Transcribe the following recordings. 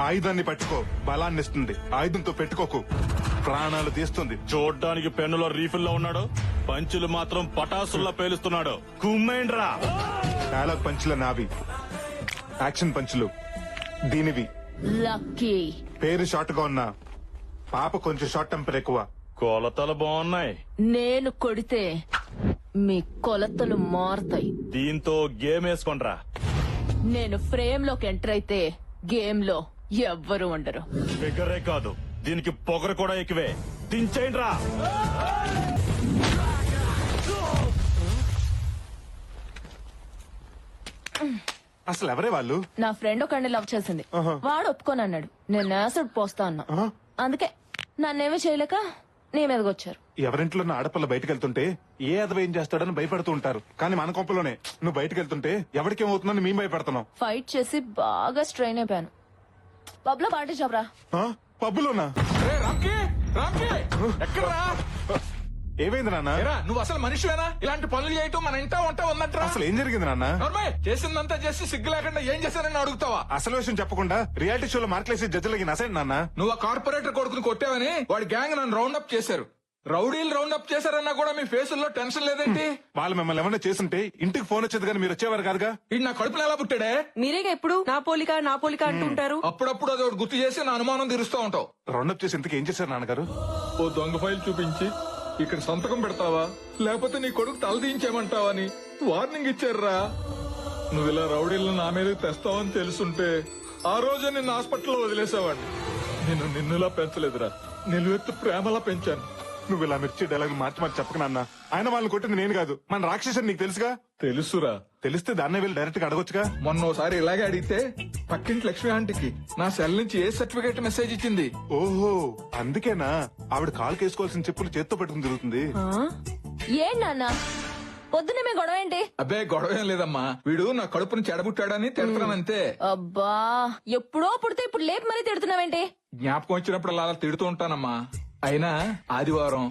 ఆయుధాన్ని పట్టుకో, బలాన్ని ఇస్తుంది. ఆయుధంతో పెట్టుకోకు, ప్రాణాలు తీస్తుంది. చూడ్డానికి పెన్నులో రీఫిల్ ఉన్నాడు, పంచులు మాత్రం పటాసుల్లో పేలుస్తున్నాడు. కుమ్మేండ్రా. డైలాగ్ పంచుల నావి, యాక్షన్ పంచులు దీనివి. లక్కీ పేరు షార్ట్ గా ఉన్నా పాప కొంచెం షార్ట్ టెంపర్ ఎక్కువ. కొలతలు బాగున్నాయి. నేను కొడితే మీ కొలతలు మారుతాయి. దీంతో గేమ్ వేసుకోండ్రా. నేను ఫ్రేమ్ లోకి ఎంటర్ అయితే గేమ్ లో ఎవ్వరు ఉండరు. ఫిగరే కాదు, దీనికి పొగరు కూడా ఎక్కువే. దించేయండ్రా. అసలు ఎవరే వాళ్ళు? నా ఫ్రెండ్ ఒకడిని లవ్ చేసింది. వాడు ఒప్పుకొని అన్నాడు. నేను యాసిడ్ పోస్తా అన్నా. అందుకే నన్నేమీ చేయలేక నీ మీదకొచ్చారు. ఎవరింట్లో నా ఆడపిల్ల బయటకు వెళ్తుంటే ఏ అదవ ఏం చేస్తాడని భయపడుతూ ఉంటారు. కానీ మన కొంపలోనే నువ్వు బయటకు వెళ్తుంటే ఎవరికేమవుతుందని మేము భయపడుతున్నాం. ఫైట్ చేసి బాగా స్ట్రెయిన్ అయిపోయాను. పబ్ లో పార్టీ చెప్పరా? పబ్బులోనా? ఏమైంది నాన్న? నువ్వు అసలు మనిషివేనా? ఇలాంటి పనులు చేయటం మన ఇంటా వంట ఉందంటారా? అసలు ఏం జరిగింది నాన్న? చేసిందంతా చేసి సిగ్గు లేకుండా ఏం చేశానని అడుగుతావా? అసలు విషయం చెప్పకుండా రియాలిటీ షోలో మార్కులేసి జడ్జిలకి నసండి నాన్న. నువ్వు ఆ కార్పొరేటర్ కొడుకుని కొట్టావని వాడి గ్యాంగ్ నన్ను రౌండ్ అప్ చేశారు. రౌడీలు రౌండ్ అప్ చేశారన్నా కూడా మీ ఫేసుల్లో టెన్షన్ లేదేంటి? వాళ్ళు మిమ్మల్ని ఏమన్నా చేస్తుంటే ఇంటికి ఫోన్ వచ్చేది కానీ మీరు వచ్చేవారు కాదుగా. ఇది నా కడుపులో ఎలా పుట్టాడే? మీరేగా ఎప్పుడు నా పోలిక అంటుంటారు. అప్పుడప్పుడు అది గుర్తు చేసి నా అనుమానం తీరుస్తూ ఉంటావు. రౌండప్ చేసి ఇంతకు ఏం చేశారు నాన్నగారు? ఓ దొంగ ఫైల్ చూపించి ఇక్కడ సంతకం పెడతావా లేకపోతే నీ కొడుకు తలదించేమంటావా అని వార్నింగ్ ఇచ్చారా. నువ్వు ఇలా రౌడీలను నా మీద తెస్తావని తెలుసుంటే ఆ రోజే నిన్ను హాస్పిటల్లో వదిలేసావాడిని. నేను నిన్నులా పెంచలేదురా, నిలువెత్తు ప్రేమలా పెంచాను. నువ్వు ఇలా మిర్చి డైలాగ్ మార్చి మార్చి చెప్పక నాన్న. ఆయన వాళ్ళని కొట్టింది నేను కాదు, మన రాక్షసుని నీకు తెలుసుగా. తెలుసురా. తెలిస్తే దాన్నే వెళ్ళి డైరెక్ట్ గా అడగొచ్చుగా. మొన్నోసారి ఇలాగే అడిగితే పక్కింటి లక్ష్మి ఆంటీకి నా సెల్ నుంచి ఏ సర్టిఫికేట్ మెసేజ్ ఇచ్చింది. ఓహో, అందుకేనా ఆవిడ కాలు కేసుకోవాల్సిన చెప్పులు చేత్తో పెట్టుకుని తిరుగుతుంది. ఏం నాన్న పొద్దునే మీ గొడవ ఏంటి? అబ్బే గొడవ ఏం లేదమ్మా, వీడు నా కడుపుని చెడబుట్టాడని తిడుతున్నానంతే. అబ్బా ఎప్పుడో పుడితే ఇప్పుడు లేపు మరీ తిడుతున్నావేంటి? జ్ఞాపకం వచ్చినప్పుడు అలా తిడుతూ ఉంటానమ్మా. అయినా ఆదివారం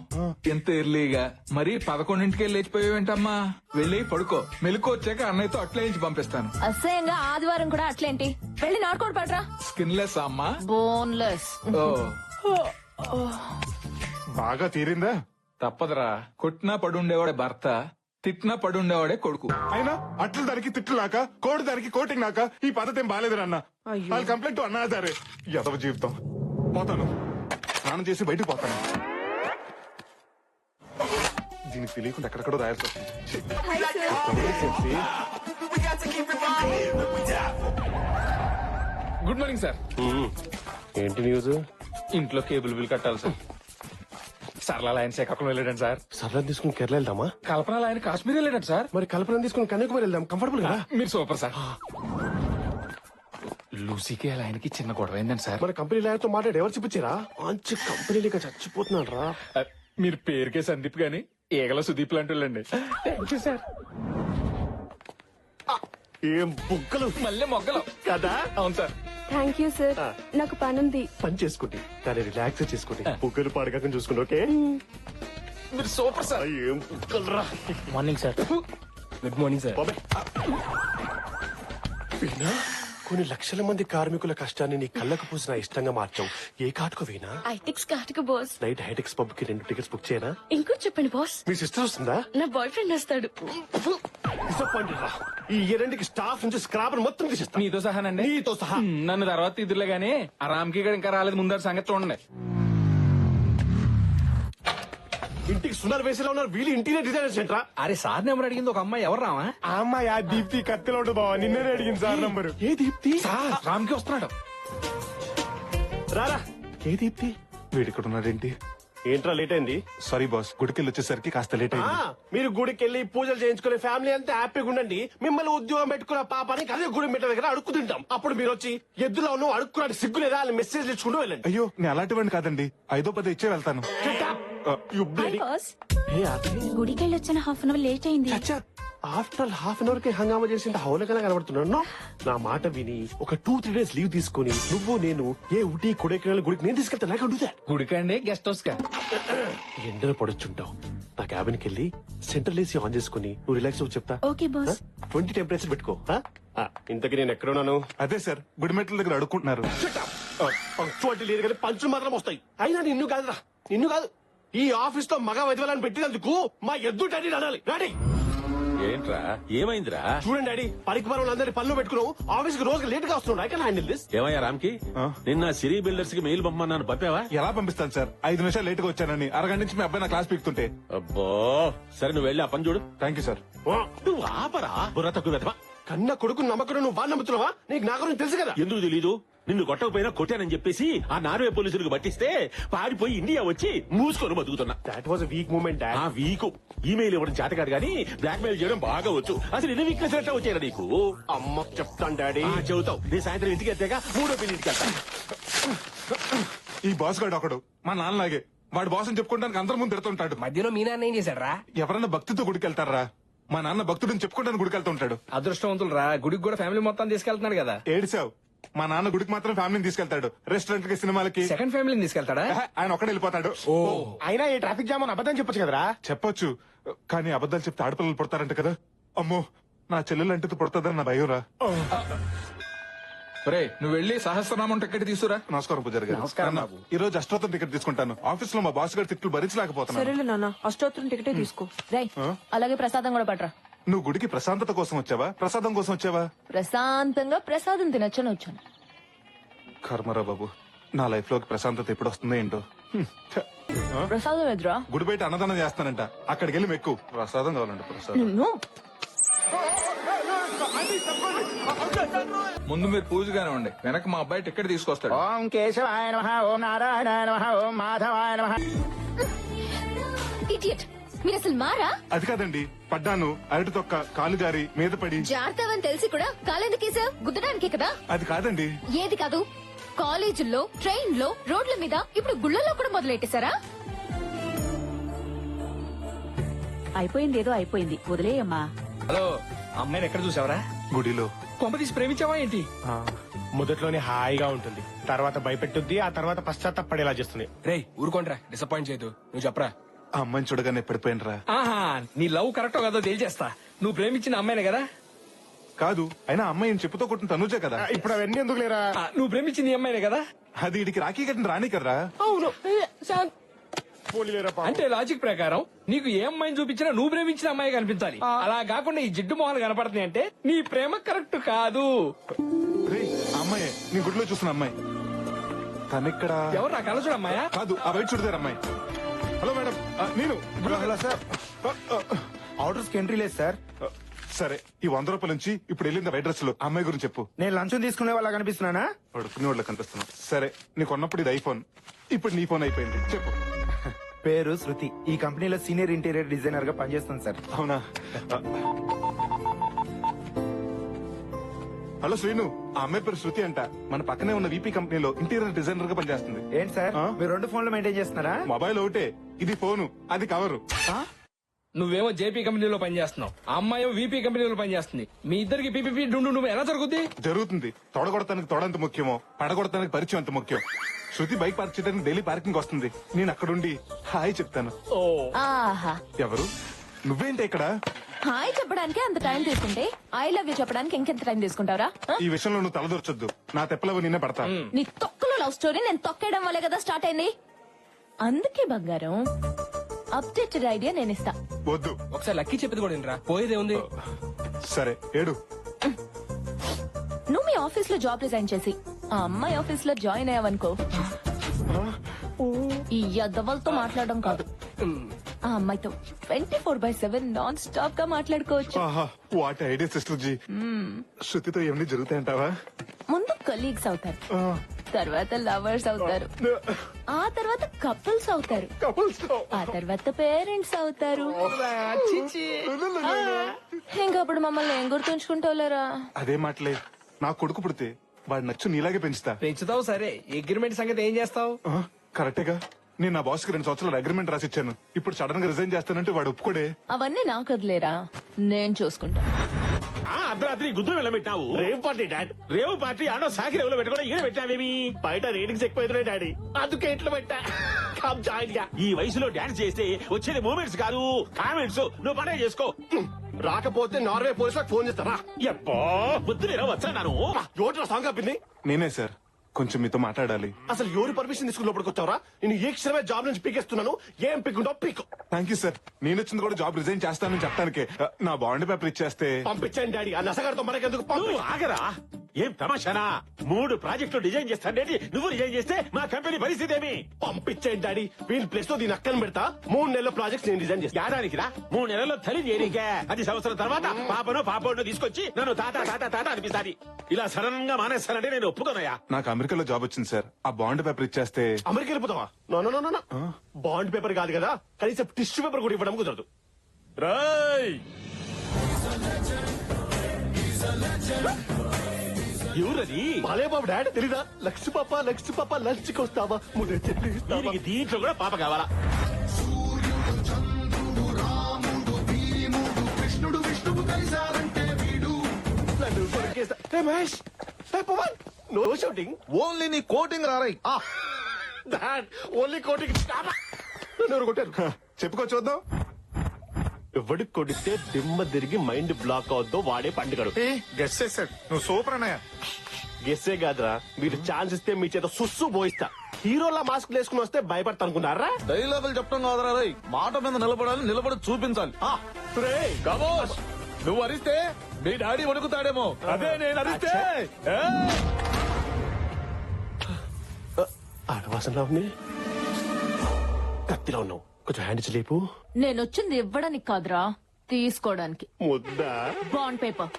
ఎంత ఎర్లీగా మరి 11ంటికే లేచిపోయావేంటమ్మా? వెళ్ళి పడుకో, మెలకు వచ్చాక అన్నయ్యతో అట్లే ఇచ్చి పంపిస్తాను. అసహ్యంగా ఆదివారం కూడా అట్లేంటి? వెళ్ళి నాటుకోడు పడరా. స్కిన్లెస్ అమ్మా, బోన్లెస్. బాగా తీరిందా? తప్పదురా, కొట్టినా పడుండేవాడే భర్త, తిట్టినా పడుండేవాడే కొడుకు. అయినా అట్లు దానికి తిట్లు నాక, కోడి దానికి కోటింగ్ నాక. ఈ పద్ధతి ఏం బాలేదు నాన్న. వాళ్ళు కంప్లైంట్ అన్నా సరే ఎదవ జీవితం. పోతాను, స్నానం చేసి బయటకు పోతాను. దీనికి తెలియకుండా ఎక్కడెక్కడో రాయాల్సి వస్తుంది. Good morning sir. ఏంటి న్యూస్? ఇంట్లో కేబుల్ బిల్ కట్టాలి సార్. సరళ ఆయన శ్రీకాకుళం వెళ్ళాడు సార్. సరళ తీసుకుని కేరళ వెళ్దామా? కల్పన ఆయన కాశ్మీర్ వెళ్ళాడు సార్. మరి కల్పన తీసుకుని కన్యాకుమారి వెళ్దాం, కంఫర్టబుల్ గా. మీరు సూపర్ సార్. లూసీకి అలా ఆయనకి చిన్న గొడవ అయిందండి సార్. మన కంపెనీ లాయర్తో మాట్లాడి ఎవరు చూపించారా? మంచి కంపెనీలుగా చచ్చిపోతున్నాడు రా. మీరు పేరుకే సందీప్ గాని ఏగల సుదీప్ లాంటి వాళ్ళండి. Thank you sir. ఏం బుగ్గలు మళ్ళీ మొగ్గలు కదా? అవును సార్. Thank you sir. నాకు పనుంది. పని చేసుకోండి కానీ రిలాక్స్ చేసుకోండి. బుగ్గలు పాడకాక చూసుకోండి. ఓకే, మీరు సూపర్ సార్. ఏం బుగ్గలు రా. Morning sir. Good morning sir. Veena, కొన్ని లక్షల మంది కార్మికుల కష్టాన్ని నీ కళ్ళకు పూసిన ఇష్టంగా మార్చావు. ఏ కాటుకు వీణా? ఐటెక్స్ కాటుకు బాస్. నైట్ హైటెక్స్ పబ్ కి 2 టికెట్స్ బుక్ చేయనా? ఇంకో చెప్పండి బాస్. మీ సిస్టర్ వస్తుందా? నా బాయ్ ఫ్రెండ్ వస్తాడు. డిసప్పాయింటెడ్ రా. ఈ రెండుకి స్టాఫ్ నుంచి స్క్రాప్ మొత్తం తీసిస్తా. నీతో సహానండి. నీతో సహా. నన్ను తర్వాత ఇదిలే గానీ ఆ రామ్కి గడ ఇంకా రాలేదు. ముందర సంగతి చూడండి. ఇంటికి సునాలు వేసేలా ఉన్నారు వీళ్ళు. ఇంటీరియర్ డిజైనర్స్ ఏంట్రా? అరే సార్ నెంబర్ అడిగింది ఒక అమ్మాయి. ఎవరు రావా? ఆ అమ్మాయి ఆ దీప్తి కత్తిలో ఉంటుంది బావా. నిన్నే అడిగింది సార్ నంబరు. ఏ దీప్తి? సార్ రామ్కి వస్తున్నాడు. రారా. ఏ దీప్తి? వీడు ఇక్కడ ఉన్నాడేంటి? ఏంట్రా లేట్ అయింది? సారీ బాస్, గుడికెళ్ళి వచ్చేసరికి కాస్త లేట్ అయింది. మీరు గుడికి వెళ్ళి పూజలు చేయించుకునే ఫ్యామిలీ అంతా హ్యాపీగా ఉండండి. మిమ్మల్ని ఉద్యోగం పెట్టుకున్న పాపానికి అదే గుడి మెట్ల దగ్గర అడుక్కు తింటాం. అప్పుడు మీరు వచ్చి ఎద్దులో నువ్వు అడుక్కున్నాడు సిగ్గు లేదా అని మెసేజ్ ఇచ్చుకుంటూ వెళ్ళండి. అయ్యో, నేను అలాంటివాడిని కాదండి. 5-10 ఇచ్చే వెళ్తాను. గుడికెళ్ళొచ్చిన హాఫ్ అన్ అవర్ లేట్ అయింది. ఆఫ్టర్ హాఫ్ అన్ అవర్ కి హంగామా చేసి హౌలకలా కనబడుతున్నాను. నా మాట విని ఒక 2-3 డేస్ లీవ్ తీసుకుని నువ్వు నేను ఏ ఊటీ కొడైకెనాల్ గుడికి నేను తీసుకెళ్తా. నాకు అడుగుతా. గుడికండి గెస్ట్ హౌస్ కా? ఎండలు పడొచ్చుంటావు. నా క్యాబిన్ కి వెళ్ళి సెంట్రల్ ఏసీ ఆన్ చేసుకుని నువ్వు రిలాక్స్ అవ్వు చెప్తా ఓకే బాస్ 20 టెంపరేచర్ పెట్టుకో ఇంతకీ నేను ఎక్కడున్నాను అదే సార్ గుడిమెట్ల దగ్గర అడుక్కుంటున్నారు. పంక్చువాలిటీ లేదు కానీ పంచులు మాత్రం వస్తాయి. అయినా నిన్ను కాదురా, నిన్ను కాదు, ఈ ఆఫీస్ లో మగ వదివాలని పెట్టినందుకు మా ఎద్దు డాడీ అనాలి. డాడీ ఏంట్రా ఏమైందిరా? చూడండి డాడీ, పనికి పనులందరినీ పనిలో పెట్టుకున్నావు, ఆఫీస్ కి రోజు లేట్ గా వస్తున్నాడు. I can handle this. ఏమయ్యా రామ్కి నిన్న సిరీ బిల్డర్స్ కి మెయిల్ పంపమన్నాను, పంపావా? ఎలా పంపిస్తాను సార్? 5 నిమిషాలు లేట్ గా వచ్చానని అరగంట నుంచి మీ అబ్బాయి నా క్లాస్ పీకుతుంటే. అబ్బో సరే నువ్వు వెళ్ళి ఆ పని చూడు. Thank you sir. నువ్వు ఆపరా బుర్ర తక్కువ వెతవా. కన్న కొడుకు నమ్మకం నువ్వు బాగా నమ్ముతున్నావా? నీకు నా గురించి తెలుసు కదా. ఎందుకు తెలీదు? నిన్ను కొట్టకపోయినా కొట్టానని చెప్పేసి ఆ నార్వే పోలీసులకు పట్టిస్తే పారిపోయి ఇండియా వచ్చి మూసుకొని బతుకుతున్నా. That was weak moment dad. ఆ వీకు ఈమెయిల్ ఇవ్వడం చేతకాడు గానీ బ్లాక్ మెయిల్ చేయడం బాగా వచ్చు. అసలు ఎన్ని వీక్నెస్ ఎట్లా వచ్చారా నీకు? అమ్మకు చెప్తాను డాడీ. చెబుతావు. నేను సాయంత్రం ఇంటికి వెళ్తాక 3వ ఇంటికి వెళ్తాను. ఈ బాస్ గాడు ఒకడు మా నాన్నలాగే. వాడు బాస్ అని చెప్పుకోవడానికి అందరి ముందు తిడుతుంటాడు. మధ్యలో మీ నాన్న ఏం చేశాడు రా? ఎవరన్నా భక్తితో గుడికి వెళ్తారా? మా నాన్న భక్తుడిని చెప్పుకుంటాను గుడికి వెళ్తుంటాడు. అదృష్టవంతులు రా, గుడికి కూడా ఫ్యామిలీ మొత్తం తీసుకెళ్తున్నాడు కదా. ఏడిసావు. మా నాన్న గుడికి మాత్రం ఫ్యామిలీని తీసుకెళ్తాడు. రెస్టారెంట్ కి, సినిమాలకి సెకండ్ ఫ్యామిలీని తీసుకెళ్తాడా? ఆయన ఒక్కడే వెళ్ళిపోతాడు. అయినా ఈ ట్రాఫిక్ జామ్ అని అబద్ధం చెప్పొచ్చు కదరా. చెప్పొచ్చు, కానీ అబద్ధాలు చెప్తే ఆడపిల్లలు పుడతారంట కదా. అమ్మో, నా చెల్లెలు అంటే పుడతాదని నా భయం రా. రే నువ్వు వెళ్ళి సహస్రనామం టికెట్ తీసుకురా. నమస్కారం పూజారి గారు. నాన్న, ఈ రోజు అష్టోత్తరం టికెట్ తీసుకుంటాను. ఆఫీస్ లో మా బాస్ గారి తిట్లు భరించలేకపోతున్నాను. సరేలే నాన్న, అష్టోత్తరం టికెటే తీసుకో. రై అలాగే ప్రసాదం కూడా పట్రా. నువ్వు గుడికి ప్రశాంతత కోసం వచ్చావా, ప్రసాదం కోసం వచ్చావా? ప్రశాంతంగా ప్రసాదం తినొచ్చని వచ్చాను. కర్మరా బాబు, నా లైఫ్ లోకి ప్రశాంతత ఎప్పుడు వస్తుందో ఏంటో. ప్రసాదం ఎదురా గుడి బయట అన్నదానం చేస్తానంట, అక్కడికి వెళ్ళి మెక్కు. ప్రసాదం కావాలంట, ప్రసాదం. నిన్ను ముందు మీరు పూజగానే ఉండి, వెనక మా అబ్బాయి టికెట్ తీసుకొస్తాడు. ఓం కేశవాయ నమః, ఓం నారాయణాయ నమః, ఓం మాధవాయ నమః. ఇడియట్, మీరు అసలు మారా? అది కాదండి, పడ్డాను, అరటి తొక్క కాలు జారి మీద పడి. జాగ్రత్తవని తెలిసి కూడా కాలెందుకేసా? గుద్దడానికే కదా. అది కాదండి. ఏది కాదు? కాలేజీల్లో, ట్రైన్ లో, రోడ్ల మీద, ఇప్పుడు గుళ్ళల్లో కూడా మొదలెట్టేశారా? అయిపోయింది, ఏదో అయిపోయింది, వదిలేయమ్మా. హలో, అమ్మాయిని ఎక్కడ చూసావరా? గుడిలో. కొంప తీసి ప్రేమించావా ఏంటి? మొదట్లోనే హాయిగా ఉంటుంది, తర్వాత భయపెట్టుద్ది, ఆ తర్వాత పశ్చాత్తపడేలా చేస్తుంది. రేయ్ ఊరుకోండ్రా, డిసప్పాయింట్ చేయదు. నువ్వు చెప్పరా. ఆ అమ్మాయిని చూడగానే పడిపోయినరా. ఆహా, నీ లవ్ కరెక్టో కాదో తేల్చేస్తా. నువ్వు ప్రేమించిన అమ్మాయినే కదా? కాదు, అయినా అమ్మాయిని చెప్పుతో కొట్టిన తనుజే కదా. ఇప్పుడు అవన్నీ ఎందుకు లేరా? నువ్వు ప్రేమించింది ఈ అమ్మాయినే కదా? అది ఇడికి రాఖీ కట్టిన రాణి కదరా. అవును. పోలీలేరా పాపం. అంటే లాజిక్ ప్రకారం నీకు ఏ అమ్మాయిని చూపించినా నువ్వు ప్రేమించిన అమ్మాయి కనిపించాలి. అలా కాకుండా ఈ జిడ్డు మొహాలు కనపడుతున్నాయి అంటే నీ ప్రేమ కరెక్ట్ కాదు. రేయ్, ఆ అమ్మాయే నీ గుడిలో చూసిన అమ్మాయి. తనిక్కడ ఎవరు నా కళ్ళ చూడమ్మాయా? కాదు, ఆ బయట చూడదారు అమ్మాయి. హలో మేడం, నేను హలో సార్. ఆర్డర్స్ కి ఎంట్రీ లేదు సార్. సరే, ఈ 100 రూపాయల నుంచి ఇప్పుడు వెళ్ళింది వైట్ డ్రెస్ లో అమ్మాయి గురించి చెప్పు. నేను లంచం తీసుకునే వాళ్ళ కనిపిస్తున్నానా? పడుకునే వాళ్ళకి కనిపిస్తున్నావు. సరే, నీకు ఉన్నప్పుడు ఇది ఐఫోన్, ఇప్పుడు నీ ఫోన్ అయిపోయింది. చెప్పు. పేరు శృతి, ఈ కంపెనీలో సీనియర్ ఇంటీరియర్ డిజైనర్ గా పనిచేస్తాను సార్. అవునా? హలో శ్రీను, ఆ అమ్మాయి పేరు శృతి అంట. మన పక్కనే ఉన్న వీపీ కంపెనీలో ఇంటీరియర్ డిజైనర్ గా పనిచేస్తుంది. ఏంటి సార్, మీరు 2 ఫోన్లు మెయింటైన్ చేస్తున్నారా? మొబైల్ ఒకటే, ఇది ఫోను, అది కవరు. నువ్వేమో జేపీ కంపెనీలో పనిచేస్తున్నావు, ఆ అమ్మాయి వీపీ కంపెనీలో పనిచేస్తుంది. మీ ఇద్దరికి పీపీపీ డుండు నువ్వు ఎలా జరుగుద్ది? జరుగుతుంది. తొడగొడతానికి తొడంత ముఖ్యమో, పడగొడతానికి పరిచయం అంత ముఖ్యం. శృతి బైక్ పార్క్ చేయడానికి డైలీ పార్కింగ్ వస్తుంది. నేను అక్కడుండి హాయ్ చెప్తాను. ఆహా, ఎవరు? నువ్వేంటి ఇక్కడ? హాయ్ చెప్పడానికి అంత టైం తీసుకుంటే ఐ లవ్ యూ చెప్పడానికి ఇంకెంత టైం తీసుకుంటారా? ఈ విషయంలో నువ్వు తలదొరచొద్దు. నా తెప్పలవు నిన్నే పడతా. నీ తొక్కలో లవ్ స్టోరీ నేను తొక్కేయడం వల్లే కదా స్టార్ట్ అయింది. అందుకే బంగారం, అప్డేటెడ్ ఐడియా నేను ఇస్తా. వద్దు. ఒకసారి లక్కీ చెప్పింది కూడా వినరా, పోయేదే ఉంది. సరే, ఏడు. నువ్వు మీ ఆఫీస్ లో జాబ్ రిజైన్ చేసి ఆ అమ్మాయి ఆఫీస్ లో జాయిన్ అయ్యావనుకో, ఈ యదవలతో మాట్లాడడం కాదు, ఆ అమ్మాయితో 24/7 నాన్ స్టాప్ గా మాట్లాడుకోవచ్చు. ఆహా, వాట్ ఐడియా సిస్టర్ జీ. శృతితో ఏమని జరుగుతాయంటావా? ముందు కొలీగ్స్ అవుతారు, తర్వాత లవర్స్ అవుతారు, ఆ తర్వాత కపుల్స్ అవుతారు, ఆ తర్వాత పేరెంట్స్ అవుతారు. ఇంకప్పుడు మమ్మల్ని ఏం గుర్తుంచుకుంటావులేరా? అదే మాటలే. నా కొడుకు పుడితే వాడు నచ్చు నీలాగే పెంచుతా. పెంచుతావు సరే, అగ్రిమెంట్ సంగతి ఏం చేస్తావు? కరెక్టేగా. నేను నా బాస్ కి 2 సంవత్సరాలు అగ్రిమెంట్ రాసిచ్చాను. ఇప్పుడు సడన్ గా రిజైన్ చేస్తానంటే వాడు ఒప్పుకోడే. అవన్నీ నాకు వదిలేరా, నేను చూసుకుంటా. అర్ధరాత్రి గుద్దు వెళ్ళబెట్టావు. Rave party dad. Rave party ఆడో సాకి రేవులో పెట్టుకోవడం ఈయన పెట్టావేమి? బయట రేటింగ్స్ ఎక్కువ డాడీ, అందుకే ఇట్లా పెట్టా. Come join yeah. ఈ వయసులో డాన్స్ చేస్తే వచ్చేది మూమెంట్స్ కాదు కామెంట్స్. నువ్వు పనే చేసుకో. రాకపోతే నార్వే పోలీసులకు ఫోన్ చేస్తారా? ఎప్పో బుద్ధులేరా వచ్చా నాను. ఎవరు సాంగ్ ఆపింది? నేనే సార్, కొంచెం మీతో మాట్లాడాలి. అసలు ఎవరు పర్మిషన్ తీసుకుని లోపలికి వచ్చావరా? నేను ఏ క్షణమే జాబ్ నుంచి పీకేస్తున్నాను. ఏం పీకుంటావు పీక్. Thank you sir. నేను వచ్చింది కూడా జాబ్ రిజైన్ చేస్తానని చెప్పడానికి. నా బాండ్ పేపర్ ఇచ్చేస్తే. పంపించండి డాడీ. ఆ నసగారితో మనకెందుకు? పంపి. నువ్వు ఆగరా. ఏం తమాషానా? 3 ప్రాజెక్టులు డిజైన్ చేస్తాండేటి నువ్వు రిజైన్ చేస్తే మా కంపెనీ పరిస్థితి ఏమి? పంపించండి డాడీ. వీళ్ళ ప్లేస్ లో దీని అక్కని పెడతా. 3 నెలల ప్రాజెక్ట్స్ నేను డిజైన్ చేస్తా. ఏడాదికి రా 3 నెలల్లో తల్లి చేయడానికే. అది సంవత్సరం తర్వాత పాపనో పాపోనో తీసుకొచ్చి నన్ను తాత తాత తాత అనిపిస్తాది. ఇలా సడన్ గా మానేస్తానంటే నేను ఒప్పుకోనయ్యా. నాకు అమెరికాలో జాబ్ వచ్చింది సార్. ఆ బాండ్ పేపర్ ఇచ్చేస్తే. అమెరికా వెళ్ళిపోతావా? No no no no. Bond paper కాదు కదా, కనీసం టిష్యూ పేపర్ కూడా ఇవ్వడం కుదరదు. రాయ్ ఎవరది? బాలే బాబు డాడీ తెలీదా? లక్ష్మి పాప లంచ్ కి వస్తావా? ముందే చెప్పి దీనికి దీంట్లో కూడా పాప కావాలా? Mahesh Pavan no shooting. Only నీ కోటింగ్ రారై. Dad only coating. నన్ను కొట్టారు. చెప్పుకో చూద్దాం. ఎవడికి కొడితే దిమ్మ తిరిగి మైండ్ బ్లాక్ అవుద్దో వాడే పండుగడు. గెస్ చేశాడు. నువ్వు సూపర్ అన్నయ్య. గెస్సే కాదురా, మీరు ఛాన్స్ ఇస్తే మీ చేత సుస్సు పోయిస్తా. హీరోలా మాస్క్ వేసుకుని వస్తే భయపడతా అనుకున్నారా? డైలాగులు చెప్పడం కాదురా రై. మాట మీద నిలబడాలి, నిలబడి చూపించాలి. కమోష్, నువ్వు అరిస్తే మీ డాడీ వణుకుతాడేమో. అదే నేను అరిస్తే ఆడవాసనలో ఉంది. కత్తిలో ఉన్నావు. కొంచెం హ్యాండ్ లేపు. నేనొచ్చింది ఇవ్వడానికి కాదురా, తీసుకోవడానికి. ముద్దా బాండ్ పేపర్.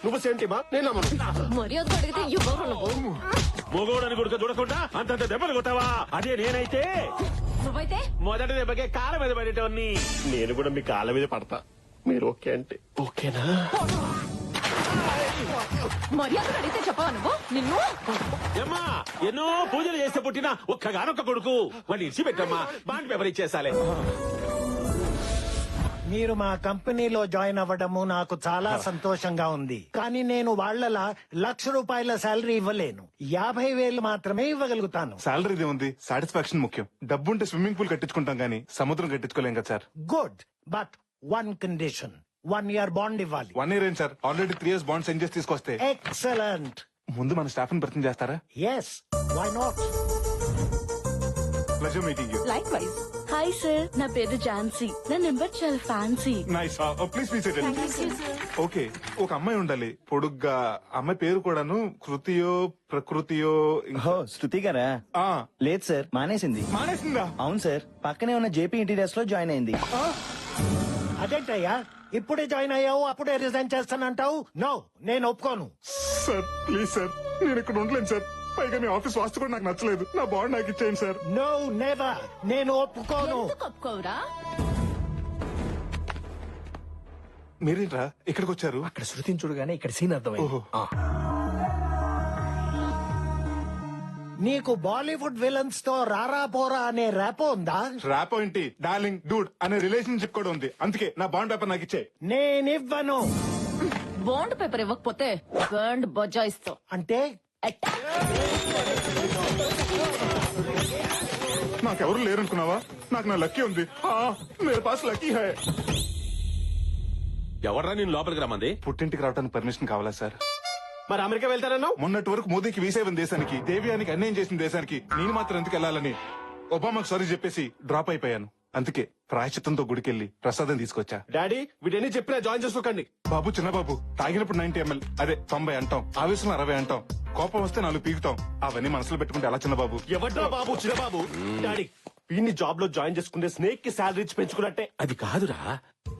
నువ్వు సేంటిమా? నేను నమ్మను. మర్యాద అడిగితే ఇవ్వరు నువ్వు. మొగోడని కొడుకు చూడకుండా అంతంత దెబ్బలు కొట్టావా? అదే నేనైతే నువ్వైతే మొదటి దెబ్బకే కాళ్ళ మీద పడేటోన్ని. నేను కూడా మీ కాళ్ళ మీద పడతా. మీరు ఓకే అంటే ఓకేనా? మర్యాద అడిగితే చెప్పవా నువ్వు? నిన్ను ఏమ్మా ఎన్నో పూజలు చేస్తే పుట్టిన ఒక్కగానొక్క కొడుకు. వాడిని ఇచ్చి పెట్టమ్మా. బాండ్ పేపర్ ఇచ్చేసాలే. మీరు మా కంపెనీలో జాయిన్ అవ్వడము నాకు చాలా సంతోషంగా ఉంది. కానీ నేను వాళ్ళలా ₹1,00,000 శాలరీ ఇవ్వలేను. 50,000 మాత్రమే ఇవ్వగలుగుతాను. సాలరీది ఉంది, సాటిస్ఫాక్షన్ ముఖ్యం. డబ్బు ఉంటే స్విమ్మింగ్ పూల్ కట్టించుకుంటాం గానీ సముద్రం కట్టించుకోలేం కదా sir. Good, but 1 condition. 1 year bond ఇవ్వాలి. 1 year ఏంటి సార్? ఆల్రెడీ 3 years బాండ్ సెండ్ చేసి తీసుకొస్తే. ఎక్సలెంట్. ముందు మన స్టాఫ్ ని పరిచయం చేస్తారా? Yes, why not? Pleasure meeting you. Like wise. Hi sir, నా పేరు ఝాన్సీ. నా నెంబర్ చాలా ఫ్యాన్సీ. నైస్. Please okay. ఒక అమ్మాయి ఉండాలి పొడుగ్గా. అమ్మాయి పేరు కూడాను కృతియో ప్రకృతియో. శృతి గారా? ఆ, లేదు సార్, మానేసింది. మానేసిందా? అవును సార్, పక్కనే ఉన్న జేపీ ఇంటీరియర్స్ లో జాయిన్ అయింది. అదేంటయ్యా, ఇప్పుడే జాయిన్ అయ్యావు అప్పుడే రిజైన్ చేస్తానంటావు? నో, నేను ఒప్పుకోను. సార్ ప్లీజ్ సార్, నేను ఇక్కడ ఉండలేను సార్. పైగా మీ ఆఫీస్ వాస్తు కూడా నాకు నచ్చలేదు. నా బాండ్ నాకు ఇచ్చేయండి సార్. No, never. నేను ఒప్పుకోను. ఎందుకు ఒప్పుకోవురా? మీరేంట్రా ఇక్కడికి వచ్చారు? అక్కడ శృతిని చూడగానే ఇక్కడ సీన్ అర్థమైంది. ఓహో. నీకు బాలీవుడ్ విలన్స్ తో రారా పోరా అనే ర్యాపో ఉందా? ర్యాపో ఏంటి, డార్లింగ్ డూడ్ అనే రిలేషన్షిప్ కూడా ఉంది. అందుకే నా బాండ్ పేపర్ నాకు ఇచ్చే. నేనివ్వను. బాండ్ పేపర్ ఇవ్వకపోతే బాండ్ బజాయిస్తావు. అంటే నాకెవరు లేరనుకున్నావా? నాకు నా లక్కీ ఉంది. మేరే పాస్ లక్కీ హై. ఎవర్రా నేను లోపలికి రమ్మంది? పుట్టింటికి రావడానికి పర్మిషన్ కావాలా సార్? మరి అమెరికా వెళ్తారన్నావు? మొన్నటి వరకు మోదీకి వీసా ఇవ్వని దేశానికి, దేవ్యానికి అన్యాయం చేసిన దేశానికి నేను మాత్రం ఎందుకు వెళ్ళాలని ఒబామాకు సారీ చెప్పేసి డ్రాప్ అయిపోయాను. అందుకే ప్రాయశ్చిత్తంతో గుడికెళ్ళి ప్రసాదం తీసుకొచ్చా. డాడీ వీటన్ని చెప్పినా జాయిన్ చేసుకోకండి. బాబు చిన్న బాబు, తాగినప్పుడు 90 ml, అదే 90 అంటాం. ఆవేశంలో 60 అంటాం. కోపం వస్తే 4 పీకుతాం. అవన్నీ మనసులో పెట్టుకుంటే ఎలా చిన్న బాబు? ఎవడ్రా బాబు చిన్న బాబు? డాడీ వీడిని జాబ్ లో జాయిన్ చేసుకుంటే స్నేక్ కి శాలరీ ఇచ్చి పెంచుకున్నట్టే. అది కాదురా,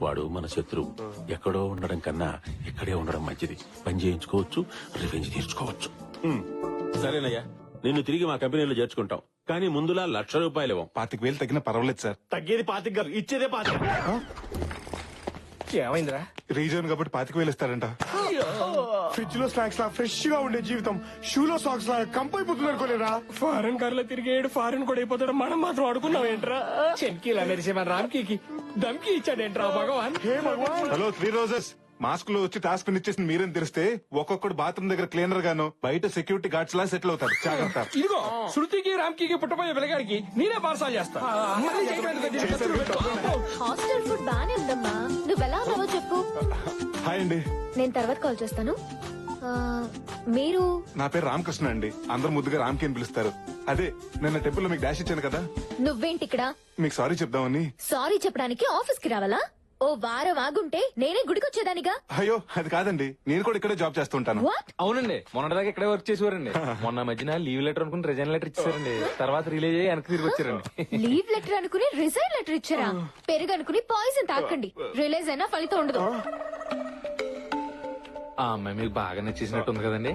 వాడు మన శత్రువు. ఎక్కడో ఉండడం కన్నా ఇక్కడే ఉండడం మంచిది. పని చేయించుకోవచ్చు, రివెంజ్ తీర్చుకోవచ్చు. సరేనయ్యా, నిన్ను తిరిగి మా కంపెనీలో చేర్చుకుంటాం. కానీ ముందులా ₹1,00,000 ఇవ్వం. 25,000 తగ్గినా పర్వాలేదు సార్. తగ్గేది 25 గారు, ఇచ్చేదే 25. ఏమైందిరా? రీజన్ కాబట్టి 25,000 ఇస్తారంట. ఫ్రిడ్జ్ లో స్నాక్స్ లా ఫ్రెష్ గా ఉండే జీవితం షూలో సాక్స్ లా కంపైపోతుంది అనుకోలేరా? ఫారెన్ కార్ లో తిరిగేడు ఫారెన్ కూడా అయిపోతాడు. మనం మాత్రం అడుకున్నాం ఏంట్రా? చెంకీలా మెరిసే మన రామ్కీకి దమ్కి ఇచ్చాడేంట్రా భగవాన్? హే భగవాన్. హలో 3 రోజెస్, మాస్క్ లో వచ్చి టాస్క్ ఇచ్చేసి మీరేం తెలిస్తే ఒక్కొక్కడు బాత్రూమ్ దగ్గర క్లీనర్ గాను బయట సెక్యూరిటీ గార్డ్స్ లా సెటిల్ అవుతారు. జాగ్రత్త. ఇదిగో శృతికి రామ్కి పుట్టబోయే పిల్లగాడికి నేనే పార్సల్ చేస్తా. మళ్ళీ చేయబడదు దీన్ని ఖర్చులు పెట్టు. హాస్టల్ ఫుడ్ బానే ఉందమ్మా. నువ్వెలా ఉన్నావో చెప్పు. హాయ్ అండి, నేను తర్వాత కాల్ చేస్తాను. ఆ, మీరు నా పేరు రామకృష్ణ అండి. అందరు ముద్దుగా రామ్కి అని పిలుస్తారు. అదే నిన్న టెంపుల్ లో మీకు డాష్ ఇచ్చాను కదా, నువ్వేంటి ఇక్కడ? మీకు సారీ చెప్దామని. సారీ చెప్పడానికి ఆఫీస్ కి రావాలా? ఓ వారం ఆగుంటే నేనే గుడికొచ్చేదానిగా. అయ్యో అది కాదండి, నేను కూడా ఇక్కడే జాబ్ చేస్తుంటాను. వాట్? అవునండి, మొన్నటిదాకా ఇక్కడే వర్క్ చేసేవారండి. మొన్న మధ్యన లీవ్ లెటర్ అనుకుని రిజైన్ లెటర్ ఇచ్చారండి. తర్వాత రిలీజ్ అయ్యి వెనక్కి తిరిగి వచ్చారండి. లీవ్ లెటర్ అనుకుని రిజైన్ లెటర్ ఇచ్చారా? పెరుగు అనుకుని పాయిజన్ తాకండి. రిలీజ్ అయినా ఫలితం ఉండదు. ఆ అమ్మాయి మీకు బాగా నచ్చేసినట్టుంది కదండి.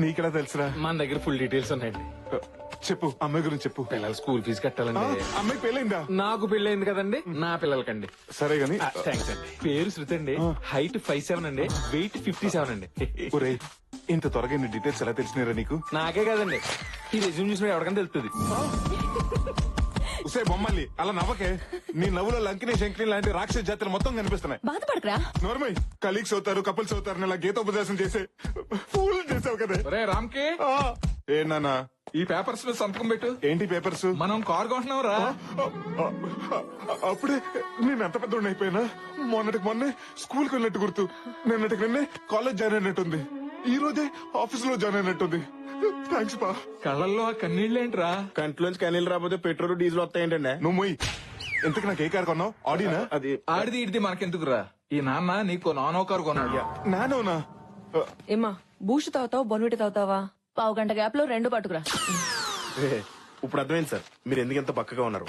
నీకెలా తెలుసురా? మన దగ్గర ఫుల్ డీటెయిల్స్ ఉన్నాయండి. చెప్పు, అమ్మాయి గురించి చెప్పు. పిల్లల స్కూల్ ఫీజు కట్టాలండి. అమ్మాయి పెళ్ళైందా? నాకు పెళ్ళయింది కదండి, నా పిల్లలకండి. సరే గాని థ్యాంక్స్ అండి. పేరు శృతి అండి. హైట్ 5'7" అండి. వెయిట్ 57 అండి. ఒరే, ఇంత త్వరగా ఇన్ని డీటెయిల్స్ ఎలా తెలిసినారా నీకు? నాకే కదండి, ఈ రెజ్యూమ్ చూసిన ఎవరికైనా తెలుస్తుంది. ఉసే బొమ్మల్లి అలా నవ్వకే. నీ నవ్వులో లంకిని శంకిని లాంటి రాక్షస జాతులు మొత్తం కనిపిస్తున్నాయి. బాధపడకరా. నోర్మై, కలీగ్స్ అవుతారు, కపుల్స్ అవుతారు, ఇలా గీతోపదేశం చేసే ఫూల్ చేసావు కదా. ఒరే రామ్కి, ఏ నాన్న, ఈ పేపర్స్ లో సంతకం పెట్టు. ఏంటి పేపర్స్? మనం కార్ కొంటున్నాం రా. అప్పుడే నేను ఎంత పెద్ద అయిపోయినా. మొన్నటికి మొన్నే స్కూల్ కి వెళ్ళినట్టు గుర్తు. నిన్నటికి నిన్నే కాలేజ్ జాయిన్ అయినట్టుంది. ఈ రోజే ఆఫీస్ లో జాయిన్ అయినట్టుంది. థ్యాంక్స్ పా. కళ్ళల్లో ఆ కన్నీళ్ళేంట్రా? కంట్లోంచి కనీళ్ళు రాకపోతే పెట్రోల్ డీజిల్ వస్తాయంటండి. నువ్వు మొయ్. ఇంతకు నాకు ఏ కార్ కొన్నావు? ఆడినా? అది ఆడిది ఇడిది మనకెందుకురా? ఈ నాన్న నీకు నానో కారు కొన్నాడు. నానోనా? ఏమా బూస్ట్ తాగుతావా బొన్విటి తాగుతావా? పావు గంట గ్యాప్ లో 2 పట్టుకురా. ఇప్పుడు అర్థమైంది సార్ మీరు ఎందుకు ఎంత పక్కగా ఉన్నారు.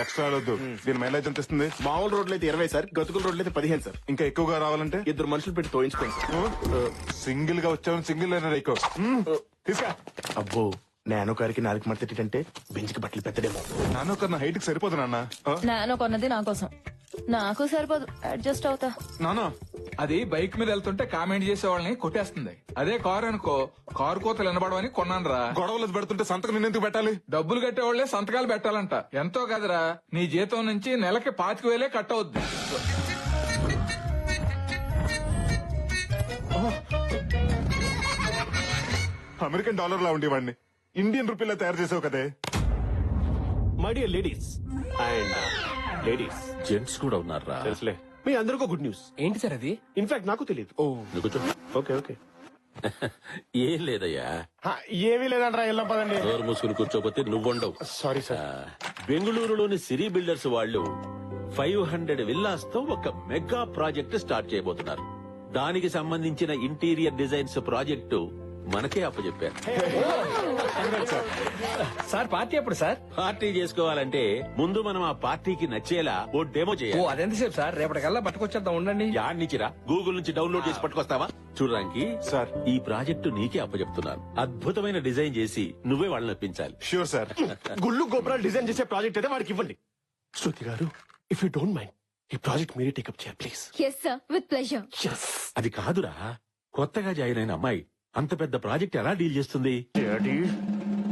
ఎక్స్ట్రా వద్దు. దీని మైలేజ్ ఎంత ఇస్తుంది? మామూలు రోడ్లు అయితే 20 సార్, గతుకుల రోడ్లు అయితే 15 సార్. ఇంకా ఎక్కువగా రావాలంటే 2 మనుషులు పెట్టి తోయించుకోండి సార్. సింగిల్ గా వచ్చావు, సింగిల్ అయినా ఎక్కువ తీసుకా. అబ్బో, నానో కారికి 4 మడతేటంటే బెంచ్కి బట్టలు పెద్దడేమో. నాన్న కన్నా హైట్ కి సరిపోదు నాన్న. నాన్న కొన్నది నా కోసం, నాకు సరిపోదు, అడ్జస్ట్ అవుతా. నానా, అది బైక్ మీద వెళ్తుంటే కామెంట్ చేసే వాళ్ళని కొట్టేస్తుంది. అదే కారు అనుకో, కారు కోతలు వినబడవని కొన్నాను రా. గొడవలు పెడుతుంటే సంతకం నిన్నెందుకు పెట్టాలి? డబ్బులు కట్టేవాళ్లే సంతకాలు పెట్టాలంట. ఎంతో కదరా, నీ జీతం నుంచి నెలకి 25,000 కట్ అవుద్ది. అమెరికన్ డాలర్ లా ఉండేవాడిని ఇండియన్ రూపీలా తయారు చేసావు కదే. My dear ladies and ladies gents కూడా ఉన్నారా? తెలుసులే. మీ అందరికీ గుడ్ న్యూస్. ఏంటి సార్ అది? ఇన్ఫాక్ట్ నాకు తెలియదు. నువ్వు కూర్చో. Okay okay. ఏం లేదయ్యా, ఏమీ లేదంటారా, వెళ్ళం పదండి. డోర్ మూసుకుని కూర్చోపోతే నువ్వుండవు. Sorry sir. బెంగళూరులోని సిరీ బిల్డర్స్ వాళ్ళు 500 విల్లాస్ తో ఒక మెగా ప్రాజెక్ట్ స్టార్ట్ చేయబోతున్నారు. దానికి సంబంధించిన ఇంటీరియర్ డిజైన్స్ ప్రాజెక్టు మనకే అప్పచెప్పారు. సార్ పార్టీ ఎప్పుడు సార్? పార్టీ చేసుకోవాలంటే ముందు మనం ఆ పార్టీకి నచ్చేలా ఓ డెమో ఓ చేయాలి. అదెంతసేపు సార్? రేపటికల్లా పట్టుకొచ్చేద్దాం, ఉండండి. యాడ్ నుంచిరా, గూగుల్ నుంచి డౌన్లోడ్ చేసి పట్టుకొస్తావా? చూడడానికి సార్, ఈ ప్రాజెక్టు నీకే అప్పచెప్తున్నాను. అద్భుతమైన డిజైన్ చేసి నువ్వే వాళ్ళని నప్పించాలి. Sure sir. గుళ్ళు గోపురాలు డిజైన్ చేసే ప్రాజెక్ట్ అయితే వాడికి ఇవ్వండి. శృతి గారు, ఇఫ్ యూ డోంట్ మైండ్, ఈ ప్రాజెక్ట్ మీరే టేకప్ చేయాలి please. Yes sir, with pleasure. అది కాదురా, కొత్తగా జాయిన్ అయిన అమ్మాయి అంత పెద్ద ప్రాజెక్ట్ ఎలా డీల్ చేస్తుంది?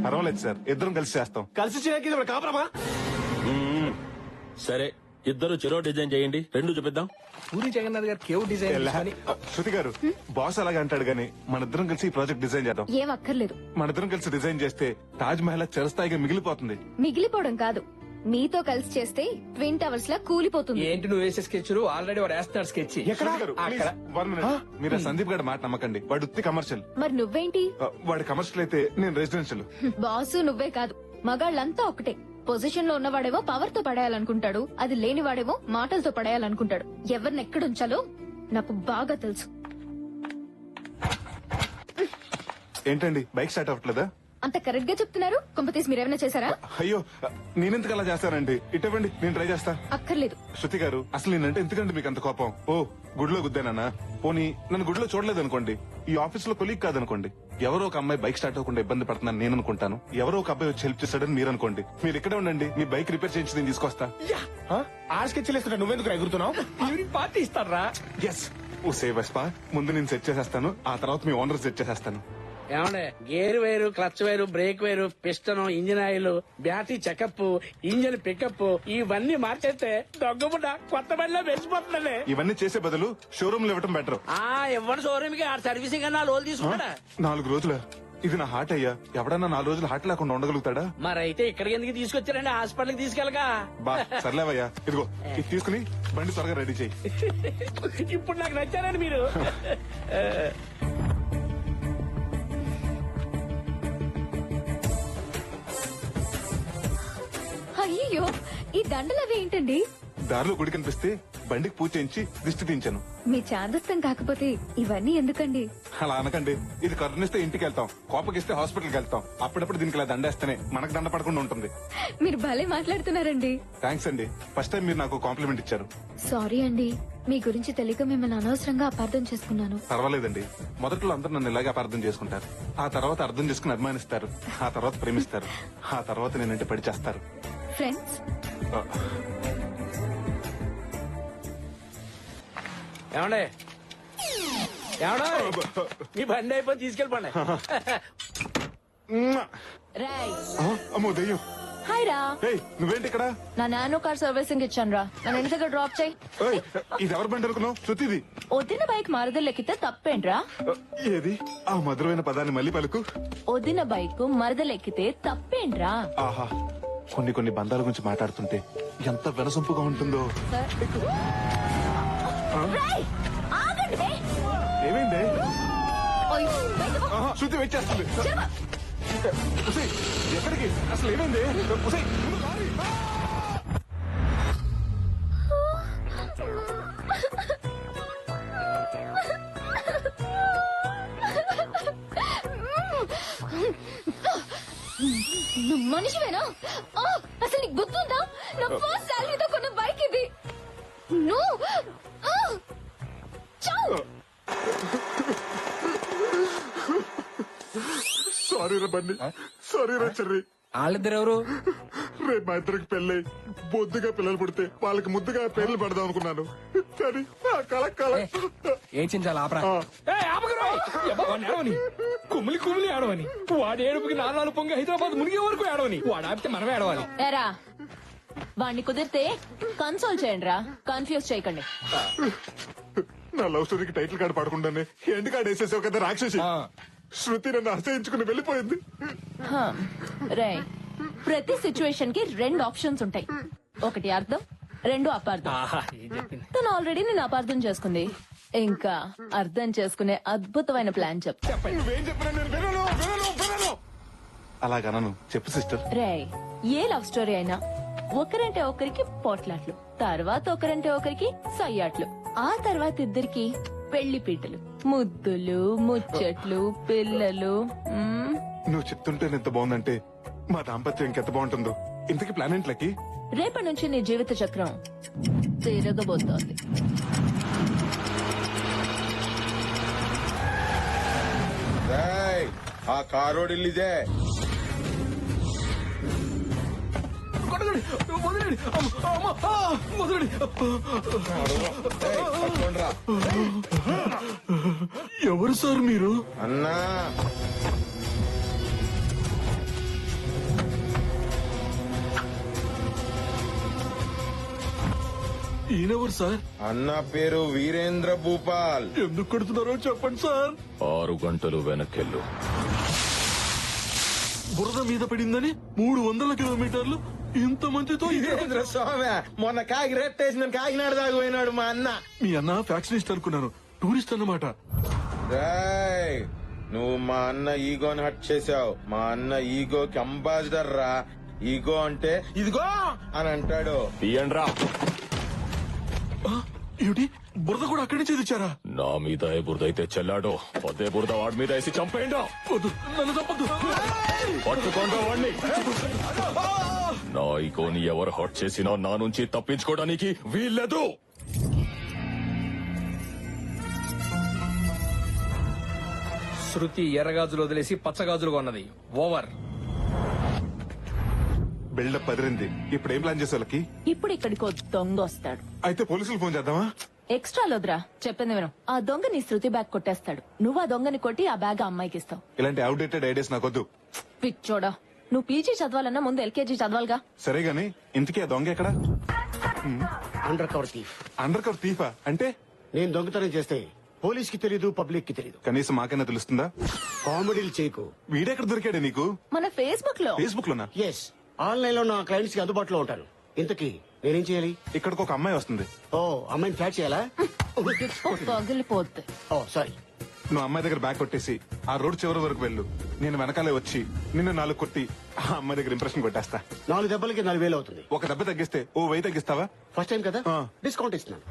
పర్వాలేదు సార్, ఇద్దరం కలిసి చేస్తాం. కలిసి చేయడానికి ఇది కాపురమా? సరే, ఇద్దరు చెరో డిజైన్ చేయండి, 2 చూపిద్దాం. పూరి జగన్నాథ్ గారు కేవ్ డిజైన్ చేసుకొని శృతి గారు, బాస్ అలాగే అంటాడు గానీ మనిద్దరం కలిసి ఈ ప్రాజెక్ట్ డిజైన్ చేద్దాం. ఏం అక్కర్లేదు. మనిద్దరం కలిసి డిజైన్ చేస్తే తాజ్ మహల్ చిరస్థాయిగా మిగిలిపోతుంది. మిగిలిపోవడం కాదు, మీతో కలిసి చేస్తే ట్విన్ టవర్స్ లా కూలిపోతుంది. ఏంటి నువ్వు వేసే స్కెచ్? ఆల్రెడీ వాడు వేస్తున్నాడు స్కెచ్. శృతి గారు, please, one minute. మీరు ఆ సందీప్ గారి మాట నమ్మకండి, వాడు ఉత్తి కమర్షియల్. మరి నువ్వేంటి? వాడి కమర్షియల్ అయితే నేను రెసిడెన్షియల్. బాసు నువ్వే కాదు, మగాళ్ళంతా ఒకటే. పొజిషన్ లో ఉన్నవాడేమో పవర్ తో పడేయాలనుకుంటాడు, అది లేనివాడేమో మాటలతో పడేయాలనుకుంటాడు. ఎవరిని ఎక్కడుంచాలో నాకు బాగా తెలుసు. ఏంటండి బైక్ స్టార్ట్ అవ్వట్లేదా? అంత కరెక్ట్ గా చెప్తున్నారు. కొంపతీసి మీరేమైనా చేశారా? అయ్యో, నేనెందుకు అలా చేస్తానండి? ఇటువంటి నేను ట్రై చేస్తా. అక్కర్లేదు. శృతి గారు, అసలు నేనంటే ఎందుకంటే మీకు అంత కోపం? ఓ, గుడిలో గుద్దానన్నా? పోనీ నన్ను గుడిలో చూడలేదు అనుకోండి, ఈ ఆఫీస్ లో కొలీగ్ కాదనుకోండి, ఎవరో ఒక అమ్మాయి బైక్ స్టార్ట్ అవ్వకుండా ఇబ్బంది పడుతున్నాను నేను అనుకుంటాను. ఎవరో ఒక అబ్బాయి వచ్చి హెల్ప్ చేస్తాడని మీరు అనుకోండి. మీరు ఇక్కడే ఉండండి, మీ బైక్ రిపేర్ చేయించి నేను తీసుకొస్తా. ఆ స్కెచ్ వేస్తున్నా, నువ్వెందుకు ఎగురుతున్నావు? ఈవినింగ్ పార్టీ ఇస్తారా? ఎస్, ఓ సేవ్ వెస్పా. ముందు నేను సెట్ చేసేస్తాను, ఆ తర్వాత మీ ఓనర్ సెట్ చేసేస్తాను. ఏమండే గేర్ వేరు, క్లచ్ వేరు, బ్రేక్ వేరు, piston, engine oil, battery checkup, engine pickup ఇవన్నీ మార్చేస్తే దొంగముండ కొత్త బండిలో వెలిసిపోతుందండి. ఇవన్నీ చేసే బదులు షోరూమ్ లో ఇవ్వటం బెటర్. ఇవ్వండి షోరూమ్ కి సర్వీసింగ్ అన్నా లోన్ తీసుకుంటా. 4 రోజుల ఇది నా హార్ట్ అయ్యా. ఎవడన్నా 4 రోజులు హార్ట్ లేకుండా ఉండగలుగుతాడా? మరైతే ఇక్కడికి ఎందుకు తీసుకొచ్చారండి? హాస్పిటల్ కి తీసుకెళ్ళగా. బా సర్లేవయ్యా, ఇదిగో ఇది తీసుకుని బండి త్వరగా రెడీ చేయి. ఇప్పుడు నాకు నచ్చారండి మీరు. అయ్యో ఈ దండలు అవి ఏంటండి? దారిలో గుడి కనిపిస్తే బండికి పూజ చేయించి దిష్టి తీయించాను. మీ చాదస్తం కాకపోతే ఇవన్నీ ఎందుకండి? అలా అనకండి. ఇది కరుణిస్తే ఇంటికి వెళ్తాం, కోపగిస్తే హాస్పిటల్కి వెళ్తాం. అప్పుడప్పుడు దీనికి ఇలా దండేస్తేనే మనకు దండ పడకుండా ఉంటుంది. మీరు భలే మాట్లాడుతున్నారండి. థ్యాంక్స్ అండి. ఫస్ట్ టైం మీరు నాకు కాంప్లిమెంట్ ఇచ్చారు. సారీ అండి, మీ గురించి తెలియక మిమ్మల్ని అనవసరంగా అపార్థం చేసుకున్నాను. పర్వాలేదండి. మొదట్లో అందరూ నన్ను ఇలాగే అపార్థం చేసుకుంటారు. ఆ తర్వాత అర్థం చేసుకుని అభిమానిస్తారు. ఆ తర్వాత ప్రేమిస్తారు. ఆ తర్వాత నేనంటే పడి చేస్తారు. ఫ్రెండ్స్, ఏమండే మీ బండి అయిపోయి తీసుకెళ్ళిపోండి. అమ్మో దెయ్యం. హాయ్ రా. ఏయ్, నువ్వేంటి ఇక్కడ? నా నానో కార్ సర్వీసింగ్ ఇచ్చాను రా. నన్ను ఇంటి దగ్గర డ్రాప్ చేయి. ఏయ్, ఇది ఎవరి బండి అనుకున్నావు? శృతిది. వదిన బైక్ మరదలెక్కితే తప్పేంట్రా? ఏది ఆ మధురమైన పదాన్ని మళ్ళీ పలుకు. వదిన బైక్ మరదలెక్కితే తప్పేంట్రా? ఆహా, కొన్ని బంధాల గురించి మాట్లాడుతుంటే ఎంత వినసొంపుగా ఉంటుందో. రేయ్, ఆగండి బే. ఏమైంది? ఓయ్, బయటకు పో. ఆహా, శృతి వెయిట్ చేస్తుంది. ఉసేయ్, ఎక్కడికి? అసలు ఏమైంది? ఉసేయ్, ముందు లారీ. నువ్వు మనిషివేనా? అసలు నీకు గుర్తుందా? నా ఫస్ట్ శాలరీతో కొన్న బైక్ ఇది. నువ్వు సారీ రా బండి, సారీ రా చెర్రి. వాళ్ళిద్దరు ఎవరు? రేపు మా ఇద్దరికి పెళ్ళై బొద్దుగా పిల్లలు పుడితే వాళ్ళకి ముద్దుగా పేర్లు పెడదాం అనుకున్నాను. కానీ ఆ కళ ఏం చించాలి ఆపరా. ఏడవని కుమిలి కుమిలి ఏడవని. వాడు ఏడుపుకి 4 పొంగి హైదరాబాద్ మునిగే వరకు ఏడవని. వాడు ఆపితే మనమే ఏడవాలి. ఏరా, వాణ్ణి కుదిరితే కన్సోల్ చేయండి రా, కన్ఫ్యూజ్ చేయకండి. నా లవ్ స్టోరీకి టైటిల్ కార్డు పడకుండానే ఎండ్ కార్డు వేసేసావు కదా రాక్షసి. శృతి నన్ను అసహించుకుని వెళ్ళిపోయింది. రే, ప్రతి సిచ్యువేషన్ కి 2 ఆప్షన్స్ ఉంటాయి. ఒకటి అర్థం, 2 అపార్థం. తను ఆల్రెడీ నేను అపార్థం చేసుకుంది. ఇంకా అర్థం చేసుకునే అద్భుతమైన ప్లాన్ చెప్తా. నువ్వేం చెప్పినా నేను వినను. అలాగనను, చెప్పు సిస్టర్. రే, ఏ లవ్ స్టోరీ అయినా ఒకరంటే ఒకరికి పోట్లాట్లు, తర్వాత ఒకరంటే ఒకరికి సయ్యాట్లు, ఆ తర్వాత ఇద్దరికి పెళ్లి పీటలు, ముద్దులు, ముచ్చట్లు, పిల్లలు. నువ్వు చెప్తుంటే ఎంత బాగుందంటే మా దాంపత్యం ఇంకెంత బాగుంటుందో. ఇంతకీ ప్లాన్ ఏంట్లకి? రేపటి నుంచి నీ జీవిత చక్రం తిరగబోతోంది. ఆ కారోడు ఇల్లిదే. ఎవరు సార్ మీరు? అన్నా ఈయనెవరు సార్? అన్న పేరు వీరేంద్ర భూపాల్. ఎందుకు కొడుతున్నారో చెప్పండి సార్. 6 గంటలు వెనక్కెళ్ళు. బురద మీద పడిందని 300 కిలోమీటర్లు ఇంత మందితో. వీరేంద్ర స్వామి మొన్న కాకి రెట్టేసి కాకినాడ దాకా పోయినాడు మా అన్న. మీ అన్న ఫ్యాక్షనిస్ట్ అనుకున్నాను, టూరిస్ట్ అన్నమాట. రేయ్, నువ్వు మా అన్న ఈగోని హట్ చేసావు. మా అన్న ఈగోకి అంబాసిడర్ రా. ఈగో అంటే ఇదిగో అని అంటాడు. తీయండ్రా. ఏమిటి, బురద కూడా అక్కడి నుంచి తెచ్చారా? నా మీద ఏ బురద అయితే చెల్లాడో అదే బురద వాడి మీద వేసి చంపేయండి. వద్దు, నన్ను తప్పదు. పట్టుకోండి వాడిని. నా ఈగోని ఎవరు హట్ చేసినా నా నుంచి తప్పించుకోవడానికి వీల్లేదు. శృతి ఎర్రగాజులు వదిలేసి పచ్చగాజులు కొన్నది. ఓవర్. బిల్డప్ పదిరింది. ఇప్పుడు ఏం ప్లాన్ చేసే వాళ్ళకి? ఇప్పుడు ఇక్కడికి దొంగ వస్తాడు. అయితే పోలీసులు ఫోన్ చేద్దామా? ఎక్స్ట్రా లోద్రా చెప్పింది విను. ఆ దొంగ నీ శృతి బ్యాగ్ కొట్టేస్తాడు. నువ్వు ఆ దొంగని కొట్టి ఆ బ్యాగ్ ఆ అమ్మాయికి ఇస్తావు. ఇలాంటి అవుడేటెడ్ ఐడియాస్ నాకొద్దు. పిచ్చోడా, నువ్వు పీజీ చదవాలన్నా ముందు ఎల్కేజీ చదవాలిగా. సరే గాని ఇంతకీ ఆ దొంగ ఎక్కడ? Undercover thief. Undercover తీఫా అంటే? నేను దొంగతనం చేస్తే పోలీస్ కి తెలీదు, పబ్లిక్ కి తెలీదు. కనీసం మాకైనా తెలుస్తుందా? కామెడీలు చేయకు. వీడెక్కడ దొరికాడే నీకు? మన ఫేస్బుక్ లో. ఫేస్బుక్ లోనా? ఎస్, ఆన్లైన్ లో నా క్లయింట్స్ కి అందుబాటులో ఉంటాను. ఇంతకీ నేనేం చేయాలి? ఇక్కడికి ఒక అమ్మాయి వస్తుంది. ఓ, అమ్మాయిని ఫ్లాట్ చేయాలా? పగిలిపోద్ది. ఓ సారీ. నువ్వు అమ్మాయి దగ్గర బ్యాగ్ కొట్టేసి ఆ రోడ్ చివరి వరకు వెళ్ళు. నేను వెనకాలే వచ్చి నిన్ను 4 కొట్టి ఆ అమ్మాయి దగ్గర ఇంప్రెషన్ కొట్టేస్తా. 4 దెబ్బలకి 4,000 అవుతుంది. ఒక దెబ్బ తగ్గిస్తే ఓ 1000 తగ్గిస్తావా? ఫస్ట్ టైం కదా, ఆ. డిస్కౌంట్ ఇస్తున్నాను.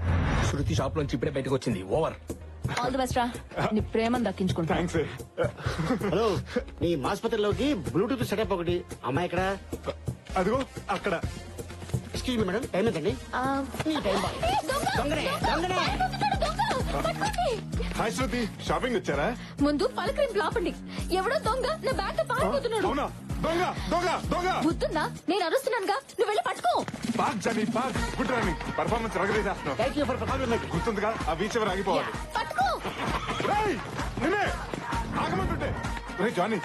శృతి షాప్ లోంచి ఇప్పుడే బయటకు వచ్చింది. ఓవర్. ఆల్ ది బెస్ట్ రా. నీ ప్రేమను దక్కించుకుంటా. థ్యాంక్స్. హలో, నీ ఆసుపత్రిలోకి బ్లూటూత్ సెటప్ ఒకటి. అమ్మాయి ఎక్కడ? అదిగో అక్కడ. ఎక్స్క్యూజ్ మీ మేడం, టైం ఎంతండి? నీ టైం బాగా. దొంగనే, దొంగనే. హాయ్ శృతి, షాపింగ్ వచ్చారా? ముందు పలకరింపు లాపండి. ఎవడో దొంగ నా బ్యాగ్ తో పారిపోతున్నాడు. అవునా? దొంగ దొంగ దొంగ! గుర్తుందా? నేను అరుస్తున్నానుగా, నువ్వు వెళ్ళి పట్టుకో. Park Johnny park. Good running. Performance రగరేసేస్తున్నావు. Thank you for compliment. గుర్తుందిగా ఆ బీచ్ ఎవరు ఆగిపోవాలి. పట్టుకో. రేయ్, నిన్నే ఆగమంటుంటే. రే జానీ,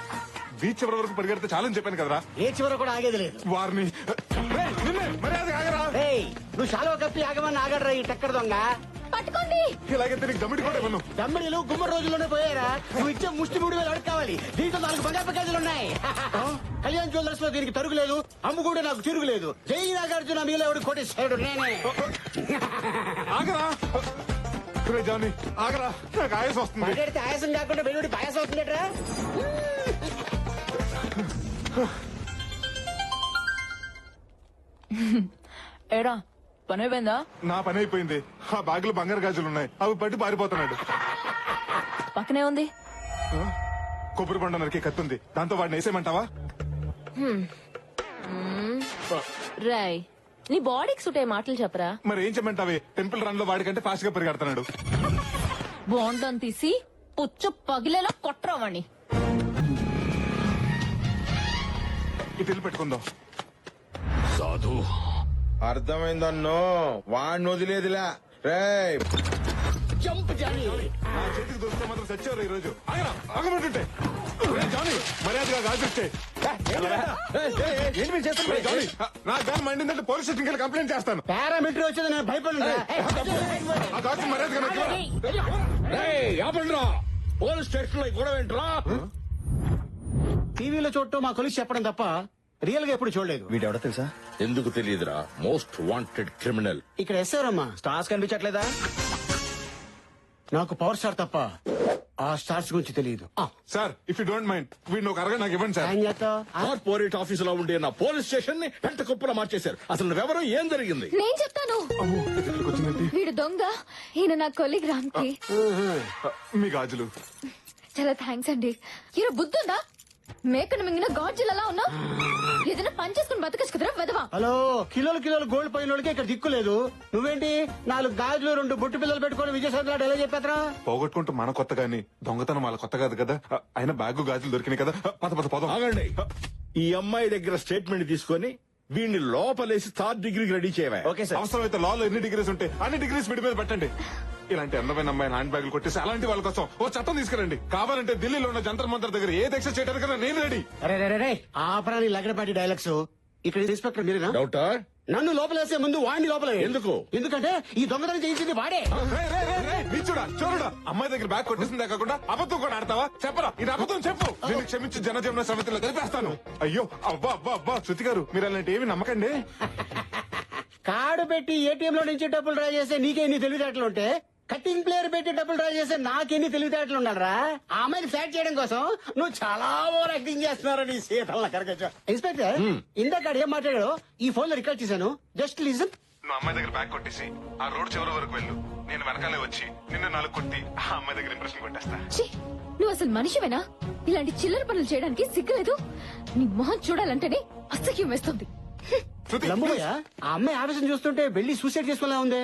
బీచ్ ఎవరి వరకు పరిగెడితే చాలని చెప్పాను కదరా. ఏ చివర కూడా ఆగేది లేదు. వారిని రేయ్, నిన్నే మర్యాద ఆగరా. ఏయ్, నువ్వు శాలువ కప్పి ఆగమని ఆగడరా ఈ టక్కర్ దొంగ. పట్టుకోండి. ఇలాగైతే నీకు దమ్మిడి కూడా ఇవ్వను. దమ్మిడిలు గుమ్మడి రోజుల్లోనే పోయారా? నువ్వు ఇచ్చే ముష్టి 3,000 అడుగు కావాలి. దీంట్లో 4 బంగారు ప్యాకేజీలు ఉన్నాయి. కళ్యాణ్ జ్యువెలర్స్ లో దీనికి తరుగు లేదు, అమ్ము కూడా నాకు తిరుగు లేదు. జై నాగార్జున మీలో ఎవడు కోటేశ్వరుడు నేనే. ఆగరా. రే జానీ ఆగరా, నాకు ఆయాసం వస్తుంది. మాట్లాడితే ఆయాసం కాకుండా వెలువడి పాయాసం అవుతుందట్రా. ఏడా పని అయిపోయిందా? నా పని అయిపోయింది. ఆ బ్యాగులో బంగారు గాజులు ఉన్నాయి, అవి పట్టి పారిపోతున్నాడు. పక్కనే ఉంది. కొబ్బరి బండ నరికి కత్తుంది, దాంతో వాడిని వేసేయమంటావా? రాయ్, నీ బాడీకి సూట్ అయ్యే మాటలు చెప్పరా. మరి ఏం చెప్పమంటావే? టెంపుల్ రన్ లో వాడికంటే ఫాస్ట్ గా పరిగెడుతున్నాడు. బోండం తీసి పుచ్చు పగిలేలా కొట్టరావాణ్ణి. ఇటు వెళ్ళి పెట్టుకుందాం. సాధు అర్థమైందన్నో, వాడిని వదిలేదిలా. రేయ్, జంప్ జానీ. నా చేతికి దొరికితే మాత్రం చచ్చారు ఈ రోజు. ఆగరా, ఆగమంటుంటే. రే జానీ, మర్యాదగా గాజుస్తే. రే జానీ, నా గాని మండిందంటే పోలీస్ స్టేషన్కి వెళ్ళి కంప్లైంట్ చేస్తాను. పారామిలిటరీ వచ్చేది నేను భయపడి. ఆ గాజు మర్యాదగా నాకు ఇవ్వరా? పోలీస్ స్టేషన్ లో గొడవ ఏంట్రా? టీవీలో చూడటం మా కొలిసి చెప్పడం తప్ప రియల్ గా ఎప్పుడు చూడలేదు. వీడెవడో తెలుసా? ఎందుకు తెలియదురా? Most wanted criminal. ఇక్కడ ఎస్ఆరమ్మా స్టార్స్ కనిపించట్లేదా? నాకు పవర్ స్టార్ తప్ప ఆ స్టార్స్ గురించి తెలియదు. Sir, if you don't mind వీడిని ఒక అరగంట నాకు ఇవ్వండి సార్. ఏం చేస్తావ్? కార్పొరేట్ ఆఫీస్ లో ఉండే నా పోలీస్ స్టేషన్ ని పెంట కుప్పలా మార్చేశారు. అసలు నువ్వెవరో, ఏం జరిగింది? నేను చెప్తాను. వీడు దొంగ, ఈయన నా కొలిగ్ రామ్ కి. మీ గాజులు. చాలా థ్యాంక్స్ అండి. ఈయన బుద్ధుందా? మేకను మింగిన గాడ్జిల్ ఉన్నా ఏదైనా పని చేసుకుని బతకచ్చు కదరా వెదవా. హలో, కిలోలు కిలోలు గోల్డ్ పోయిన వాళ్ళకి ఇక్కడ దిక్కు లేదు. నువ్వేంటి 4 గాజులు 2 బొట్టు పిల్లలు పెట్టుకుని విజయసాగర్ ఎలా చెప్పేతరా? పోగొట్టుకుంటూ మన కొత్త గాని దొంగతనం వాళ్ళ కొత్త కాదు కదా. అయినా బ్యాగు గాజులు దొరికినాయి కదా. పద పద పదం. ఆగండి. ఈ అమ్మాయి దగ్గర స్టేట్మెంట్ తీసుకొని వీడిని లోపలేసి 3rd డిగ్రీకి రెడీ చేయవా? Okay sir. అవసరమైతే లాలో ఎన్ని డిగ్రీస్ ఉంటే అన్ని డిగ్రీస్ వీడి మీద పెట్టండి. ఇలాంటి అందమైన అమ్మాయిని హ్యాండ్ బ్యాగులు కొట్టేసి అలాంటి వాళ్ళ కోసం ఓ చట్టం తీసుకురండి. కావాలంటే ఢిల్లీలో ఉన్న జంతర్ మంతర్ దగ్గర ఏ దీక్ష చేయడానికైనా నేను రెడీ. అరే ఆపరాని లగడపాటి డైలాగ్స్. ఇక్కడ ఇన్స్పెక్టర్ మీరేనా? డౌటా? నన్ను లోపలేసే ముందు వాడిని లోపల ఎందుకు? ఎందుకంటే ఈ దొంగతనం చేయించింది వాడే. చూడా చూడడా, అమ్మాయి దగ్గర బ్యాగ్ కొట్టేసిందే కాకుండా అబద్ధం కూడా ఆడతావా? చెప్పరా, ఇది అబద్ధం చెప్పు. నేను క్షమించి జనజీవన సమితిలో కలిపేస్తాను. అయ్యో అబ్బా అబ్బా అబ్బా, శృతి గారు మీరు అలాంటి ఏమి నమ్మకండి. కార్డు పెట్టి ఏటీఎం లో నుంచి డబ్బులు డ్రా చేస్తే నీకెన్ని తెలివితేటలు ఉంటే, కటింగ్ ప్లేయర్ పెట్టి డబ్బులు డ్రా చేస్తే నాకెన్ని తెలివితేటలు ఉండాలరా? ఆ అమ్మాయిని ఫ్లాట్ చేయడం కోసం నువ్వు చాలా ఓవర్ యాక్టింగ్ చేస్తున్నారు. నీ సీతల కరగచ్చు. ఇన్స్పెక్టర్, ఇందాక ఏం మాట్లాడాడో ఈ ఫోన్ లో రికార్డ్ చేశాను. Just listen. నువ్వు అమ్మాయి దగ్గర బ్యాగ్ కొట్టేసి ఆ రోడ్ చివరి వరకు వెళ్ళు. నేను వెనకాలే వచ్చి నిన్ను 4 కొట్టి ఆ అమ్మాయి దగ్గర ఇంప్రెషన్ కొట్టేస్తా. ఛీ, నువ్వు అసలు మనిషివేనా? ఇలాంటి చిల్లర పనులు చేయడానికి సిగ్గులేదు? నీ మొహం చూడాలంటేనే అసహ్యం వేస్తుంది. శృతి, లంబోయ ఆ అమ్మాయి ఆవేశం చూస్తుంటే వెళ్ళి సూసైడ్ చేసుకోలే ఉంది.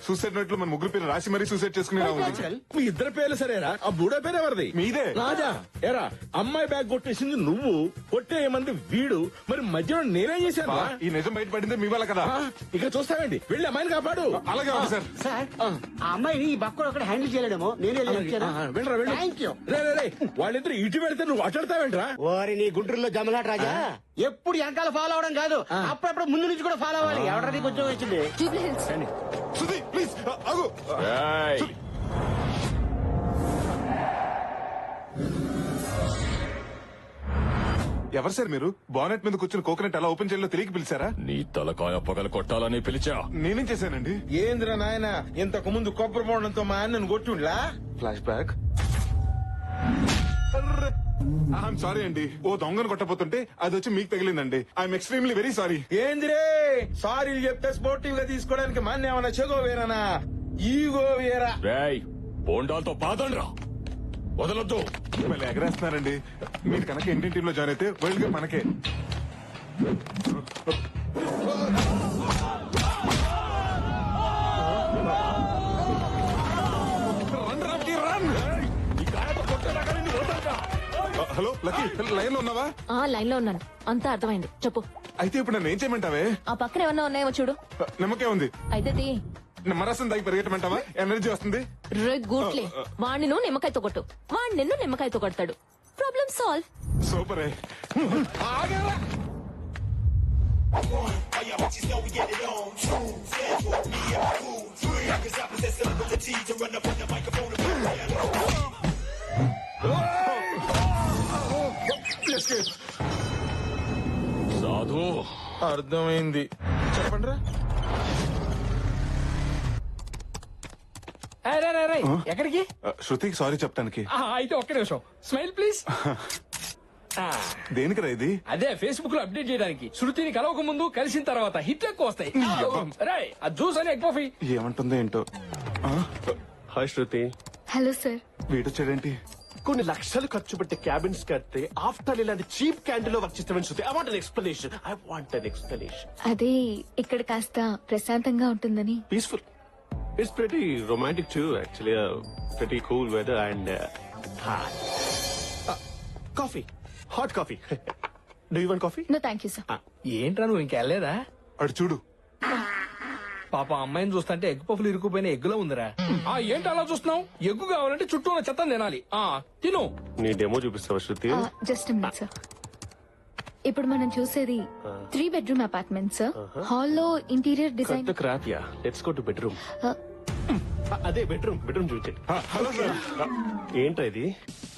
సూసైడ్ నోట్ లో మన ముగ్గురు పేరు రాసి మరీ సూసైడ్ చేసుకునేలా ఉంది. మీ ఇద్దరు పేర్లు సరేరా? ఆ బూడో పేరు ఎవరిది? మీదే. రాజా ఎరా అమ్మాయి బ్యాగ్ కొట్టేసింది నువ్వు, కొట్టేయమంది వీడు, మరి మధ్యలో నేనేం చేశాను? ఈ నిజం బయటపడిందే మీ వల్ల కదా. ఇక చూస్తావేంటి, వెళ్ళి అమ్మాయిని కాపాడు. అలాగే సార్. సార్ ఆ అమ్మాయిని ఈ బక్కడు ఒకటి హ్యాండిల్ చేయలేడేమో, నేనే వెళ్ళరా వెళ్ళు. Thank you. రే వాళ్ళిద్దరు ఇటు వెళ్తే నువ్వు అట్లాడతావేంట్రా? ఓరి నీ గుంటూరులో జమలాట రాజా, ఎప్పుడు వెనకాల ఫాలో అవడం కాదు, అప్పుడప్పుడు ముందు నుంచి కూడా ఫాలో అవ్వాలి. ఎవరికి కొంచెం వచ్చింది. Jubilee hills. శృతి ప్లీజ్ ఆగు. శృతి. ఎవరు సార్ మీరు? బానెట్ మీద కూర్చుని కోకోనట్ అలా ఓపెన్ చేయాలో తెలియక పిలిచారా? నీ తలకాయ పగలు కొట్టాలని పిలిచా. నేనేం చేశానండి? ఏంద్రా నాయన, ఇంతకు ముందు కొబ్బరి బోండంతో మా అన్నను కొట్టుండ్లా? Flashback. ఐఎమ్ సారీ అండి. ఓ దొంగను కొట్టబోతుంటే అది వచ్చి మీకు తగిలిందండి. I'm extremely very sorry. ఏందిరే సారీలు చెప్తే స్పోర్టివ్ గా తీసుకోవడానికి మన ఏమన్నా చెగో వేరేనా ఈగో వేరా? రేయ్ బోండాలతో బాధండ్రా, వదలొద్దు. మళ్ళీ ఎగరేస్తున్నారండి. మీరు కనుక ఇండియన్ టీమ్ లో జాయిన్ అయితే వరల్డ్ కప్ మనకే. హలో లక్కీ, లైన్ లో ఉన్నావా? లైన్ లో ఉన్నాను, అంతా అర్థమైంది. చెప్పు. అయితే ఇప్పుడు నన్ను ఏం చేయమంటావే? ఆ పక్కన ఏమన్నా ఉన్నాయేమో చూడు. నమ్మకే ఉంది. అయితే తీ. నిమ్మరసం దాగి పరిగెట్టమంటావా? ఎనర్జీ వస్తుంది. గూట్లే వాడిని నువ్వు నిమ్మకాయతో కొట్టు, వాడు నిన్ను నిమ్మకాయతో కొడతాడు. Problem solve. సూపర్. సాధు అర్థమైంది, చెప్పండి రా. ఎక్కడికి? శృతికి సారీ చెప్పడానికి. అయితే ఒక్క నిమిషం, స్మైల్ ప్లీజ్. దేనికిరా ఇది? అదే ఫేస్బుక్ లో అప్డేట్ చేయడానికి. శృతిని కలవక ముందు కలిసిన తర్వాత హిట్ ఎక్కువ వస్తాయి. రాయ్ ఆ జ్యూస్ అని ఎగ్ కాఫీ. ఏమంటుందో ఏంటో. హాయ్ శృతి. Hello sir. వీడొచ్చాడేంటి? కొన్ని లక్షలు ఖర్చు పెట్టి క్యాబిన్స్ కడితే ఆఫ్టర్ ఇలాంటి చీప్ క్యాంటీన్ లో వర్క్ చేస్తామని Shruti. I want an explanation. అదే ఇక్కడ కాస్త ప్రశాంతంగా ఉంటుందని. Peaceful. It's pretty romantic too actually. Pretty cool weather and coffee, hot coffee. Do you want coffee? No thank you sir. ఏంట్రా నువ్వు ఇంకెళ్ళలేదా? అడు చూడు. పాప అమ్మాయిని చూస్తుంటే ఎగ్గు పఫ్లు ఇరుక్కుపోయిన ఎగ్గులో ఉందిరా. ఏంటి అలా చూస్తున్నావు? ఎగ్గు కావాలంటే చుట్టూ ఉన్న చెత్త తినాలి. తిను. నీ డెమో చూపిస్తావా శృతి? Just minute sir. ఇప్పుడు మనం చూసేది 3 bedroom అపార్ట్మెంట్ సార్. హాల్లో interior design. Crap yeah. Let's go to bedroom. అదే బెడ్రూమ్ చూపించండి. Hello sir. ఏంటా ఇది?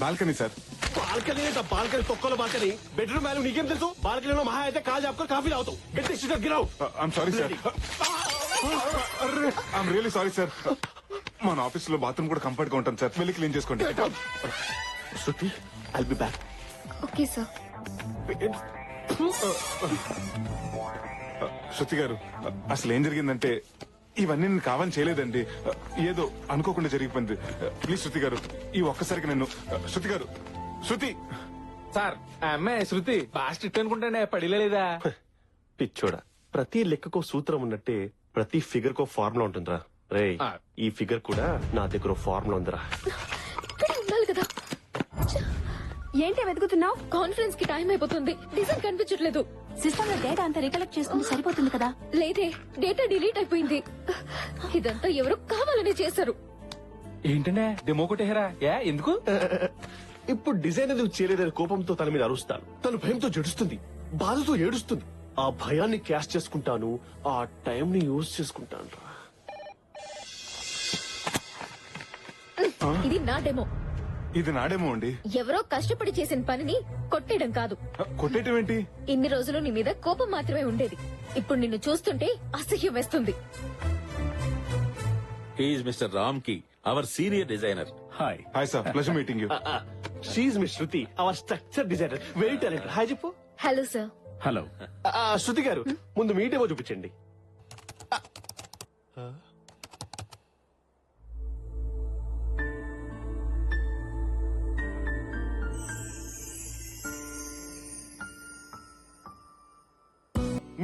Balcony sir. బాల్కనీ బాల్కనీ తొక్కలో బాల్కనీ. బెడ్రూమ్ వాల్యూ నీకేం తెలుసు? బాల్కనీలో మహా అయితే కాల్ చెప్పుకొని కాఫీ తాగుతావు. I'm sorry sir. I'm really sorry sir. మన ఆఫీస్ లో బాత్రూమ్ కూడా కంఫర్ట్ గా ఉంటాం సార్. వెళ్ళి క్లీన్ చేసుకోండి. Shruti, I'll be back. Okay sir. Shruti గారు, అసలు ఏం జరిగిందంటే ఇవన్నీ నేను కావాలని చేయలేదండి. ఏదో అనుకోకుండా జరిగిపోయింది. ప్లీజ్ శృతి గారు, ఈ ఒక్కసారికి నన్ను. శృతి గారు, శృతి. సార్ ఆ అమ్మాయి శృతి బాగా స్ట్రిక్ట్ అనుకుంటానే, పడిలేదా? పిచ్చోడా, ప్రతి లెక్కకో సూత్రం ఉన్నట్టే ప్రతి ఫిగర్ కో ఫార్ములా ఉంటుందిరా. రే ఈ ఫిగర్ కూడా నా దగ్గర ఫార్ములా ఉందిరా. ఇక్కడ ఉండాలి కదా. ఏంటి వెతుకుతున్నావు? కాన్ఫరెన్స్ కి టైం అయిపోతుంది. డిజైన్ కనిపించట్లేదు. సిస్టమ్ లో డేటా అంతా రికలెక్ట్ చేసుకుంటే సరిపోతుంది కదా. లేదే, డేటా డిలీట్ అయిపోయింది. ఇదంతా ఎవరు కావాలని చేశారు. ఏంటంటే డెమో కొట్టేహరా? ఎందుకు? ఇప్పుడు డిజైన్ ఎందుకు చేయలేదని కోపంతో తన మీద అరుస్తాను. తను భయంతో జడుస్తుంది, బాధతో ఏడుస్తుంది. ఆ భయాన్ని క్యాష్ చేసుకుంటాను, ఆ టైం ని యూజ్ చేసుకుంటాను రా. ఇది నా డెమో. ఇది నాడేమో అండి. ఎవరో కష్టపడి చేసిన పనిని కొట్టేయడం కాదు. కొట్టేయటం ఏంటి? ఇన్ని రోజులు నీ మీద కోపం మాత్రమే ఉండేది. ఇప్పుడు నిన్ను చూస్తుంటే అసహ్యం వేస్తుంది. హీఈస్ మిస్టర్ రామ్ కి, our senior designer. Hi. Hi sir, pleasure meeting you. She's miss Shruti, our structure designer, very talented. Hi చెప్పు. Hello sir. హలో. శృతి గారు, ముందు మీటేమో చూపించండి.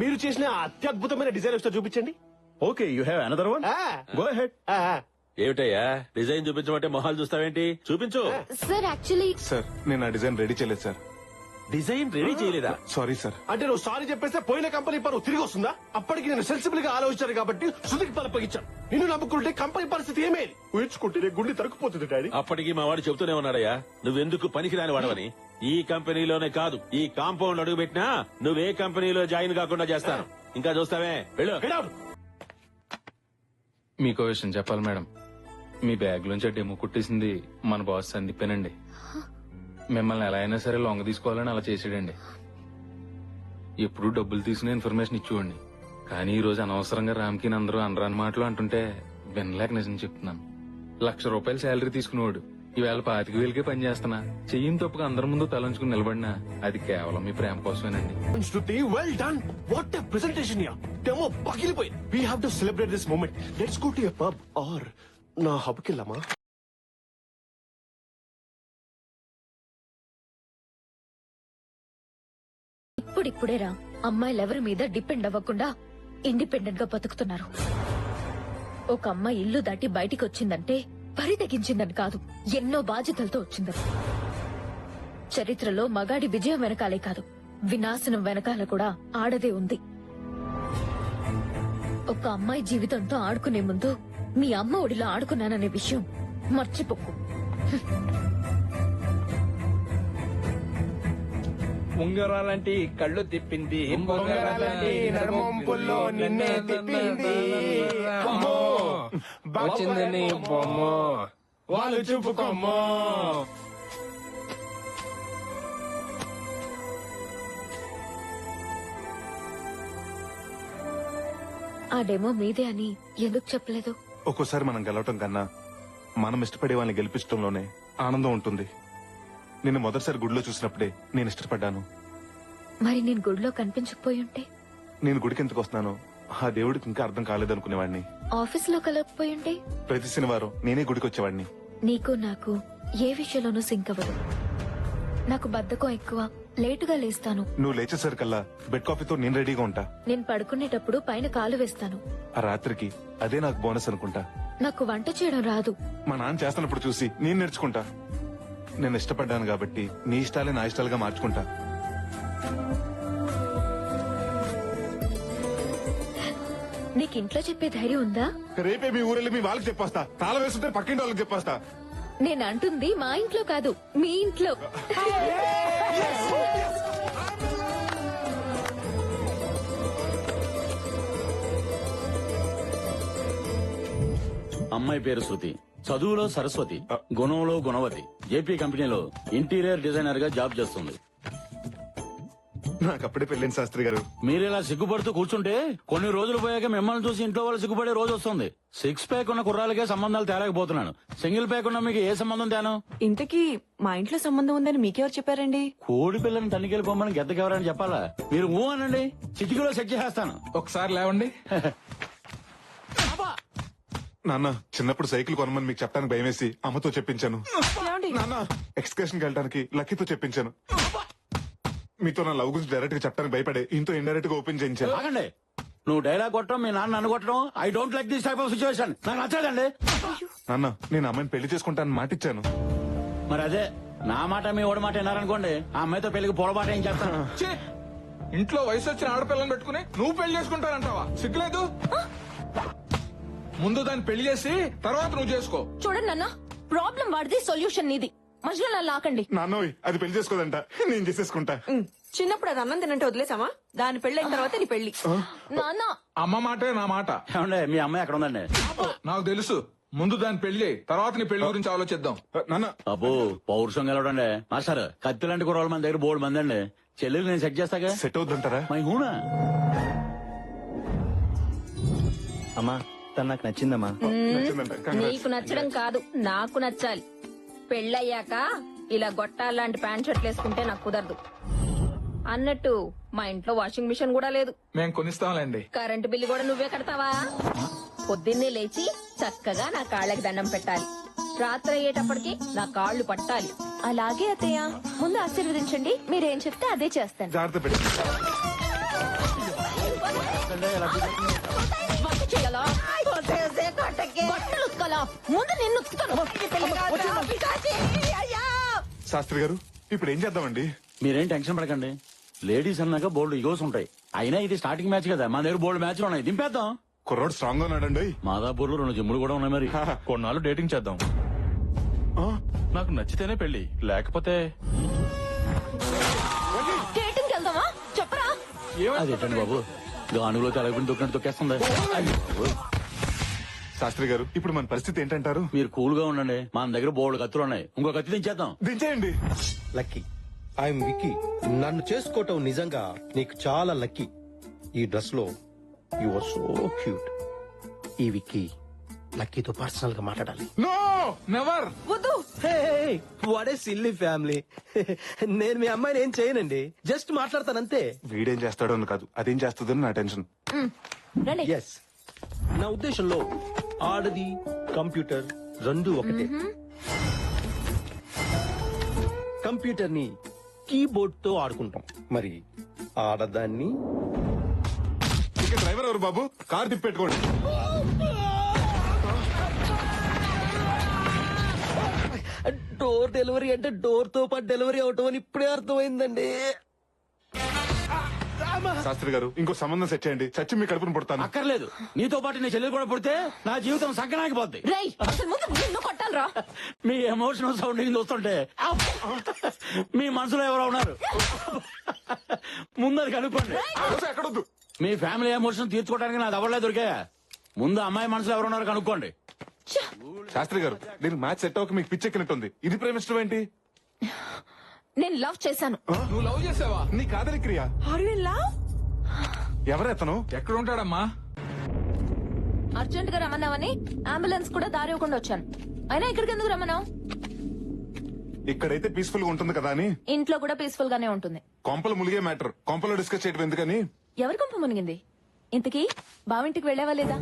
మీరు చేసిన ఆ అత్యద్భుతమైన డిజైన్ ఒకసారి చూపించండి. Okay, you have another one. Go head. ఏమిటయ్యా డిజైన్ చూపించమంటే మొహాలు చూస్తావేంటి? చూపించు. సార్ యాక్చువల్లీ సార్ నేను ఆ డిజైన్ రెడీ చేయలేదు సార్. డిజైన్ రెడీ చేయలేదా? Sorry sir. అంటే నువ్వు సారీ చెప్పేస్తే పోయిన కంపెనీ పరువు తిరిగి వస్తుందా? అప్పటికి నేను సెన్సిబుల్ గా ఆలోచించాను కాబట్టి శృతికి పలపగించాను. నిన్ను నమ్ముకుంటే కంపెనీ పరిస్థితి ఏమేది? ఊహించుకుంటే నీ గుండె తరుక్కుపోతుంది డాడీ. అప్పటికి మా వాడు చెబుతూనే ఉన్నాడయ్యా, నువ్వెందుకు పనికిరాని వాడవని. ఈ కంపెనీలోనే కాదు, ఈ కాంపౌండ్ అడుగు పెట్టినా నువ్వే కంపెనీలో జాయిన్ కాకుండా చేస్తాను. ఇంకా చూస్తావే, వెళ్ళు. Get out. మీకో విషయం చెప్పాలి మేడం. మీ బ్యాగ్ లోంచి డెమో కుట్టేసింది మన బాస్ సందీపేనండి. మిమ్మల్ని ఎలా అయినా సరే లొంగ తీసుకోవాలని అలా చేసాడండి. ఎప్పుడు డబ్బులు తీసుకునే ఇన్ఫర్మేషన్ ఇచ్చేవాడిని. కానీ ఈ రోజు అనవసరంగా రామ్కి అందరూ అనరాని మాటలు అంటుంటే వినలేక నిజం చెప్తున్నాను. ₹1,00,000 శాలరీ తీసుకునేవాడు ఈవేళ 25,000కే పని చేస్తున్నా. చెయ్యిని తప్పుగా అందరి ముందు తలంచుకుని నిలబడినా అది కేవలం మీ ప్రేమ కోసమేనండి. శృతి, well done. What a presentation here. Demo పగిలిపోయింది. We have to celebrate this moment. Let's go to a pub or నా హబ్ కి వెళ్దామా? ఇప్పుడిప్పుడేరా అమ్మాయిలు ఎవరి మీద డిపెండ్ అవ్వకుండా ఇండిపెండెంట్ గా బతుకుతున్నారు. ఒక అమ్మాయి ఇల్లు దాటి బయటికి వచ్చిందంటే పరి తెగించిందని కాదు, ఎన్నో బాధ్యతలతో వచ్చిందని. చరిత్రలో మగాడి విజయం వెనకాలే కాదు, వినాశనం వెనకాల కూడా ఆడదే ఉంది. ఒక అమ్మాయి జీవితంతో ఆడుకునే ముందు మీ అమ్మ ఒడిలో ఆడుకున్నాననే విషయం మర్చిపోకు. ఉంగరాలంటి కళ్ళు తిప్పింది, ఉంగరాలంటి నడుమొంపుల్లో నిన్నే తిప్పింది. అమ్మో, వచ్చింది నీ బొమ్మ, వాళ్ళు చూపుకోమ్మో. ఆ డెమో మీదే అని ఎందుకు చెప్పలేదు? ఒక్కోసారి మనం గెలవటం కన్నా మనం ఇష్టపడే వాళ్ళని గెలిపించడంలోనే ఆనందం ఉంటుంది. నిన్ను మొదటిసారి గుడిలో చూసినప్పుడే నేను ఇష్టపడ్డాను. మరి నేను గుడిలో కనిపించకపోయి ఉంటే? నేను గుడికి ఎందుకు వస్తున్నానో ఆ దేవుడికి ఇంకా అర్థం కాలేదనుకునేవాడిని. ఆఫీస్ లో కలగకపోయి ఉంటే? ప్రతి శనివారం నేనే గుడికి వచ్చేవాడిని. నీకు నాకు ఏ విషయంలోనూ సింక్ అవ్వదు. నాకు బద్ధకం ఎక్కువ, లేటుగా లేస్తాను. నువ్వు లేచేసరికల్లా బెడ్ కాఫీతో నేను రెడీగా ఉంటా. నేను పడుకునేటప్పుడు పైన కాలు వేస్తాను. ఆ రాత్రికి అదే నాకు బోనస్ అనుకుంటా. నాకు వంట చేయడం రాదు. మా నాన్న చేస్తున్నప్పుడు చూసి నేను నేర్చుకుంటా. నేను ఇష్టపడ్డాను కాబట్టి నీ ఇష్టాలే నా ఇష్టాలుగా మార్చుకుంటా. నీకు ఇంట్లో చెప్పే ధైర్యం ఉందా? రేపే మీ ఊరెళ్ళి మీ వాళ్ళకి చెప్పేస్తా. తాళం వేస్తుంటే పక్కింటి వాళ్ళకి చెప్పేస్తా. నేను అంటుంది మా ఇంట్లో కాదు, మీ ఇంట్లో. అమ్మాయి పేరు శృతి, చదువులో సరస్వతి, గుణంలో గుణవతి. జేపీ కంపెనీలో ఇంటీరియర్ డిజైనర్ గా జాబ్ చేస్తుంది. నాకు అప్పుడే పెళ్ళింది శాస్త్రి గారు. మీరిలా సిగ్గుపడుతూ కూర్చుంటే కొన్ని రోజులు పోయాక మిమ్మల్ని చూసి ఇంట్లో వాళ్ళు సిగ్గుపడే రోజు వస్తుంది. 6 ప్యాక్ ఉన్న కుర్రాలకే సంబంధాలు తేలేకపోతున్నాను. సింగిల్ ప్యాక్ ఉన్న మీకు ఏ సంబంధం తేను? ఇంతకీ మా ఇంట్లో సంబంధం ఉందని మీకెవరు చెప్పారండి? కోడి పిల్లని తనికెళ్ళిపోమని గెద్దకెవరని చెప్పాలా? మీరు ఊ అనండి, చిటికీలో సెట్ చేస్తాను. ఒకసారి లేవండి. నాన్న, చిన్నప్పుడు సైకిల్ కొనమని మీకు చెప్పడానికి భయమేసి అమ్మతో చెప్పించాను. నాన్న, ఎక్స్కర్షన్ వెళ్ళడానికి లక్కీతో చెప్పించాను. మీతో నా లవ్ గురించి డైరెక్ట్ గా చెప్పడానికి భయపడే ఇంతో ఇండైరెక్ట్ గా ఓపెన్ చేయించాను. ఆగండి, నువ్వు డైలాగ్ కొట్టడం, మీ నాన్న నన్ను కొట్టడం, I don't like this type of situation. నాకు నచ్చదండి. నాన్న, నేను అమ్మాయిని పెళ్లి చేసుకుంటానని మాట ఇచ్చాను. మరి అదే నా మాట మీ ఓడి మాట విన్నారనుకోండి, ఆ అమ్మాయితో పెళ్లికి పొరపాటు ఏం చేస్తాను. ఛీ! ఇంట్లో వయసు వచ్చిన ఆడపిల్లని పెట్టుకుని నువ్వు పెళ్లి చేసుకుంటానంటావా? సిగ్గులేదు? ముందు దాన్ని పెళ్లి చేసి తర్వాత నువ్వు చేసుకో. చూడండి నాన్న, ప్రాబ్లం వాడిది, సొల్యూషన్ నీది. మధ్యలో నన్ను లాకండి. నాన్నోయ్, అది పెళ్లి చేసుకోదంట, నేను చేసేసుకుంటా. చిన్నప్పుడు అది అన్నం తినంటే వదిలేసామా? దాని పెళ్ళైన తర్వాత నీ పెళ్లి. నాన్న, అమ్మ మాటే నా మాట. ఏమండి, మీ అమ్మాయి ఎక్కడ ఉందండి? నాకు తెలుసు. ముందు దాని పెళ్లి, తర్వాత నీ పెళ్లి గురించి ఆలోచిద్దాం. నాన్న, అబ్బో పౌరుషం గెలవడండి. మాస్టర్, కత్తి లాంటి కుర్రాళ్ళు మన దగ్గర బోర్డు మంది అండి. చెల్లెలు నేను సెట్ చేస్తాగా. సెట్ అవుతుంటారా? మై హూనా. అమ్మా, తను నాకు నచ్చిందమ్మా. నీకు నచ్చడం కాదు, నాకు నచ్చాలి. పెళ్ళయ్యాక ఇలా గొట్టాలాంటి ప్యాంట్ షర్ట్లు వేసుకుంటే నాకు కుదరదు. అన్నట్టు మా ఇంట్లో వాషింగ్ మిషన్ కూడా లేదు. మేము కొనిస్తాంలేండి. కరెంటు బిల్లు కూడా నువ్వే కడతావా? పొద్దున్నే లేచి చక్కగా నా కాళ్ళకి దండం పెట్టాలి. రాత్రి అయ్యేటప్పటికి నా కాళ్ళు పట్టాలి. అలాగే అత్తయ్య, ముందు ఆశీర్వదించండి. మీరేం చెప్తే అదే చేస్తాను. జాగ్రత్త పెట్టి. వంట చేయాలా? బట్టలు ఉతకాలా? ముందు నిన్ను ఉతుకుతాను. శాస్త్రి గారు ఇప్పుడు ఏం చేద్దామండి? మీరేం టెన్షన్ పడకండి. లేడీస్ అన్నాక బోల్డ్ ఈగోస్ ఉంటాయి. అయినా ఇది స్టార్టింగ్ మ్యాచ్ కదా, మన దగ్గర బోల్డ్ మ్యాచ్లు ఉన్నాయి. దింపేద్దాం. కుర్రోడు స్ట్రాంగ్ గా ఉన్నాడండి. మాదాపూర్ లో 2 జిమ్ములు కూడా ఉన్నాయి. మరి కొన్నాళ్ళు డేటింగ్ చేద్దాం. నాకు నచ్చితేనే పెళ్లి, లేకపోతే డేటింగ్ వెళ్దామా? చెప్పరా. అదేంటండి బాబు, గానుగులో తెలగకుండా దొక్కినట్టు తొక్కేస్తుంది. శాస్త్రి గారు ఇప్పుడు మన పరిస్థితి ఏంటంటారు? మీరు కూల్ గా ఉండండి. మన దగ్గర బోల్డ్ కత్తులు ఉన్నాయి. ఇంకో కత్తి దించేద్దాం. దించేయండి. Lucky, I'm Vicky. నన్ను చేసుకోవటం నిజంగా నీకు చాలా లక్కీ. ఈ డ్రెస్ లో యు ఆర్ సో క్యూట్. ఈ విక్కీ లక్కీతో పర్సనల్ గా మాట్లాడాలి. No never. వద్దు. What a silly family. నేను మీ అమ్మాయిని ఏం చేయనండి, జస్ట్ మాట్లాడతానంతే. వీడేం చేస్తాడో అని కాదు, అదేం చేస్తుందని నా టెన్షన్. ఎస్, నా ఉద్దేశంలో ఆడది కంప్యూటర్ రెండు ఒకటే. కంప్యూటర్ ని కీబోర్డ్ తో ఆడుకుంటాం, మరి ఆడదాన్ని ఇక డ్రైవర్ ఎవరు బాబు? కార్ తిప్పెట్టుకోండి. డోర్ డెలివరీ అంటే డోర్ తో పాటు డెలివరీ అవటం అని ఇప్పుడే అర్థమైందండి. శాస్త్రి గారు ఇంకో సంబంధం సెట్ చేయండి, చచ్చి మీ కడుపును పుడతాను. అక్కర్లేదు, నీతో పాటు నీ చెల్లెలు కూడా పుడితే నా జీవితం సంకనాగిపోద్ది. రేయ్, అసలు ముందు నిన్ను కొట్టాలరా. మీ ఎమోషనల్ సౌండింగ్ చూస్తుంటే మీ మనసులో ఎవరో ఉన్నారు. ముందు అది కనుక్కోండి. ఎక్కడొద్దు. మీ ఫ్యామిలీ ఎమోషన్ తీర్చుకోవడానికి నాకు ఎవరలే దొరికా. ముందు అమ్మాయి మనసులో ఎవరున్నారో కనుక్కోండి. శాస్త్రి గారు నేను మ్యాచ్ సెట్ అవ్వక మీకు పిచ్చెక్కినట్టుంది. ఇది ప్రేమిష్టం ఏంటి? నేను లవ్ చేశాను. నువ్వు లవ్ చేసావా? నీ కాదలి క్రియ. ఎవరెతను? ఎక్కడ ఉంటాడమ్మా? అర్జెంట్ గా రమ్మన్నావని అంబులెన్స్ కూడా దారి ఇవ్వకుండా వచ్చాను. అయినా ఇక్కడికి ఎందుకు రమ్మన్నావు? ఇక్కడైతే పీస్ఫుల్ గా ఉంటుంది కదా అని. ఇంట్లో కూడా పీస్ఫుల్ గానే ఉంటుంది. కొంపలు ములిగే మ్యాటర్ కొంపలో డిస్కస్ చేయడం ఎందుకని. ఎవరి కొంప మునిగింది? ఇంతకీ బావింటికి వెళ్ళావా లేదా?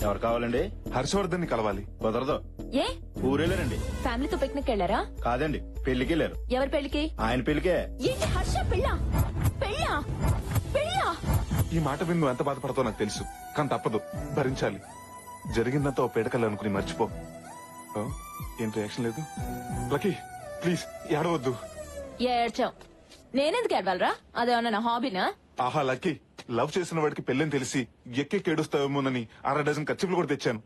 ఎవరు కావాలండి? హర్షవర్ధన్ ని కలవాలి. కుదరదు. ఏ ఊరేలేరండి. ఫ్యామిలీతో పిక్నిక్ వెళ్ళారా? కాదండి, పెళ్లికి వెళ్ళారు. ఎవరి పెళ్లికి? ఆయన పెళ్లికే. ఏంటి హర్ష పెళ్ళా? పెళ్ళా? పెళ్ళా? ఈ మాట విని నువ్వు ఎంత బాధపడతావు నాకు తెలుసు, కానీ తప్పదు, భరించాలి. జరిగిందంతా ఓ పేడకల్ అనుకుని మర్చిపో. ఓ, ఏం రియాక్షన్ లేదు? లక్కీ ప్లీజ్ ఏడవద్దు. ఏడ్చావు. నేనెందుకు ఏడవాలరా? అదేమన్నా నా హాబీనా? ఆహా లక్కీ, లవ్ చేసిన వాడికి పెళ్ళని తెలిసి ఎక్కెక్కి ఏడుస్తావేమోనని 6 డజన్ ఖర్చులు కూడా తెచ్చాను.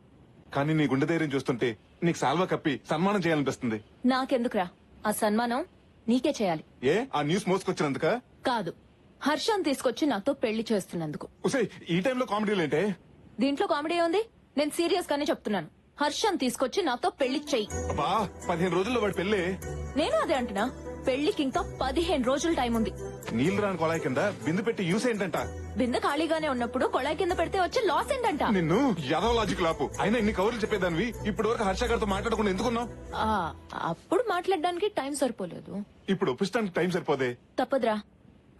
కానీ నీ గుండె ధైర్యం చూస్తుంటే నీకు సాల్వా కప్పి సన్మానం చేయాలనిపిస్తుంది. నాకెందుకురా ఆ సన్మానం? నీకే చేయాలి. ఏ ఆ న్యూస్ మోసుకొచ్చినందుక? కాదు, హర్షం తీసుకొచ్చి నాతో పెళ్లి చేస్తున్నందుకు. ఉసే ఈ టైంలో కామెడీలేంటే? దీంట్లో కామెడీ ఉంది. నేను సీరియస్ గానే చెప్తున్నాను. హర్షం తీసుకొచ్చి నాతో పెళ్లి చెయ్యి. అబ్బా 15 రోజుల్లో వాడి పెళ్ళే. నేను అదే అంటున్నా, పెళ్లికి ఇంకా 15 రోజులు టైం ఉంది. నీళ్లు రాని కొళాయి కింద బిందు పెట్టి యూస్ ఏంటంట? బిందె ఖాళీగానే ఉన్నప్పుడు కొళాయి కింద పెడితే వచ్చే లాస్ ఏంటంట? నిన్ను యాదవ లాజిక్ లాపు. అయినా ఇన్ని కవర్లు చెప్పేదానివి ఇప్పటి వరకు హర్ష గారితో మాట్లాడకుండా ఎందుకున్నావు? ఆ, అప్పుడు మాట్లాడడానికి టైం సరిపోలేదు. ఇప్పుడు ఒప్పిస్తానికి టైం సరిపోదే. తప్పదురా,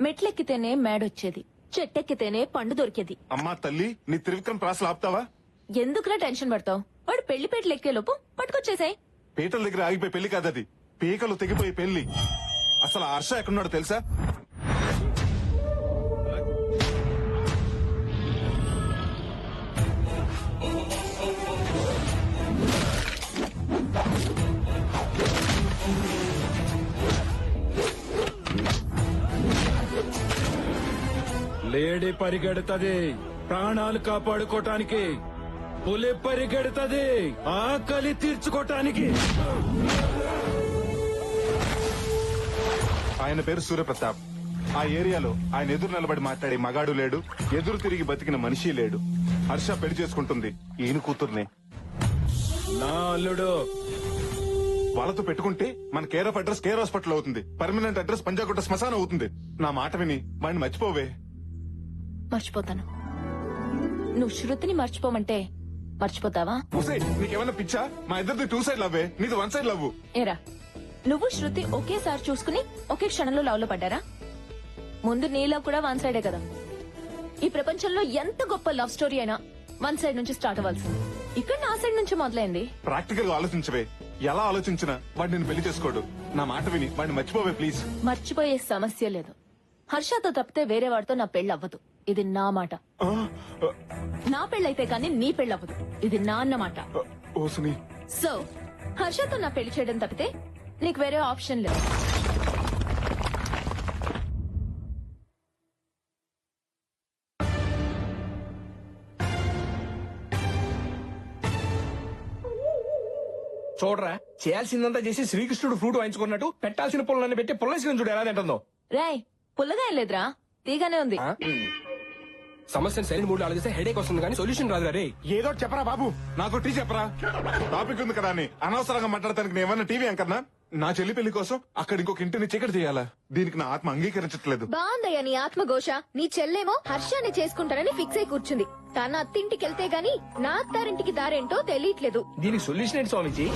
మెట్లెక్కితేనే మేడొచ్చేది, చెట్టెక్కితేనే పండు దొరికేది. అమ్మా తల్లి, నీ త్రివిక్రమ్ ప్రాసలు ఆపుతావా? ఎందుకురా టెన్షన్ పడతావు? వాడు పెళ్లి పేటలు ఎక్కే లోపు పట్టుకొచ్చేసాయి. పీటల దగ్గర ఆగిపోయి పెళ్లి కాదది, పీకలు తెగిపోయి పెళ్లి. అసలు ఆ హర్ష ఎక్కడున్నాడో తెలుసా? లేడీ పరిగెడుతుంది ప్రాణాలు కాపాడుకోటానికి, పులి పరిగెడుతుంది ఆకలి తీర్చుకోటానికి. ఆయన పేరు సూర్యప్రతాప్. ఆ ఏరియాలో ఆయన ఎదురు నిలబడి మాట్లాడే మగాడు లేడు, ఎదురు తిరిగి బతికిన మనిషి లేడు. హర్ష పెళ్లి చేసుకుంటుంది ఈయన కూతుర్నే. నా అల్లుడు. వాళ్ళతో పెట్టుకుంటే మన care of address care hospital అవుతుంది, పర్మనెంట్ అడ్రస్ పంజాగుట్ట శ్మశానం అవుతుంది. నా మాట విని వాడిని మర్చిపోవే. మర్చిపోతాను. నువ్వు శృతిని మర్చిపోమంటే మర్చిపోతావా? నీకేమన్నా పిచ్చా? మా ఇద్దరిది 2 సైడ్ లవ్వే, నీది 1 సైడ్ లవ్. ఏరా, నువ్వు శృతి ఒకేసారి చూసుకుని ఒకే క్షణంలో లవ్ లో పడ్డారా? ముందు నీ లవ్ కూడా 1 సైడే కదా. ఈ ప్రపంచంలో ఎంత గొప్ప లవ్ స్టోరీ అయినా 1 సైడ్ నుంచి స్టార్ట్ అవ్వాల్సింది. ఇక్కడ నా సైడ్ నుంచి మొదలైంది. ప్రాక్టికల్ గా ఆలోచించవే. ఎలా ఆలోచించినా వాడు నేను పెళ్లి చేసుకోడు. నా మాట విని వాడిని మర్చిపోవే ప్లీజ్. మర్చిపోయే సమస్య లేదు. హర్షతో తప్పితే వేరే వాడితో నా పెళ్లి అవ్వదు. ఇది నా మాట. నా పెళ్ళైతే కానీ నీ పెళ్ళవ్వదు. ఇది నా అన్నమాట. ఓసుని సో హర్షతో నా పెళ్లి చేయడం తప్పితే నీకు వేరే ఆప్షన్ లేదు. చూడరా, చేయాల్సిందంతా చేసి శ్రీకృష్ణుడు ఫ్రూట్ వాయించుకున్నట్టు పెట్టాల్సిన పుల్లన్ని పెట్టి పుల్లేసుకుని చూడు ఎలా తింటుందో. రాయ్ పుల్లగా ఏం లేదురా, తీగానే ఉంది. సమస్యను సరైన మూడు ఆలోచిస్తే హెడేక్ వస్తుంది కానీ సొల్యూషన్ రాదు రే. ఏదో చెప్పరా బాబు, నాకు టీ చెప్పరా. టాపిక్ ఉంది కదా అని అనవసరంగా మాట్లాడటానికి నేను ఏమన్నా టీవీ అంకన్నా? నా చెల్లి పెళ్లి కోసం అక్కడ ఇంకొక ఇంటిని చీకటి చేయాలా? దీనికి నా ఆత్మ అంగీకరించట్లేదు. బాగుందయ్యా నీ ఆత్మఘోష. నీ చెల్లేమో హర్షాన్ని చేసుకుంటానని ఫిక్స్ అయి కూర్చుంది. తన అత్తింటికి వెళ్తే గాని నా అత్తారింటికి దారేంటో తెలియట్లేదు. దీనికి సొల్యూషన్ ఏంటి స్వామిజీ?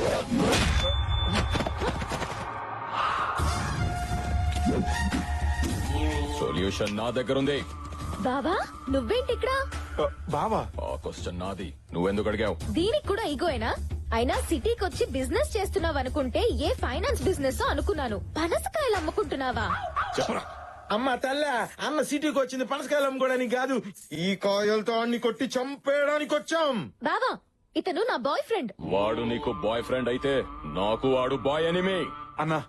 సొల్యూషన్ నా దగ్గర ఉంది. బావా నువ్వేంటి ఇక్కడ? బావా ఆ క్వశ్చన్ నాది, నువ్వెందుకు అడిగావు? దీనికి కూడా ఈగోయేనా? అయినా సిటీకి వచ్చి బిజినెస్ చేస్తున్నావు అనుకుంటే ఏ ఫైనాన్స్ బిజినెస్ అనుకున్నాను. పనసకాయలు అమ్ముకుంటున్నావా? చెప్పరా. అమ్మ తల్ల, అన్న సిటీకి వచ్చింది పనసకాయలు అమ్ముకోవడానికి కాదు, ఈ కాయలతో అన్ని కొట్టి చంపేయడానికి వచ్చాం. బావా ఇతను నా బాయ్ ఫ్రెండ్. వాడు నీకు బాయ్ ఫ్రెండ్ అయితే నాకు వాడు బాయ్ ఎనిమి. అన్నా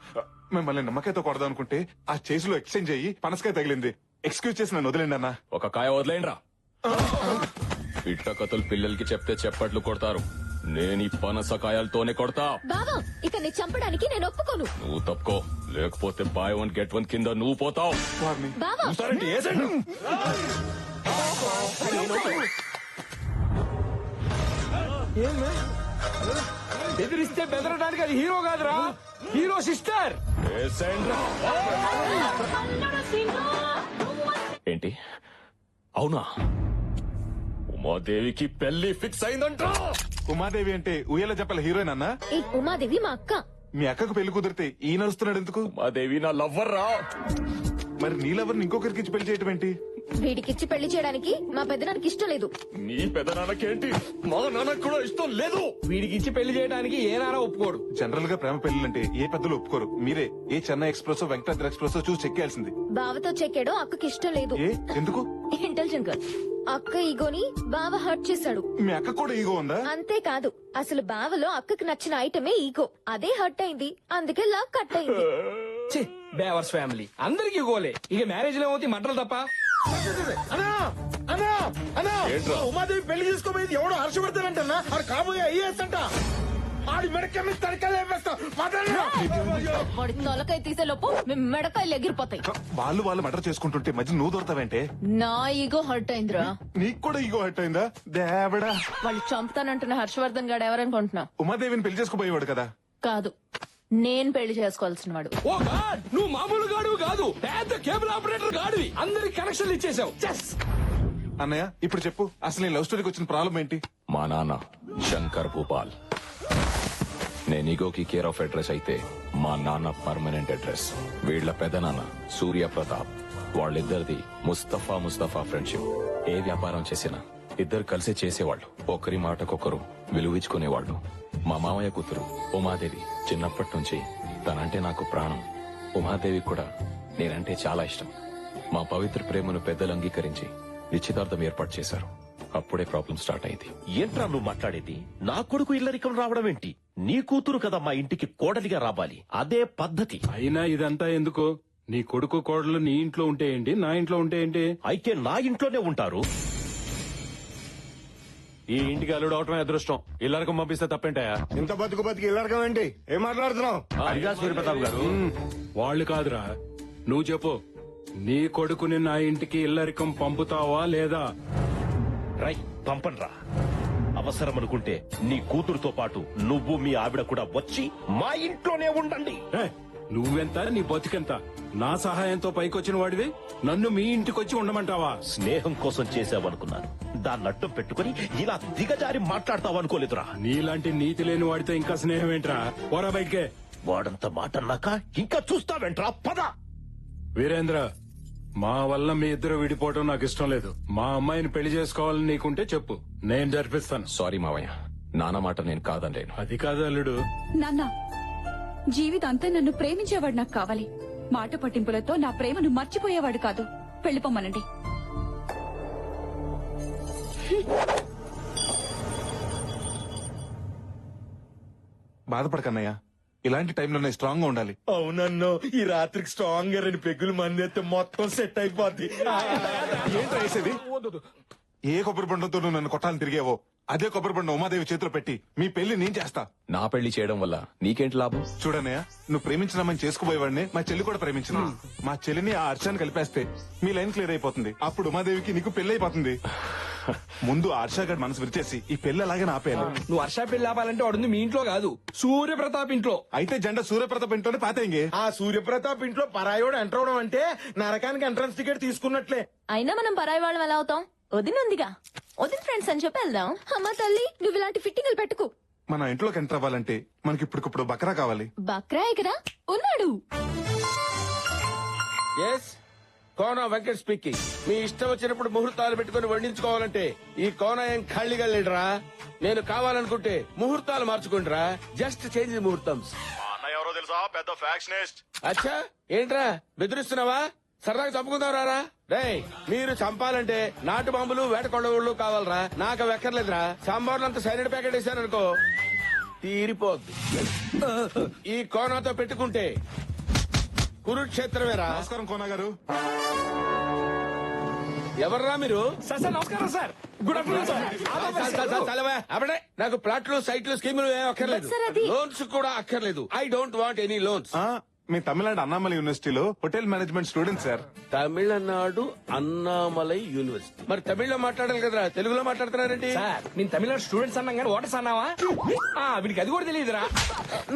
మిమ్మల్ని నమ్మకాయతో కొడదాం అనుకుంటే ఆ చేసిలో ఎక్స్చేంజ్ అయ్యి పనసకాయ తగిలింది. ఎక్స్క్యూజ్ చేసి నన్ను వదిలేండి అన్నా. ఒక కాయ వదిలేండ్రా. పిట్ట కథలు పిల్లలకి చెప్తే చెప్పట్లు కొడతారు. నేను ఈ పనసకాయలతోనే కొడతా. బావా ఇతన్ని చంపడానికి నేను ఒప్పుకోను. నువ్వు తప్పుకో, లేకపోతే బై వన్ గెట్ వన్ కింద నువ్వు పోతావు. బావా బెదిరిస్తే బెదరడానికి అది హీరో కాదురా, హీరో సిస్టర్. ఏంటి అవునా? ఉమాదేవికి పెళ్లి ఫిక్స్ అయిందంట. ఉమాదేవి అంటే ఉయ్యాల చెప్పల హీరోయిన్ అన్నా? ఈ ఉమాదేవి మా అక్క. మీ అక్కకు పెళ్లి కుదిరితే ఈ నడుస్తున్నాడు ఎందుకు? ఉమాదేవి నా లవ్వర్ రా. మరి నీ లవర్ని ఇంకొకరికి ఇచ్చి పెళ్లి చేయటం ఏంటి? వీడికిచ్చి పెళ్లి చేయడానికి మా పెద్దనానికి ఇష్టం లేదు. నీ పెదనాన్నకేంటి? మా నాన్నకు కూడా ఇష్టం లేదు. వీడికి ఇచ్చి పెళ్లి చేయడానికి ఏ నాన్న ఒప్పుకోడు. జనరల్ గా ప్రేమ పెళ్లిలంటే ఏ పెద్దలు ఒప్పుకోరు. మీరే ఏ చెన్నై ఎక్స్ప్రెస్ వెంకటాద్రి ఎక్స్ప్రెస్ చూసి చెక్కేయాల్సింది. బావతో చెక్కాడో అక్కకి ఇష్టం లేదు. ఏ ఎందుకు? Intelligent girl. అక్క ఈగోని బావ హర్ట్ చేశాడు. మీ అక్క కూడా ఈగో ఉందా? అంతేకాదు అసలు బావలో అక్కకి నచ్చిన ఐటమే ఈగో. అదే హర్ట్ అయింది, అందుకే లవ్ కట్ అయింది. బేవర్స్ ఫ్యామిలీ అందరికి గోలే. ఇక మ్యారేజ్ లో ఏమవుతాయి మంటలు తప్ప. ఉమాదేవి పెళ్లి చేసుకోబోయేది ఎవడో హర్షవర్ధన్ ఆడు కాబోయే ఐఏఎస్ అంట. ఆడి మెడకెళ్ళి తడకలు వేస్తా. వాడి తొలకాయ తీసే లోపు మీ మెడకాయలు ఎగిరిపోతాయి. వాళ్ళు మర్డర్ చేసుకుంటుంటే మధ్య నువ్వు దొరుకుతావేంటే? నా ఈగో హర్ట్ అయిందిరా. నీకు కూడా ఈగో హర్ట్ అయిందా? దేవడా, వాళ్ళు చంపుతానంటున్న హర్షవర్ధన్ గాడు ఎవరనుకుంటున్నా? ఉమాదేవిని పెళ్లి చేసుకోబోయేవాడు కదా? కాదు, నేను పెళ్లి చేసుకోవాల్సిన వాడు. ఓ గాడ్, నువ్వు మామూలు గాడు కాదు, పెద్ద కేబుల్ ఆపరేటర్ గాడివి. అందరికి కనెక్షన్లు ఇచ్చేసావు. అన్నయ్య ఇప్పుడు చెప్పు, అసలు ఈ లవ్ స్టోరీకి వచ్చిన ప్రాబ్లం ఏంటి? మా నాన్న శంకర్ భూపాల్. నేను ఈగోకి కేర్ ఆఫ్ అడ్రస్ అయితే మా నాన్న పర్మనెంట్ అడ్రస్. వీళ్ల పెదనాన్న సూర్య ప్రతాప్. వాళ్ళిద్దరిది ముస్తఫా ఫ్రెండ్షిప్. ఏ వ్యాపారం చేసినా ఇద్దరు కలిసి చేసేవాళ్ళు. ఒకరి మాటకొకరు విలువించుకునేవాళ్ళు. మా మామయ్య కూతురు ఉమాదేవి చిన్నప్పటి నుంచి తనంటే నాకు ప్రాణం. ఉమాదేవి కూడా నేనంటే చాలా ఇష్టం. మా పవిత్ర ప్రేమను పెద్దలు అంగీకరించి నిశ్చితార్థం ఏర్పాటు చేశారు. అప్పుడే ప్రాబ్లం స్టార్ట్ అయింది. ఏంట్రా నువ్వు మాట్లాడేది? నా కొడుకు ఇల్లరికం రావడం ఏంటి? నీ కూతురు కదా మా ఇంటికి కోడలిగా రావాలి, అదే పద్ధతి. అయినా ఇదంతా ఎందుకు? నీ కొడుకు కోడలు నీ ఇంట్లో ఉంటే ఏంటి, నా ఇంట్లో ఉంటే ఏంటి? అయితే నా ఇంట్లోనే ఉంటారు. ఈ ఇంటికి అల్లుడు అవటమే అదృష్టం. ఇల్లరికం పంపిస్తే తప్పేంటాయా? ఇంత బతుకు ఇల్లరికం ఏంటి? ఏం మాట్లాడుతున్నావు? అడిగా సూర్యప్రతాప్ గారు, వాళ్ళు కాదురా, నువ్వు చెప్పు. నీ కొడుకుని నా ఇంటికి ఇల్లరికం పంపుతావా లేదా? రై పంపన్రా. అవసరం అనుకుంటే నీ కూతురుతో పాటు నువ్వు మీ ఆవిడ కూడా వచ్చి మా ఇంట్లోనే ఉండండి. నువ్వెంత, నీ బతుకెంత? నా సహాయంతో పైకొచ్చిన వాడివి నన్ను మీ ఇంటికొచ్చి ఉండమంటావా? స్నేహం కోసం చేసావనుకున్నాను, దాన్ని అడ్డం పెట్టుకుని ఇలా దిగజారి మాట్లాడతావనుకోలేదురా. నీలాంటి నీతి లేని వాడితో ఇంకా స్నేహం ఏంట్రా? పోరా బయటికే. వాడంత మాట అన్నాక ఇంకా చూస్తావేంట్రా? పద. వీరేంద్ర, మా వల్ల మీ ఇద్దరు విడిపోవడం నాకు ఇష్టం లేదు. మా అమ్మాయిని పెళ్లి చేసుకోవాలని నీకుంటే చెప్పు, నేను జరిపిస్తాను. సారీ మావయ్య, నాన్న మాట నేను కాదనలేను. అది కాదు అల్లుడు. నాన్న, జీవితాంతా నన్ను ప్రేమించేవాడు నాకు కావాలి. మాట పట్టింపులతో నా ప్రేమను మర్చిపోయేవాడు కాదు. వెళ్ళిపోమ్మనండి. బాధపడకన్నయ్య, ఇలాంటి టైంలోనే స్ట్రాంగ్ గా ఉండాలి. అవునన్నో, ఈ రాత్రికి స్ట్రాంగ్ గా 2 పెగ్గులు మందేస్తే మొత్తం సెట్ అయిపోద్ది. ఏంట్రా వేసేది? ఏ కొబ్బరి బండంతో నువ్వు నన్ను కొట్టాలని తిరిగేవో అదే కొబ్బరి బండం ఉమాదేవి చేతిలో పెట్టి మీ పెళ్లి నేను చేస్తా. నా పెళ్లి చేయడం వల్ల నీకేంటి లాభం? చూడన్నయ్య, నువ్వు ప్రేమించిన అమ్మని చేసుకుపోయేవాడిని మా చెల్లి కూడా ప్రేమించిన. మా చెల్లిని ఆ హర్షాన్ని కలిపేస్తే మీ లైన్ క్లియర్ అయిపోతుంది. అప్పుడు ఉమాదేవికి నీకు పెళ్లి అయిపోతుంది. ముందు హర్ష గారి మనసు విరిచేసి ఈ పెళ్లి అలాగే ఆపేయాలి. నువ్వు హర్ష పెళ్లి ఆపాలంటే వాడుంది మీ ఇంట్లో కాదు, సూర్యప్రతాప్ ఇంట్లో. అయితే జెండా సూర్యప్రతాప్ ఇంట్లోనే పాతేంగే. ఆ సూర్యప్రతాప్ ఇంట్లో పరాయోడు ఎంటర్ అవడం అంటే నరకానికి ఎంట్రన్స్ టికెట్ తీసుకున్నట్లే. అయినా మనం పరాయి వాళ్ళం ఎలా అవుతాం? వదినుందిగా, వదిన ఫ్రెండ్స్ అని చెప్పి వెళ్దాం. అమ్మ తల్లి, నువ్వు ఇలాంటి ఫిట్టింగ్లు పెట్టుకు. మన ఇంట్లోకి ఎంటర్ అవ్వాలంటే మనకి ఇప్పటికప్పుడు బకరా కావాలి. బక్రాయ్ కదా ఉన్నాడు. Yes, Kona Venkat speaking. మీ ఇష్టం వచ్చినప్పుడు ముహూర్తాలు పెట్టుకుని వండించుకోవాలంటే ఈ కోన ఏం ఖాళీగా లేడురా. నేను కావాలనుకుంటే ముహూర్తాలు మార్చుకుంటారా. జస్ట్ చేంజ్ ముహూర్తం. ఎవరో తెలుసా? పెద్ద ఫ్యాక్షనిస్ట్. అచ్చా, ఏంట్రా బెదిరిస్తున్నావా? సరదాగా చంపుకుందాం రారా. రేయ్, మీరు చంపాలంటే నాటు బాంబులు వేట కొండవుళ్ళు కావాలరా. నాకు అవి ఎక్కర్లేదురా. సాంబార్లంతా సైనిడ్ ప్యాకెట్ వేసారనుకో తీరిపోద్ది. ఈ కోనాతో పెట్టుకుంటే కురుక్షేత్రమేరా. నమస్కారం కోనా గారు. ఎవర్రా మీరు? సార్ నమస్కారం సార్. Good afternoon sir. అప్పుడే నాకు ప్లాట్లు, సైట్లు, స్కీములు ఏం అక్కర్లేదు. లోన్స్ కూడా అక్కర్లేదు. I don't want any loans. మీ తమిళనాడు అన్నామలై యూనివర్సిటీలో hotel management student sir. Tamil Nadu Annamalai university. మరి తమిళ్లో మాట్లాడాలి కదరా, తెలుగులో మాట్లాడుతున్నారేంటి? సార్, నేను తమిళనాడు స్టూడెంట్స్ అన్నాం కానీ ఓటర్స్ అన్నావా? వీడికి అది కూడా తెలియదురా.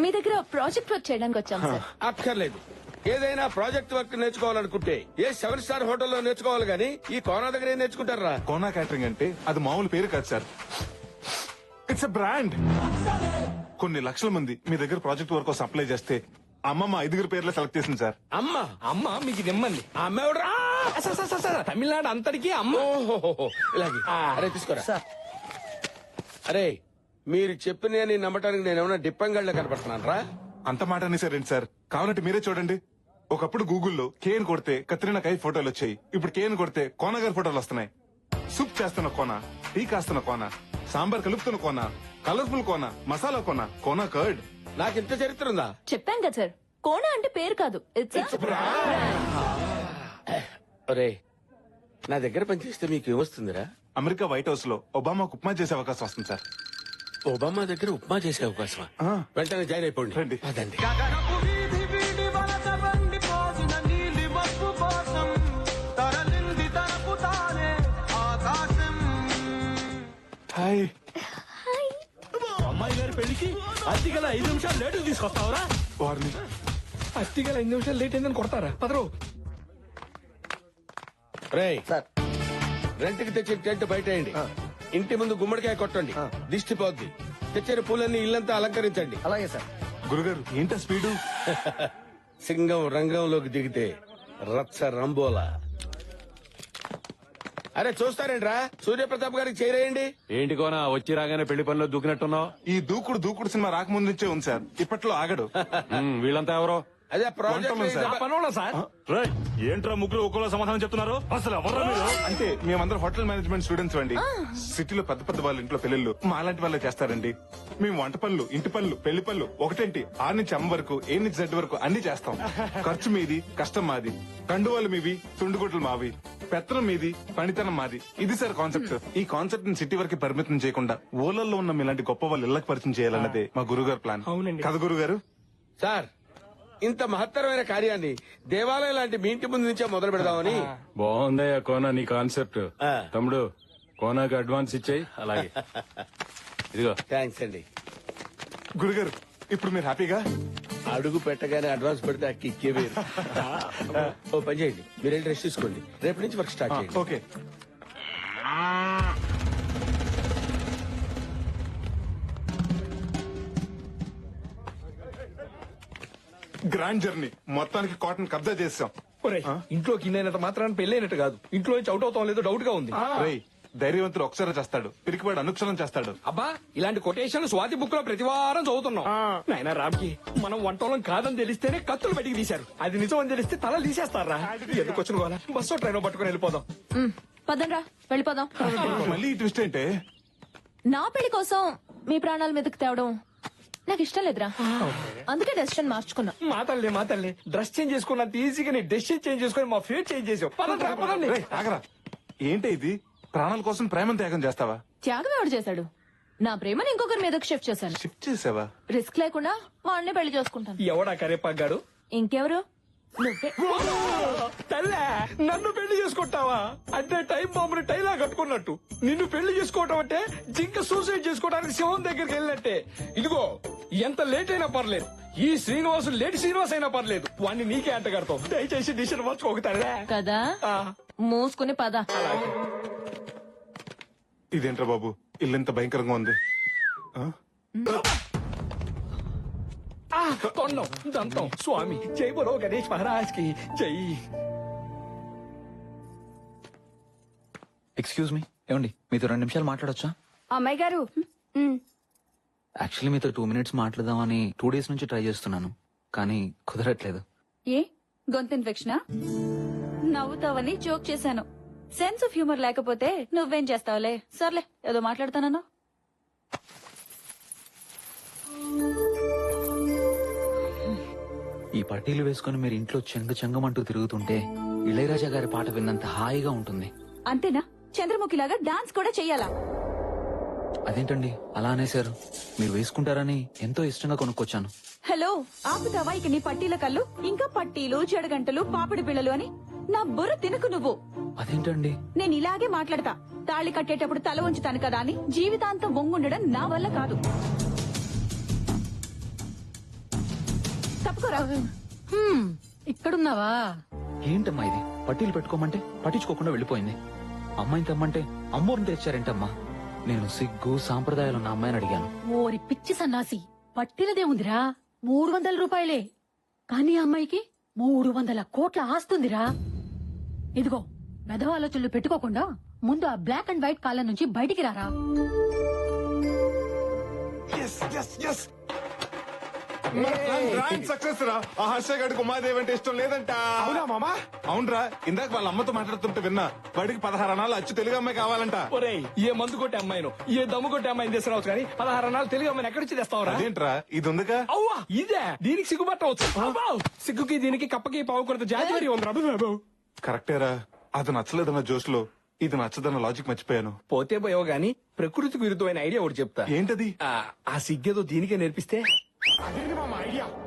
మీ దగ్గర ప్రాజెక్ట్ వర్క్ చేయడానికి వచ్చాం సార్. అక్కర్లేదు. ఏదైనా ప్రాజెక్ట్ వర్క్ నేర్చుకోవాలనుకుంటే ఏ 7 స్టార్ హోటల్లో నేర్చుకోవాలి గానీ ఈ కోనా దగ్గర ఏం నేర్చుకుంటారా? కోనా క్యాటరింగ్ అంటే అది మామూలు పేరు కాదు సార్. It's a brand. కొన్ని లక్షల మంది మీ దగ్గర ప్రాజెక్ట్ వర్క్ కోసం అప్లై చేస్తే అమ్మమ్మ 5 పేర్లే సెలెక్ట్ చేసింది సార్. అమ్మ మీకు నిమ్మంది. ఆ అమ్మ ఎవడరా? సార్ తమిళనాడు అంతటికి అమ్మ. ఇలాగే. అరే తీసుకోరా. అరే, మీరు చెప్పిన నమ్మటానికి నేను ఏమైనా డిప్పంగళ్ళ కనపడుతున్నాను రా. అంత మాట అనేసారేంటి సార్? కావాలంటే మీరే చూడండి. ఒకప్పుడు గూగుల్లో కేన్ కొడితే కత్రినా కైఫ్ ఫోటోలు వచ్చాయి. ఇప్పుడు కేన్ కొడితే కోన గారి ఫోటోలు వస్తున్నాయి. సూప్ చేస్తున్న కోన, టీ కాస్తున్న కోన, సాంబార్ కలుపుతున్న కోన, కలర్ఫుల్ కోన, మసాలా కోన, కోన కర్డ్. నాకు ఇంత చరిత్ర ఉందా? చెప్పాం కదా సార్, కోన అంటే పేరు కాదు, ఇట్స్ ఒరే, నా దగ్గర పనిచేస్తే మీకు ఏమొస్తుందిరా? అమెరికా వైట్ హౌస్ లో ఒబామాకు ఉప్మా చేసే అవకాశం వస్తుంది సార్. ఒబామా దగ్గర ఉప్మా చేసే అవకాశమా? వెంటనే జాయిన్ అయిపోండి. రండి. అదండి. హాయ్. అమ్మాయి గారి పెళ్లికి అతిగల 5 నిమిషాలు లేటు తీసుకొస్తావరా? వారిని అతిగల 5 నిమిషాలు లేట్ అయిందని కొడతారా? పదరు. రేయ్ సార్, రెంట్కి తెచ్చిన టెంట్ బయటేయండి. ఇంటి ముందు గుమ్మడికాయ కొట్టండి, దిష్టి పోద్ది. తెచ్చిన పూలన్నీ ఇల్లంతా అలంకరించండి. అలాగే సార్. గురుగారు ఏంటా స్పీడు? సింగం రంగంలోకి దిగితే రచ్చ రంబోలా. అరే చూస్తారేంట్రా, సూర్యప్రతాప్ గారికి చేరేయండి. ఏంటి కోనా వచ్చి రాగానే పెళ్లి పనిలో దూకినట్టున్నావు? ఈ దూకుడు సినిమా రాకముందు నుంచే ఉంది సార్. ఇప్పట్లో ఆగడు. వీళ్ళంతా ఎవరో? అదే ప్రాజెక్ట్ సార్. ఏంట్రా ముగ్గురు ఒక్కలో సమాధానం చెప్తున్నారు? అసలు ఎవర్రా మీరు? అంటే మేమందరం హోటల్ మేనేజ్మెంట్ స్టూడెంట్స్ అండి. సిటీలో పెద్ద పెద్ద వాళ్ళ ఇంట్లో పెళ్లిళ్ళు మా లాంటి వాళ్ళే చేస్తారండి. మేము వంట పనులు, ఇంటి పనులు, పెళ్లి పనులు ఒకటేంటి 6 నుంచి M వరకు, A నుంచి Z వరకు అన్ని చేస్తాం. ఖర్చు మీది, కష్టం మాది. కండువాలు మీవి, తుండుగుడ్లు మావి. పెత్తనం మీది, పనితనం మాది. ఇది సార్ కాన్సెప్ట్. ఈ కాన్సెప్ట్ ని సిటీ వరకు పరిమితం చేయకుండా ఊళ్ళల్లో ఉన్న మీలాంటి గొప్ప వాళ్ళు ఇళ్లకు పరిచయం చేయాలన్నదే మా గురుగారు ప్లాన్. కదా గురుగారు? సార్, ఇంత మహత్తరమైన కార్యాన్ని దేవాలయం లాంటి మీ ఇంటి ముందు నుంచే మొదలు పెడదామని. బాగుందయ్యా కోనా నీ కాన్సెప్ట్. తమ్ముడు కోనాకి అడ్వాన్స్ ఇచ్చాయి. అలాగే ఇదిగో. థ్యాంక్స్ అండి. గురుగారు ఇప్పుడు మీరు హ్యాపీగా? అడుగు పెట్టగానే అడ్వాన్స్ పెడితే ఆ కిక్కే వేరు. ఓ పని చేయండి, మీరు వెళ్ళి రెస్ట్ తీసుకోండి. రేపు నుంచి వర్క్ స్టార్ట్ చేయండి. ఓకే. గ్రాండ్ జర్నీ మొత్తానికి కాటన్ కబ్జా చేసాం. ఇంట్లోకి ఇన్నైనంత మాత్రాన్ని పెళ్ళైనట్టు కాదు. ఇంట్లో నుంచి అవుట్ అవుతాం లేదో డౌట్ గా ఉంది. ధైర్యవంతుడు ఒకసారి చేస్తాడు, పిరికివాడు అనుక్షరం చేస్తాడు. అబ్బా, ఇలాంటి కొటేషన్లు స్వాతి బుక్ లో ప్రతి వారం చదువుతున్నాం. నాయనా రామ్కి, మనం వంటోళం కాదని తెలిస్తేనే కత్తులు బయటికి తీశారు. అది నిజం అని తెలిస్తే తల తీసేస్తారా? ఎందుకు వచ్చిన బస్సు ట్రైన్ పట్టుకుని వెళ్ళిపోదాం. పదండ్రా వెళ్ళిపోదాం. మళ్ళీ ఈ ట్విస్ట్ ఏంటే? నా పెళ్లి కోసం మీ ప్రాణాల మీదకి తేవడం నాకు ఇష్టం లేదురా. అందుకే డెసిషన్ మార్చుకున్నా. మాతల్లి డ్రెస్ చేంజ్ చేసుకున్నంత ఈజీగా నీ డెసిషన్ చేంజ్ చేసుకుని మా ఫేట్ చేంజ్ చేసావు. రేయ్, ఆగరా. ఏంటి ఇది? ప్రాణాల కోసం ప్రేమను త్యాగం చేస్తావా? త్యాగం ఎవడు చేశాడు? నా ప్రేమను ఇంకొకరి మీదకి షిఫ్ట్ చేశాను. షిఫ్ట్ చేసావా? రిస్క్ లేకుండా వాడిని పెళ్లి చేసుకుంటాను. ఎవడా కరేపాగాడు? ఇంకెవరు? నువ్వే. తల్లే, నన్ను పెళ్లి చేసుకుంటావా? అంటే టైం బాంబుని టైలా కట్టుకున్నట్టు నిన్ను పెళ్లి చేసుకోవటం అంటే జింక సూసైడ్ చేసుకోవడానికి సింహం దగ్గరికి వెళ్ళినట్టే. ఇదిగో, ఎంత లేట్ అయినా పర్లేదు, ఈ శ్రీనివాసు లేట్ శ్రీనివాస్ అయినా పర్లేదు, వాడిని నీకే అంట కడతావు. దయచేసి డిసిషన్ మార్చుకోగతారా కదా? మూసుకుని పద. ఇదేంట్రా బాబు, ఇల్లు ఎంత భయంకరంగా ఉంది. తొండం దంతం స్వామి జై బరో గణేష్ మహారాజ్ కి జై. ఎక్స్క్యూజ్ మీ, ఏమండి మీతో 2 నిమిషాలు మాట్లాడొచ్చా? అమ్మాయి గారు యాక్చువల్లీ మీతో 2 మినిట్స్ మాట్లాడదామని 2 డేస్ నుంచి ట్రై చేస్తున్నాను, కానీ కుదరట్లేదు. ఏ గొంతు ఇన్ఫెక్షనా? నవ్వుతావని జోక్ చేశాను. సెన్స్ ఆఫ్ హ్యూమర్ లేకపోతే నువ్వేం చేస్తావులే. సర్లే, ఏదో మాట్లాడతానన్నా. ఈ పట్టీలు వేసుకుని మీరు ఇంట్లో చెంగమంటూ తిరుగుతుంటే ఇళయరాజా గారి పాట విన్నంత హాయిగా ఉంటుంది. అంతేనా? చంద్రముఖిలాగా డాన్స్ కూడా చెయ్యాలా? అదేంటండి అలా అనేశారు? మీరు వేసుకుంటారని ఎంతో ఇష్టంగా కొనుక్కొచ్చాను. హలో, ఆపుతావా ఇక నీ పట్టీల కళ్ళు? ఇంకా పట్టీలు, చెడగంటలు, పాపిడి పిల్లలు అని నా బుర్ర తినకు నువ్వు. అదేంటండి? నేను ఇలాగే మాట్లాడతా. తాళి కట్టేటప్పుడు తల ఉంచుతాను కదా అని జీవితాంతం వంగుండడం నా వల్ల కాదు. తప్పుకోరా. ఇక్కడున్నావా? ఏంటమ్మా ఇది? పట్టీలు పెట్టుకోమంటే పట్టించుకోకుండా వెళ్ళిపోయింది. అమ్మాయిని తెమ్మంటే అమ్మోరిని తెచ్చారేంటమ్మా? నేను సిగ్గు సాంప్రదాయాలున్న అమ్మాయిని అడిగాను. ఓరి పిచ్చి సన్నాసి, పట్టినదే ఉందిరా 300 రూపాయలే, కానీ అమ్మాయికి 300 కోట్ల ఆస్తుందిరా. ఇదిగో, మెదవ ఆలోచనలు పెట్టుకోకుండా ముందు ఆ బ్లాక్ అండ్ వైట్ కాలం నుంచి బయటికి రారా. సక్సెస్ రా. ఆ హర్ష గడికి ఉమాదేవి అంటే ఇష్టం లేదంట. అవునా మామా? అవునరా, ఇందాక వాళ్ళ అమ్మతో మాట్లాడుతుంటే విన్నా. వాడికి 16 అనాలు అచ్చు తెలుగు అమ్మాయి కావాలంట. ఒరేయ్, ఏ మందు కొట్టే అమ్మాయిను, ఏ దమ్ము కొట్టే అమ్మాయిని తీసుకురావచ్చు కానీ 16 అన్నాలు తెలుగు అమ్మాయిని ఎక్కడి నుంచి తెస్తావురా? అదేంట్రా, ఇది ఉందిగా. అవ్వా, ఇదే దీనికి సిగ్గుపట్టవచ్చు. సిగ్గుకి దీనికి కప్పకి పావుకొరత జాతి వరి ఉందిరా బాబు. కరెక్టేరా, అది నచ్చలేదన్న జోష్ లో ఇది నచ్చదన్న లాజిక్ మర్చిపోయాను. పోతే పోయావు గాని ప్రకృతికి విరుద్ధమైన ఐడియా ఒకటి చెప్తా. ఏంటది? ఆ సిగ్గేదో దీనికే నేర్పిస్తే.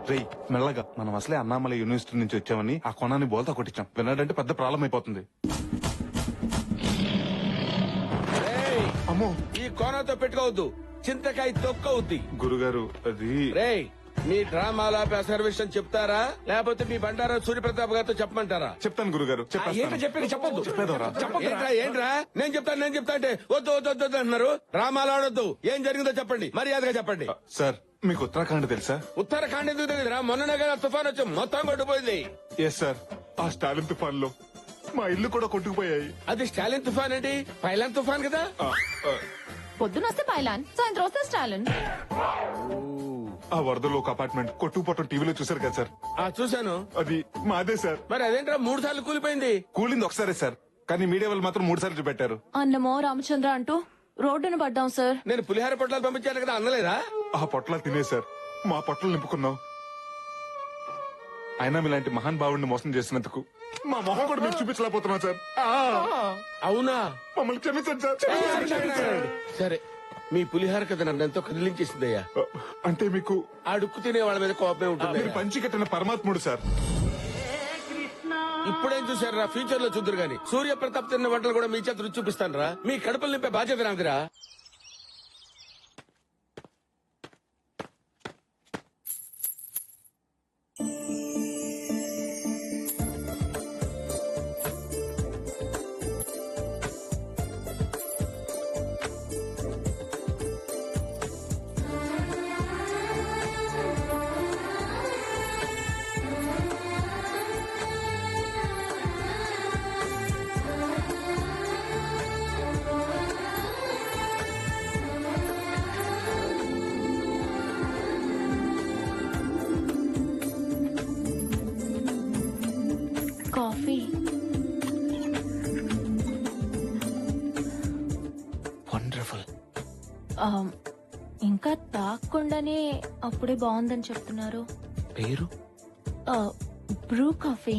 రేయ్, మెల్లగా, మనం అసలే అన్నామలై యూనివర్సిటీ నుంచి వచ్చామని ఆ కొనాన్ని బోల్తా కొట్టించాం. విన్నాడంటే పెద్ద ప్రాబ్లం అయిపోతుంది. అమ్మో, ఈ కోనతో పెట్టుకోవద్దు, చింతకాయ తొక్కవుద్ది. గురుగారు, అది రేయ్, మీ డ్రామాల అసర్వేషన్ చెప్తారా లేకపోతే మీ బండారా సూర్యప్రతాప్ గారితో చెప్పమంటారా? చెప్తాను గురుగారు. ఏంటో చెప్పేది చెప్పొద్దు. ఏంట్రా నేను చెప్తా అంటే వద్దు వద్దు వద్దు వద్దు అంటున్నారు. డ్రామాలు ఆడొద్దు, ఏం జరిగిందో చెప్పండి, మర్యాదగా చెప్పండి. సార్, మీకు ఉత్తరాఖండ్ తెలుసా? ఉత్తరాఖండ్ ఎందుకు తెలియదురా? మొన్ననే కదా తుఫాన్ వచ్చి మొత్తం కొట్టుపోయింది. ఎస్ సార్, ఆ స్టాలిన్ తుఫాన్ లో మా ఇల్లు కూడా కొట్టుకుపోయాయి. అది స్టాలిన్ తుఫాన్ ఏంటి? పైలాన్ తుఫాన్ కదా. పొద్దునొస్తే పైలాన్, సాయంత్రం వస్తే స్టాలిన్. ఆ వరదలో ఒక అపార్ట్మెంట్ కొట్టుకుపోవటం టీవీలో చూసారు కదా సార్? చూశాను. అది మాదే సార్. మరి అదేంట్రా 3 సార్లు కూలిపోయింది? కూలింది ఒకసారే సార్, కానీ మీడియా వాళ్ళు మాత్రం 3 సార్లు చూపెట్టారు. అన్నమో రామచంద్ర అంటూ రోడ్డును పడ్డాం సార్. నేను పులిహార పొట్లాలు పంపించాను కదా, అందలేదా? ఆ పొట్లాలు తినే సార్ మా పొట్టలు నింపుకున్నాం. అయినా మీలాంటి మహాన్ భావుడిని మోసం చేసినందుకు మా మొహం కూడా మీరు చూపించలేకపోతున్నాం సార్. అవునా? మమ్మల్ని క్షమించండి సార్. సరే, మీ పులిహార కథ నన్ను ఎంతో కదిలించేసిందయ్యా. అంటే మీకు అడుక్కు తినే వాళ్ళ మీద కోపమే ఉంటుంది. మీరు పంచి కట్టిన పరమాత్ముడు సార్. ఇప్పుడేం చూసారా? ఫ్యూచర్ లో చూద్దరు గాని సూర్యప్రతాప్ తిన్న వంటలు కూడా మీ చేత రుచి చూపిస్తాను రా. మీ కడుపులు నింపే బాధ్యత నాదిరా. ఇంకా తాగకుండానే అప్పుడే బాగుందని చెప్తున్నారు. పేరు బ్రూ కాఫీ.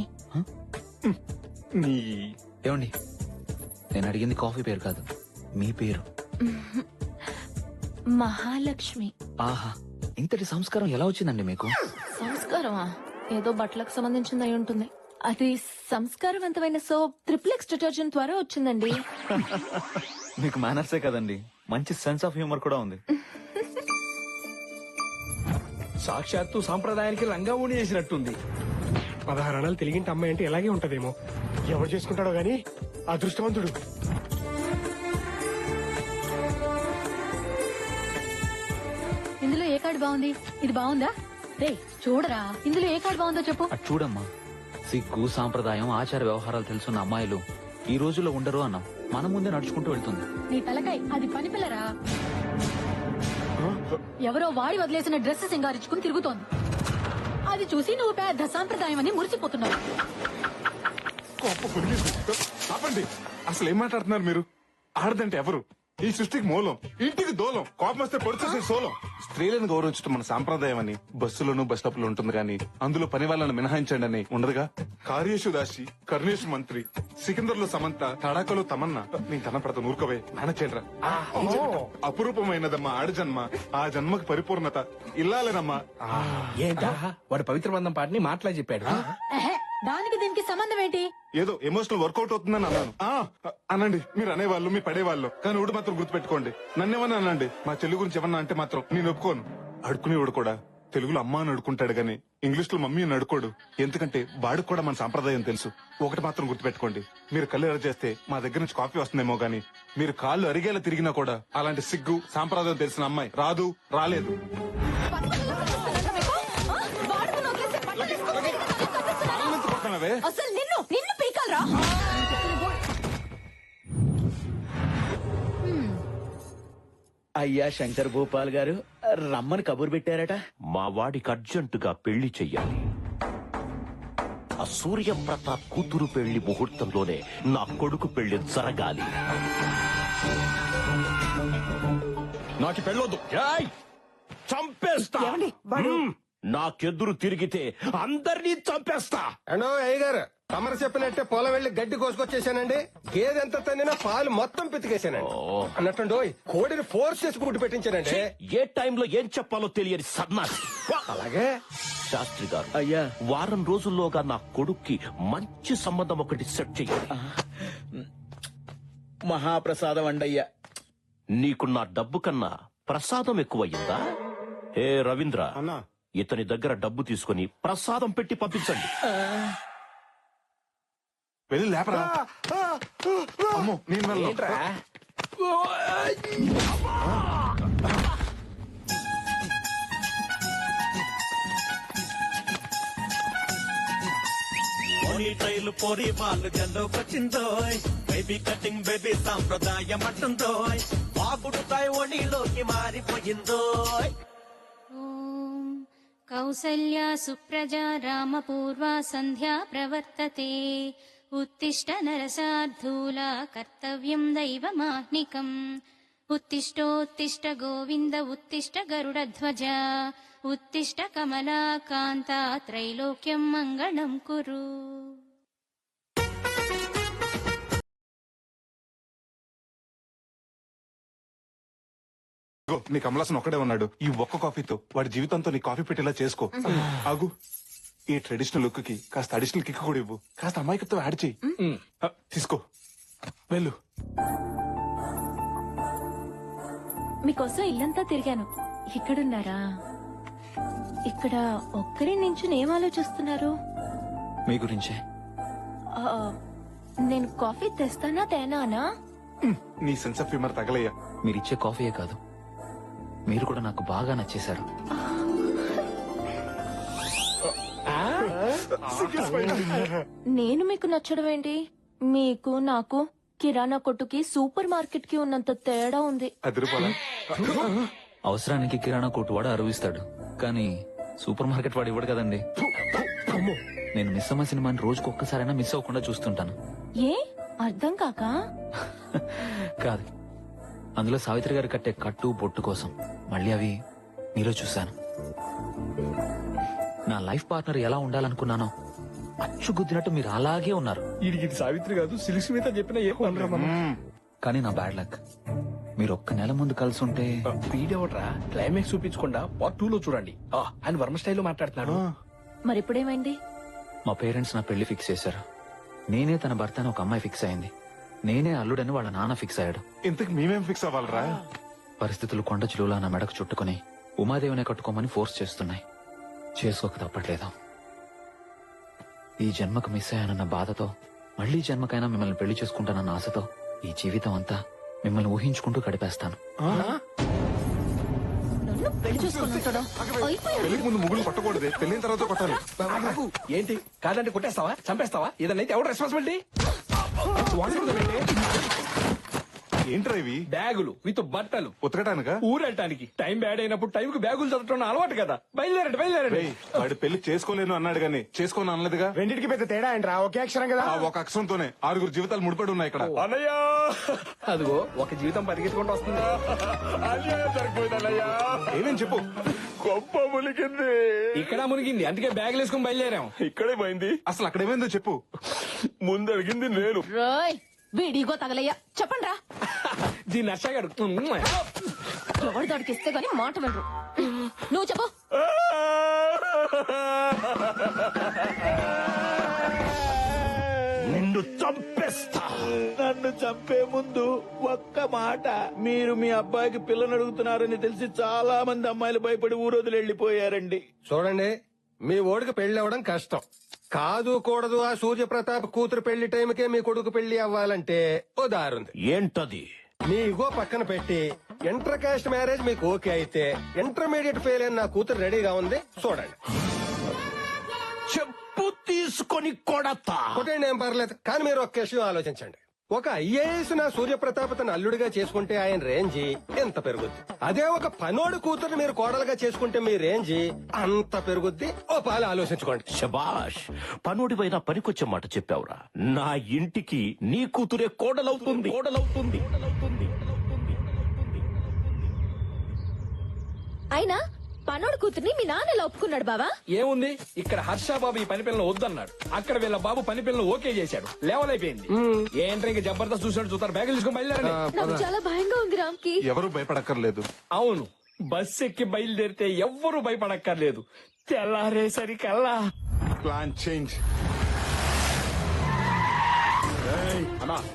ఏమండి, నేను అడిగింది కాఫీ పేరు కాదు, మీ పేరు. మహాలక్ష్మి. ఆహా, ఇంతటి సంస్కారం ఎలా వచ్చిందండి మీకు? సంస్కారమా? ఏదో బట్టలకు సంబంధించింది అయి ఉంటుంది. అది సంస్కారవంతమైన సోప్ ట్రిప్లెక్స్ డిటర్జెంట్ ద్వారా వచ్చిందండి. మీకు మేనర్సే కదండి, మంచి సెన్స్ ఆఫ్ హ్యూమర్ కూడా ఉంది. సాక్షాత్తు సాంప్రదాయానికి లంగా ఊడి చేసినట్టుంది. 16 అణాలు తెలిగింటి అమ్మాయి అంటే ఎలాగే ఉంటదేమో. ఎవరు చేసుకుంటాడో గాని అదృష్టవంతుడు. ఇందులో ఏ కార్డు బాగుంది? ఇది బాగుందా? రే చూడరా, ఇందులో ఏ కార్డు బాగుందో చెప్పు. అటు చూడమ్మా, సిగ్గు సాంప్రదాయం ఆచార వ్యవహారాలు తెలుసున్న అమ్మాయిలు ఈ రోజుల్లో ఉండరు అన్నాం. మన ముందే నడుచుకుంటూ వెళ్తుంది. నీ తలకాయ అది పని పిల్లరా. ఎవరో వాడి వదిలేసిన డ్రెస్ సింగారించుకుని తిరుగుతోంది. అది చూసి నువ్వు పెద్ద సాంప్రదాయం అని మురిసిపోతున్నావు. ఆపండి, అసలు ఏం మాట్లాడుతున్నారు మీరు? ఆడదంటే ఎవరు? ఈ సృష్టికి మూలం, ఇంటికి దూలం, కోపం వస్తే పొడిచేసే సోలం. స్త్రీలను గౌరవించడం మన సాంప్రదాయం అని బస్సులోను బస్ స్టాప్ లో ఉంటుంది కానీ అందులో పని వాళ్ళని మినహాయించండి అని ఉండదుగా. కార్యేషు దాసి, కర్ణేషు మంత్రి, సికిందర్ లో సమంత, తడాకలో తమన్నా. నేను తన ప్రత నూరుకవే నానచేడ్రా. అపురూపమైనదమ్మా ఆడజన్మ, ఆ జన్మకి పరిపూర్ణత ఇల్లాలేనమ్మా. ఏంటా వాడు పవిత్ర బంధం పాటని మాటలా చెప్పాడు. దానికి దీనికి సంబంధం ఏంటి? ఏదో ఎమోషనల్ వర్కౌట్ అవుతుందని అన్నాను. అనండి, మీరు అనేవాళ్ళు, మీ పడేవాళ్ళు, కానీ ఒకటి మాత్రం గుర్తుపెట్టుకోండి. నన్నేమన్నా అనండి, మా చెల్లి గురించి ఏమన్నా అంటే మాత్రం నేను ఒప్పుకోను. అడుకునేవాడు కూడా తెలుగులో అమ్మ అని అడుకుంటాడు గాని ఇంగ్లీష్ లో మమ్మీ అని అడుకోడు. ఎందుకంటే వాడికి కూడా మన సాంప్రదాయం తెలుసు. ఒకటి మాత్రం గుర్తుపెట్టుకోండి, మీరు కళ్ళు ఎర్ర చేస్తే మా దగ్గర నుంచి కాఫీ వస్తుందేమో గానీ మీరు కాళ్ళు అరిగేలా తిరిగినా కూడా అలాంటి సిగ్గు సాంప్రదాయం తెలిసిన అమ్మాయి రాదు, రాలేదు. అసలు నిన్ను పీకాలరా? అయ్యా శంకర్ భూపాల్ గారు రమ్మని కబురు పెట్టారట. మా వాడికి అర్జెంటుగా పెళ్లి చెయ్యాలి. ఆ సూర్యప్రతాప్ కూతురు పెళ్లి ముహూర్తంలోనే నా కొడుకు పెళ్లి జరగాలి. నాకు పెళ్ళొద్దు, చంపేస్తా. నాకెదురు తిరిగితే అందరినీ చంపేస్తా. అండో అయ్యగారు, తమరు చెప్పినట్టే పొలం వెళ్లి గడ్డి కోసుకొచ్చేసానండి. గేదె ఎంత తన్నినా పాలు మొత్తం పితికేసానండి. అన్నట్టు కోడిని ఫోర్స్ చేసి పుట్టి పెట్టించానండి. ఏ టైంలో ఏం చెప్పాలో తెలియని సన్నాసి. అలాగే శాస్త్రి గారు, అయ్యా, వారం రోజుల్లోగా నా కొడుక్కి మంచి సంబంధం ఒకటి సెట్ చెయ్యాలి. మహాప్రసాదం అండయ్యా. నీకు నా డబ్బు కన్నా ప్రసాదం ఎక్కువయ్యిందా? ఏ రవీంద్ర, ఇతని దగ్గర డబ్బు తీసుకుని ప్రసాదం పెట్టి పంపించండి. వెళ్ళి లేపరా. అమ్మో, నేను టైలు పోరి వాళ్ళు గల్లోకొచ్చిందో, బేబీ కటింగ్ బేబీ సాంప్రదాయం అంటుందో, బాగుడుతాయి ఒడిలోకి మారిపోయిందో. కౌసల్యా సుప్రజా రామపూర్వా సంధ్యా ప్రవర్తతే. ఉత్తిష్ట నరసార్థూలా కర్తవ్యం దైవమాహ్నికం. ఉత్తిష్టోత్తిష్ట గోవింద ఉత్తిష్ట గరుడధ్వజ. ఉత్తిష్ట కమలాకాంత త్రైలోక్యం మంగళం కురు. నీ కమలాసన్ ఒక్కడే ఉన్నాడు. ఈ ఒక్క కాఫీతో వాడి జీవితంతో నీ కాఫీ పెట్టేలా చేసుకో. ఆగు, ఈ ట్రెడిషనల్ లుక్ కి కాస్త అడిషనల్ కిక్ కూడా ఇవ్వు. కాస్త అమాయకత్వం యాడ్ చెయ్యి. తీసుకో, వెళ్ళు. మీకోసం ఇల్లంతా తిరిగాను. ఇక్కడున్నారా? ఇక్కడ ఒక్కరి నుంచి ఏం ఆలోచిస్తున్నారు? మీ గురించే. నేను కాఫీ తెస్తానా తేనానా? నీ సెన్స్ ఆఫ్ హ్యూమర్ తగలయ్యా. మీరిచ్చే కాఫీయే కాదు, మీరు కూడా నాకు బాగా నచ్చేశారు. నేను మీకు నచ్చడం ఏంటి? మీకు నాకు కిరాణా కొట్టుకి సూపర్ మార్కెట్ కి ఉన్నంత తేడా ఉంది. అవసరానికి కిరాణా కొట్టు వాడు అరువిస్తాడు, కానీ సూపర్ మార్కెట్ వాడు ఇవ్వడు కదండి. నేను మిస్ అమ్మ సినిమాని రోజుకు ఒక్కసారైనా మిస్ అవ్వకుండా చూస్తుంటాను. ఏ అర్థం కాక కాదు, అందులో సావిత్రి గారు కట్టే కట్టు బొట్టు కోసం మళ్ళీ అవి మీలో చూశాను. నా లైఫ్ పార్ట్నర్ ఎలా ఉండాలనుకున్నానో అచ్చు గుద్దినట్టు మీరు అలాగే ఉన్నారు. ఇది సావిత్రి కాదు సిల్క్ స్మిత చెప్పిన ఏ పనురా మనం. కానీ నా బ్యాడ్ లక్, మీరు ఒక్క నెల ముందు కలిసి ఉంటే. వీడెవట్రా క్లైమాక్స్ చూపించకుండా పార్ట్ 2 లో చూడండి. ఆయన వర్మ స్టైల్లో మాట్లాడుతున్నాడు. మరి ఇప్పుడేమైంది? మా పేరెంట్స్ నా పెళ్లి ఫిక్స్ చేశారు. నేనే తన భర్త అని ఒక అమ్మాయి ఫిక్స్ అయింది. నేనే అల్లుడని వాళ్ళ నాన్న ఫిక్స్ అయ్యాడు. ఇంతకు మేమేం ఫిక్స్ అవ్వాలరా? పరిస్థితులు కొండ చిలువలా నా మెడకు చుట్టుకుని ఉమాదేవినే కట్టుకోమని ఫోర్స్ చేస్తున్నాయి. చేసుకోక తప్పట్లేదు. ఈ జన్మకు మిస్ అయ్యానన్న బాధతో, మళ్లీ జన్మకైనా మిమ్మల్ని పెళ్లి చేసుకుంటానన్న ఆశతో ఈ జీవితం అంతా మిమ్మల్ని ఊహించుకుంటూ గడిపేస్తాను. పెళ్లికి ముందు ముగ్గులు కొట్టకూడదు, పెళ్లిన తర్వాత కొట్టాలి. ఏంటి కాదంటే కొట్టేస్తావా, చంపేస్తావా? ఏదన్నా అయితే ఎవరు రెస్పాన్సిబిలిటీ? ఏంట్రా ఇవి? బ్యాగులు విత్ బట్టలు ఉతకటానికా? ఊరెళ్ళటానికి. టైం బ్యాడ్ అయినప్పుడు టైం కు బ్యాగులు చదవటం అలవాటు కదా. బయలుదేరండి. వాడు పెళ్లి చేసుకోలేను అన్నాడు గానీ చేసుకోను అనలేదుగా. రెండింటికి పెద్ద తేడా ఏంట్రా? ఒకే అక్షరం కదా. ఆ ఒక అక్షరంతోనే 6 జీవితాలు ముడిపడి ఉన్నాయి ఇక్కడ. అన్నయ్య అదిగో ఒక జీవితం పరిగెత్తుకుంటూ వస్తుంది. ఏమేం చెప్పు. గొప్ప మునిగింది. ఇక్కడ మునిగింది, అందుకే బ్యాగులు వేసుకుని బయలుదేరాం. ఇక్కడే పోయింది. అసలు అక్కడ ఏమైందో చెప్పు. ముందు అడిగింది నేను. వీడిగో తగలయ్యా, చెప్పండి రా. దీన్ని నచ్చగాడు ఎవరి దాడికిస్తే గానీ మాట వినరు. నువ్వు చెప్పు. నిన్ను చంపేస్తా. నన్ను చంపే ముందు ఒక్క మాట, మీరు మీ అబ్బాయికి పిల్లని అడుగుతున్నారని తెలిసి చాలా మంది అమ్మాయిలు భయపడి ఊరోజులు వెళ్లిపోయారండి. చూడండి, మీ ఓడికి పెళ్లి అవ్వడం కష్టం కాదు. కూడదు ఆ సూర్యప్రతాప్ కూతురు పెళ్లి టైంకే మీ కొడుకు పెళ్లి అవ్వాలంటే ఓ దారుంది. ఏంటది? మీ ఇగో పక్కన పెట్టి ఇంటర్ కాస్ట్ మ్యారేజ్ మీకు ఓకే అయితే ఇంటర్మీడియట్ ఫెయిల్ అయిన నా కూతురు రెడీగా ఉంది, చూడండి. చెప్పు తీసుకొని కొడతా. కొట్టండి, ఏం పర్లేదు. కానీ మీరు ఒక్క విషయం ఆలోచించండి. ఒక ఐఏఎస్ నా సూర్యప్రతాప్ తన అల్లుడిగా చేసుకుంటే ఆయన రేంజి ఎంత పెరుగుద్ది. అదే ఒక పనోడు కూతురు మీరు కోడలుగా చేసుకుంటే మీ రేంజి అంత పెరుగుద్ది. ఓ పాలు ఆలోచించుకోండి. శబాష్, పనోడిపైన పనికొచ్చే మాట చెప్పావురా. నా ఇంటికి నీ కూతురే కోడలవుతుంది. అయినా పనోడు కూతుర్ని మీ నాన్న ఎలా ఒప్పుకున్నాడు బావా? ఏముంది, ఇక్కడ హర్ష బాబు ఈ పని పిల్లలు వద్దన్నాడు. అక్కడ వీళ్ళ బాబు పని పిల్లలు ఓకే చేశాడు. లెవెల్ అయిపోయింది. ఏంటంటే ఇంకా జబర్దస్త్ చూసినట్టు చూస్తారు. బ్యాగులు తీసుకుని బయలుదేరండి. నాకు చాలా భయంగా ఉంది రామ్కి. ఎవరు భయపడక్కర్లేదు. అవును, బస్ ఎక్కి బయలుదేరితే ఎవ్వరూ భయపడక్కర్లేదు. తెల్లారేసరికల్లా ప్లాన్ చేంజ్.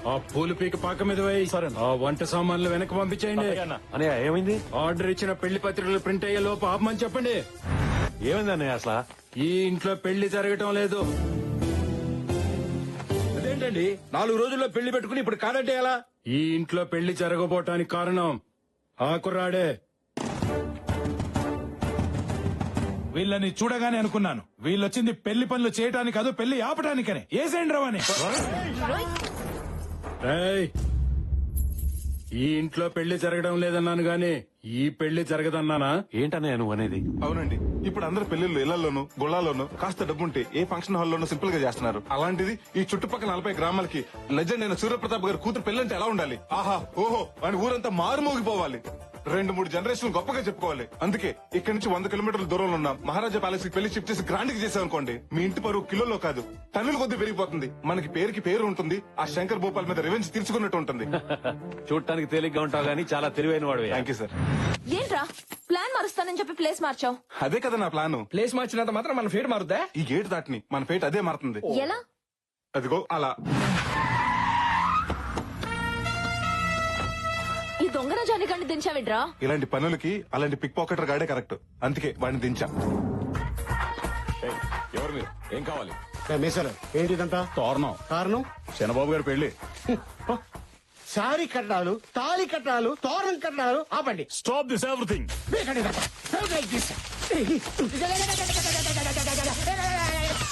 ఆ పూలు పీక పాక మీద వేయి. ఆ వంట సామాన్లు వెనక్కి పంపించేయండి. ఏమైంది? ఆర్డర్ ఇచ్చిన పెళ్లి పత్రికలు ప్రింట్ అయ్యే లోపు ఆపమని చెప్పండి. ఏమైంది అన్నయ్య? అసలు ఈ ఇంట్లో పెళ్లి జరగటం లేదు. అదేంటండి 4 రోజుల్లో పెళ్లి పెట్టుకుని ఇప్పుడు కాదంటే ఎలా? ఈ ఇంట్లో పెళ్లి జరగబోటానికి కారణం ఆ కుర్రాడే. వీళ్ళని చూడగానే అనుకున్నాను వీళ్ళొచ్చింది పెళ్లి పనులు చేయడానికి కాదు, పెళ్లి ఆపడానికనే. ఏసేండి రవని. రేయ్, ఈ ఇంట్లో పెళ్లి జరగడం లేదన్నాను గాని ఈ పెళ్లి జరగదన్నానా? ఏంటన్నయ్య నువ్వు అనేది? అవునండి, ఇప్పుడు అందరు పెళ్లిళ్ళు ఇళ్లలోను గుళ్ళాల్లోనూ కాస్త డబ్బుంటే ఏ ఫంక్షన్ హాల్లోనూ సింపుల్ గా చేస్తున్నారు. అలాంటిది ఈ చుట్టుపక్కల 40 గ్రామాలకి లెజెండ్ అయిన సూర్యప్రతాప్ గారి కూతురు పెళ్ళంటే ఎలా ఉండాలి? ఆహా ఓహో అని ఊరంతా మారుమోగిపోవాలి. 2-3 జనరేషన్ గొప్పగా చెప్పుకోవాలి. అందుకే ఇక్కడి నుంచి 100 కిలోమీటర్ల దూరంలో ఉన్న మహారాజా ప్యాలెస్ కి పెళ్లి షిఫ్ట్ చేసి గ్రాండ్ కి చేసామనుకోండి, మీ ఇంటి పరువు కిలోలో కాదు టన్నుల కొద్ది పెరిగిపోతుంది. మనకి పేరుకి పేరు ఉంటుంది. ఆ శంకర్ భూపాల్ మీద రివెంజ్ తీర్చుకున్నట్టు ఉంటుంది. చూడటానికి తేలిగ్గా ఉంటావు గానీ చాలా తెలివైన వాడు. Thank you sir. ఏంట్రా ప్లాన్ మారుస్తానని చెప్పి ప్లేస్ మార్చావు? అదే కదా నా ప్లాన్. ప్లేస్ మార్చినంత మాత్రం మన ఫేట్ మారుద్దా? ఈ గేట్ దాటిని మన ఫేట్ అదే మారుతుంది. ఎలా? అదిగో అలా. ఈ దొంగన జాలిగాన్ని దించావిడ్రా? ఇలాంటి పనులకి అలాంటి పిక్ పాకెటర్ గాడే కరెక్ట్. అందుకే వాడిని దించా. ఎవరు మీరు? ఏం కావాలి? ఏంటిదంతా? తోరణం. కారణం చంద్రబాబు గారి పెళ్లి. శారీ కట్టాలు, తాళి కట్టాలు, తోరణం కట్టాలు. ఆపండి. Stop this everything.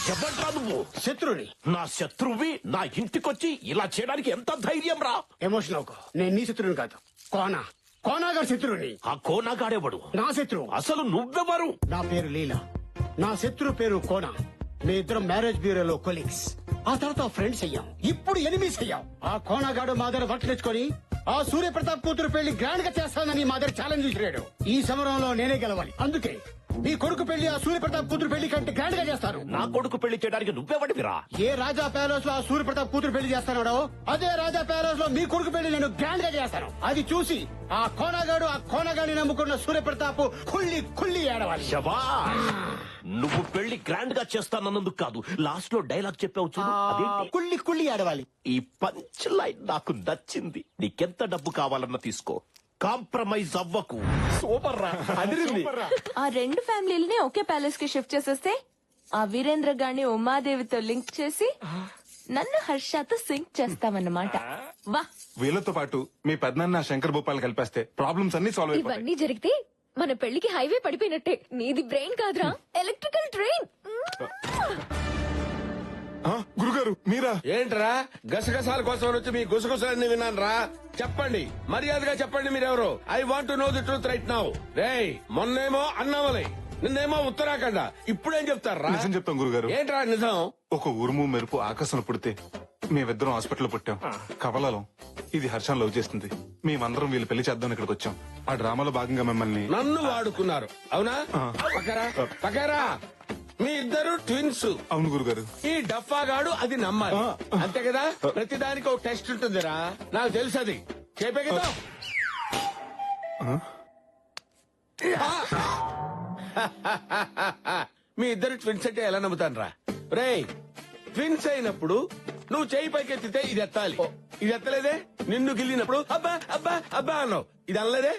చెప్పండి నువ్వు శత్రుని. నా శత్రువి నా ఇంటికొచ్చి ఇలా చేయడానికి ఎంత ధైర్యం రా? ఎమోషన్ అవుకో. నేను నీ శత్రువుని కాదు, కోనాగారి శత్రువుని. ఆ కోనాగాడేవాడు నా శత్రువు. అసలు నువ్వెవరు? నా పేరు లీలా, నా శత్రువు పేరు కోనా. మీ ఇద్దరం మ్యారేజ్ బ్యూరోలో కొలీగ్స్. ఆ తర్వాత ఫ్రెండ్స్ అయ్యాం. ఇప్పుడు ఎనిమీస్ అయ్యాం. ఆ కోనాగాడు మా దగ్గర వర్క్ తెచ్చుకొని ఆ సూర్యప్రతాప్ కూతురు పెళ్లి గ్రాండ్ గా చేస్తానని మా దగ్గర ఛాలెంజ్ విసిరాడు. ఈ సమరంలో నేనే గెలవాలి. అందుకే నీ కొడుకు పెళ్లి ఆ సూర్యప్రతాప్ కూతురు పెళ్లి కంటే గ్రాండ్ గా చేస్తారు. నా కొడుకు పెళ్లి చేయడానికి నువ్వెవడివిరా? ఏ రాజా ప్యాలెస్ లో ఆ సూర్యప్రతాప్ కూతురు పెళ్లి చేస్తాడో అదే రాజా ప్యాలెస్ లో మీ కొడుకు పెళ్లి నేను గ్రాండ్ గా చేస్తాను. అది చూసి ఆ కోనగాడిని నమ్ముకున్న సూర్యప్రతాప్ కుళ్ళి ఏడవాలి. నువ్వు పెళ్లి గ్రాండ్ గా చేస్తానన్నందుకు కాదు, లాస్ట్ లో డైలాగ్ చెప్పావు చూడు, అదేంటి? కుళ్ళి ఏడవాలి. ఈ పంచ్ లైన్ నాకు నచ్చింది. నీకెంత డబ్బు కావాలన్నా తీసుకో, కాంప్రమైజ్ అవ్వకు. సూపర్ రా, అదిరింది. ఆ రెండు ఫ్యామిలీలని ఒకే ప్యాలెస్ కి షిఫ్ట్ చేసేస్తే ఆ వీరేంద్ర గాని ఉమాదేవితో లింక్ చేసి నన్ను హర్షతో సింక్ చేస్తామన్నమాట. వా, వీళ్ళతో పాటు మీ పెద్దనాన్న శంకర్ భూపాల్ కలిపేస్తే ప్రాబ్లమ్స్ అన్ని సాల్వ్ అయిపోతాయి. ఇవన్నీ జరిగితే మన పెళ్లికి హైవే పడిపోయినట్టే. నీది బ్రెయిన్ కాదురా, ఎలక్ట్రికల్ ట్రైన్. గురుగారు మీరా? ఏంట్రా గసగసాల కోసం వచ్చి మీ గుసగుసలన్నీ విన్నాను రా. చెప్పండి, మర్యాదగా చెప్పండి మీరెవరు. I want to know the truth right now. రేయ్, మొన్నేమో అన్నామలై, నిన్నేమో ఉత్తరాఖండ, ఇప్పుడేం చెప్తారా? నిజం చెప్తాం గురుగారు. ఏంట్రా నిజం? ఒక ఉరుము మెరుపు ఆకాశంలో పుడితే మేమిద్దరం హాస్పిటల్లో పుట్టాం. కవలలో ఇది హర్షం లవ్ చేస్తుంది. మేమందరం వీళ్ళు పెళ్లి చేద్దాం ఇక్కడికి వచ్చాం. ఆ డ్రామాలో భాగంగా మిమ్మల్ని నన్ను వాడుకున్నారు అవునా? పకరా మీ ఇద్దరు ట్విన్స్. అవును గురుగారు. ఈ డఫాగాడు అది నమ్మాలి, అంతే కదా? ప్రతిదానికి ఒక టెస్ట్ ఉంటుందిరా, నాకు తెలుసు. అది చెప్పే కదా. మీ ఇద్దరు ట్విన్స్ అంటే ఎలా నమ్ముతాను రా? రేయ్, ట్విన్స్ అయినప్పుడు నువ్వు చేయి పైకెత్తితే ఇది ఎత్తాలి. ఇది ఎత్తలేదే. నిన్ను గిల్లినప్పుడు అబ్బా అబ్బా అబ్బా అన్నావు, ఇది అనలేదే.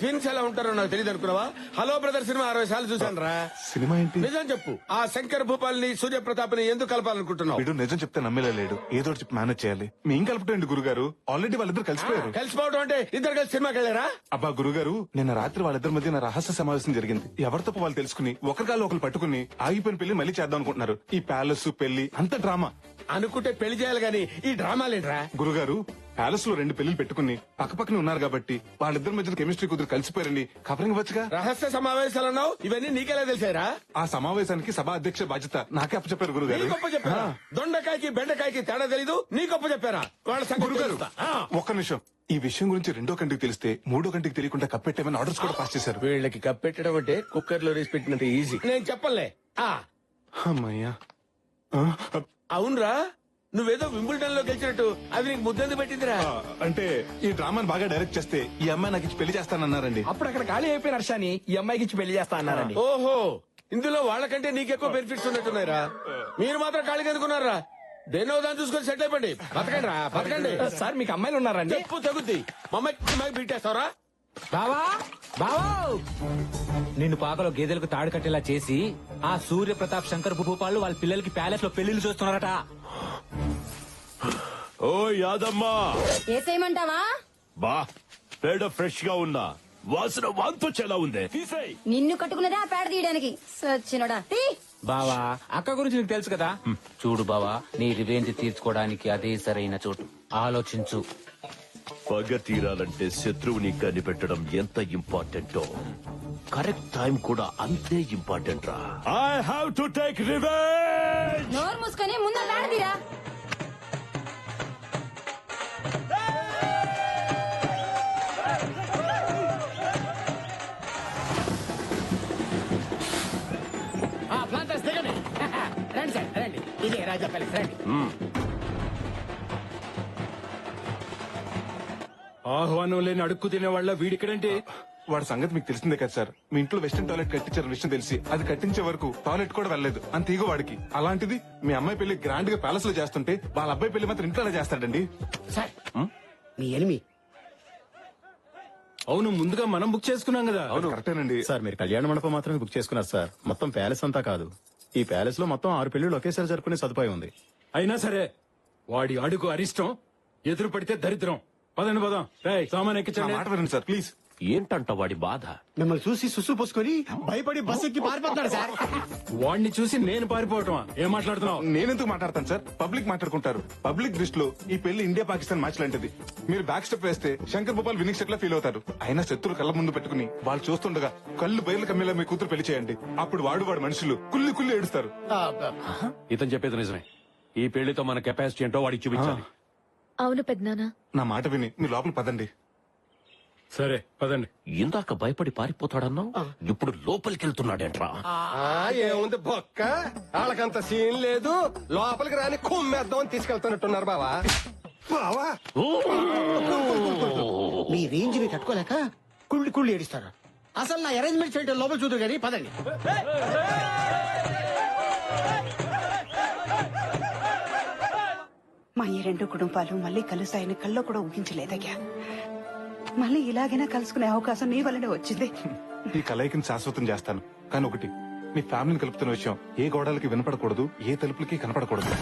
ట్విన్స్ ఎలా ఉంటారో నాకు తెలియదు అనుకున్నావా? హలో బ్రదర్ సినిమా 60 సార్లు చూశాను రా. సినిమా ఏంటి? నిజం చెప్పు, ఆ శంకర్ భూపాల్ ని సూర్యప్రతాప్ ని ఎందుకు కలపాలనుకుంటున్నావు? వీడు నిజం చెప్తే నమ్మేలా లేడు. ఏదో ఒకటి చెప్పి మేనేజ్ చేయాలి. మేం కలపటండి గురుగారు. ఆల్రెడీ వాళ్ళిద్దరు కలిసిపోయారు. కలిసిపోవడం అంటే ఇద్దరు కలిసి సినిమాకి వెళ్ళారా? అబ్బా గురుగారు, నిన్న రాత్రి వాళ్ళిద్దరి మధ్య నా రహస్య సమావేశం జరిగింది. ఎవరి తప్ప వాళ్ళు తెలుసుకుని ఒకరికాళ్ళు ఒకరు పట్టుకుని ఆగిపోయిన పెళ్లి మళ్ళీ చేద్దాం అనుకుంటున్నారు. ఈ ప్యాలెస్ పెళ్లి అంత డ్రామా. అనుకుంటే పెళ్లి చేయాలి గాని ఈ డ్రామాలేంట్రా? గురుగారు, ప్యాలెస్ లో 2 పెళ్లిలు పెట్టుకుని పక్కపక్కనే ఉన్నారు కాబట్టి వాళ్ళిద్దరి మధ్య కెమిస్ట్రీ కుదిరి కలిసిపోయారని కవరింగ్ వచ్చుగా. రహస్య సమావేశాలన్నావు, ఇవన్నీ నీకెలా తెలిసారా? ఆ సమావేశానికి సభా అధ్యక్ష బాధ్యత నాకే అప్పచెప్పారు గురుగారు. నీ గొప్ప చెప్పారా? దొండకాయకి బెండకాయకి తేడా తెలీదు, నీ గొప్ప చెప్పారా? వాళ్ళ సంగతి గురుగారు తెలుస్తా. ఒక్క నిమిషం. ఈ విషయం గురించి 2వ కంటికి తెలిస్తే 3వ కంటికి తెలియకుండా కప్పెట్టేమని ఆర్డర్స్ కూడా పాస్ చేశారు. వీళ్ళకి కప్పెట్టడం అంటే కుక్కర్ లో రేసి పెట్టినంత ఈజీ. నేను చెప్పలే. అమ్మయ్యా. అవునరా, నువ్వేదో వింబుల్డన్ లో గెలిచినట్టు అది నీకు ముద్దంది పెట్టిందిరా. అంటే ఈ డ్రామాని బాగా డైరెక్ట్ చేస్తే ఈ అమ్మాయి నాకు ఇచ్చి పెళ్లి చేస్తానన్నారండి. అప్పుడు అక్కడ ఖాళీ అయిపోయిన హర్షాని ఈ అమ్మాయికి ఇచ్చి పెళ్లి చేస్తా అన్నారండి. ఓహో, ఇందులో వాళ్ళకంటే నీకెక్కువ బెనిఫిట్స్ ఉన్నట్టున్నారా? మీరు మాత్రం ఖాళీగా ఎందుకున్నారా? దేనో దాన్ని చూసుకొని సెట్ అయిపోండి. బతకండి రా, బతకండి. సార్ మీకు అమ్మాయిలు ఉన్నారండి? చెప్పు తగ్గుద్ది. మమ్మకి బీటేస్తావరా? బావా బావా, నిన్ను పాకలో గేదెలకు తాడు కట్టేలా చేసి ఆ సూర్య ప్రతాప్ శంకర్ భూపాలు వాళ్ళ పిల్లలకి ప్యాలెస్ లో పెళ్లిళ్ళు చూస్తున్నారట. ఓ యాదమ్మా, ఏసేయమంటావా? బా పేడ ఫ్రెష్ గా ఉందా? వాసన వాంతొచ్చేలా ఉందే. తీసేయ్. నిన్ను కట్టుకున్నదే ఆ పేడ తీయడానికి. సచ్చినోడా తీ. బావా, అక్క గురించి నీకు తెలుసు కదా. చూడు బావా, నీ రివెంజ్ తీర్చుకోవడానికి అదే సరైన చోటు. ఆలోచించు. పగ తీరాలంటే శత్రువుని కనిపెట్టడం ఎంత ఇంపార్టెంటో కరెక్ట్ టైం కూడా అంతే ఇంపార్టెంట్ రా. I have to take revenge. నోరు మూసుకొని ముందు పేడ తీరా. ప్లాంటర్స్ దిగండి. రండి సార్ రండి. ఇదే రాజా ప్యాలెస్, రండి. ఆహ్వానం లేని అడుక్కు తినే వాళ్ళ వీడిక్కడంటే వాడి సంగతి మీకు తెలిసిందే కదా సార్. మీ ఇంట్లో వెస్టర్న్ టాయిలెట్ కట్టించారు విషయం తెలిసి అది కట్టించే వరకు టాయిలెట్ కూడా వెళ్ళలేదు. అంత ఈగో వాడికి. అలాంటిది మీ అమ్మాయి పెళ్లి గ్రాండ్ గా ప్యాలెస్ లో చేస్తుంటే వాళ్ళ అబ్బాయి పెళ్లి మాత్రం ఇంట్లోనే చేస్తాడండి. సార్ మీ ఎనిమి. అవును, ముందుగా మనం బుక్ చేసుకున్నాం కదా. అవును కరెక్టేనండి సార్. మీరు కళ్యాణ మండపం మాత్రమే బుక్ చేసుకున్నారు సార్. మొత్తం ప్యాలెస్ అంతా కాదు. ఈ ప్యాలెస్ లో మొత్తం 6 పెళ్లిళ్ళు ఒకేసారి జరుపుకునే సదుపాయం ఉంది. అయినా సరే వాడి అడుగు అరిష్టం, ఎదురు పడితే దరిద్రం. పదండి పదం. సామాన్ ఎక్కించండి. మాట వినండి సార్ ప్లీజ్. ఏంటంట వాడి బాధ? మిమ్మల్ని చూసి సుసు పోసుకొని భయపడి బస్ ఎక్కి పారిపోతాడు సార్. వాడిని చూసి నేను పారిపోవటమా? ఏం మాట్లాడుతున్నావు? నేనెందుకు మాట్లాడతాను సార్? పబ్లిక్ మాట్లాడుకుంటారు. పబ్లిక్ దృష్టిలో ఈ పెళ్లి ఇండియా పాకిస్తాన్ మ్యాచ్ లాంటిది. మీరు బ్యాక్ స్టెప్ వేస్తే శంకర్ భూపాల్ వినింగ్ స్టెప్ లా ఫీల్ అవుతారు. అయినా శత్రులు కళ్ళ ముందు పెట్టుకుని వాళ్ళు చూస్తుండగా కళ్ళు బయలు కమ్మేలా మీ కూతురు పెళ్లి చేయండి. అప్పుడు వాడు మనుషులు కుల్లి కుల్లి ఏడుస్తారు. ఇతను చెప్పేది నిజమే. ఈ పెళ్లితో మన కెపాసిటీ ఏంటో వాడికి చూపించాలి. అవును పెద్దనాన్న. నా మాట విని మీ లోపల పదండి. సరే పదండి. ఇందాక భయపడి పారిపోతాడన్నావు, ఇప్పుడు లోపలికి వెళ్తున్నాడేంట్రా? ఏముంది బొక్క, వాళ్ళకంత సీన్ లేదు. లోపలికి రాని కుమ్మేద్దామని తీసుకెళ్తున్నట్టున్నారు బావా. బావా మీ రేంజ్ ని తట్టుకోలేక కుళ్ళి కుళ్ళి ఏడిస్తారు. అసలు నా అరేంజ్మెంట్ చేయడం లోపల చూద్దరు కానీ పదండి. మా ఈ రెండు కుటుంబాలు మళ్ళీ కలుస్తాయని కల్లో కూడా ఊహించలేదయ్యా. మళ్ళీ ఇలాగైనా కలుసుకునే అవకాశం నీ వల్లనే వచ్చింది. ఈ కలయికని శాశ్వతం చేస్తాను. కానీ ఒకటి, మీ ఫ్యామిలీని కలుపుతున్న విషయం ఏ గోడలకి వినపడకూడదు, ఏ తలుపులకి కనపడకూడదు.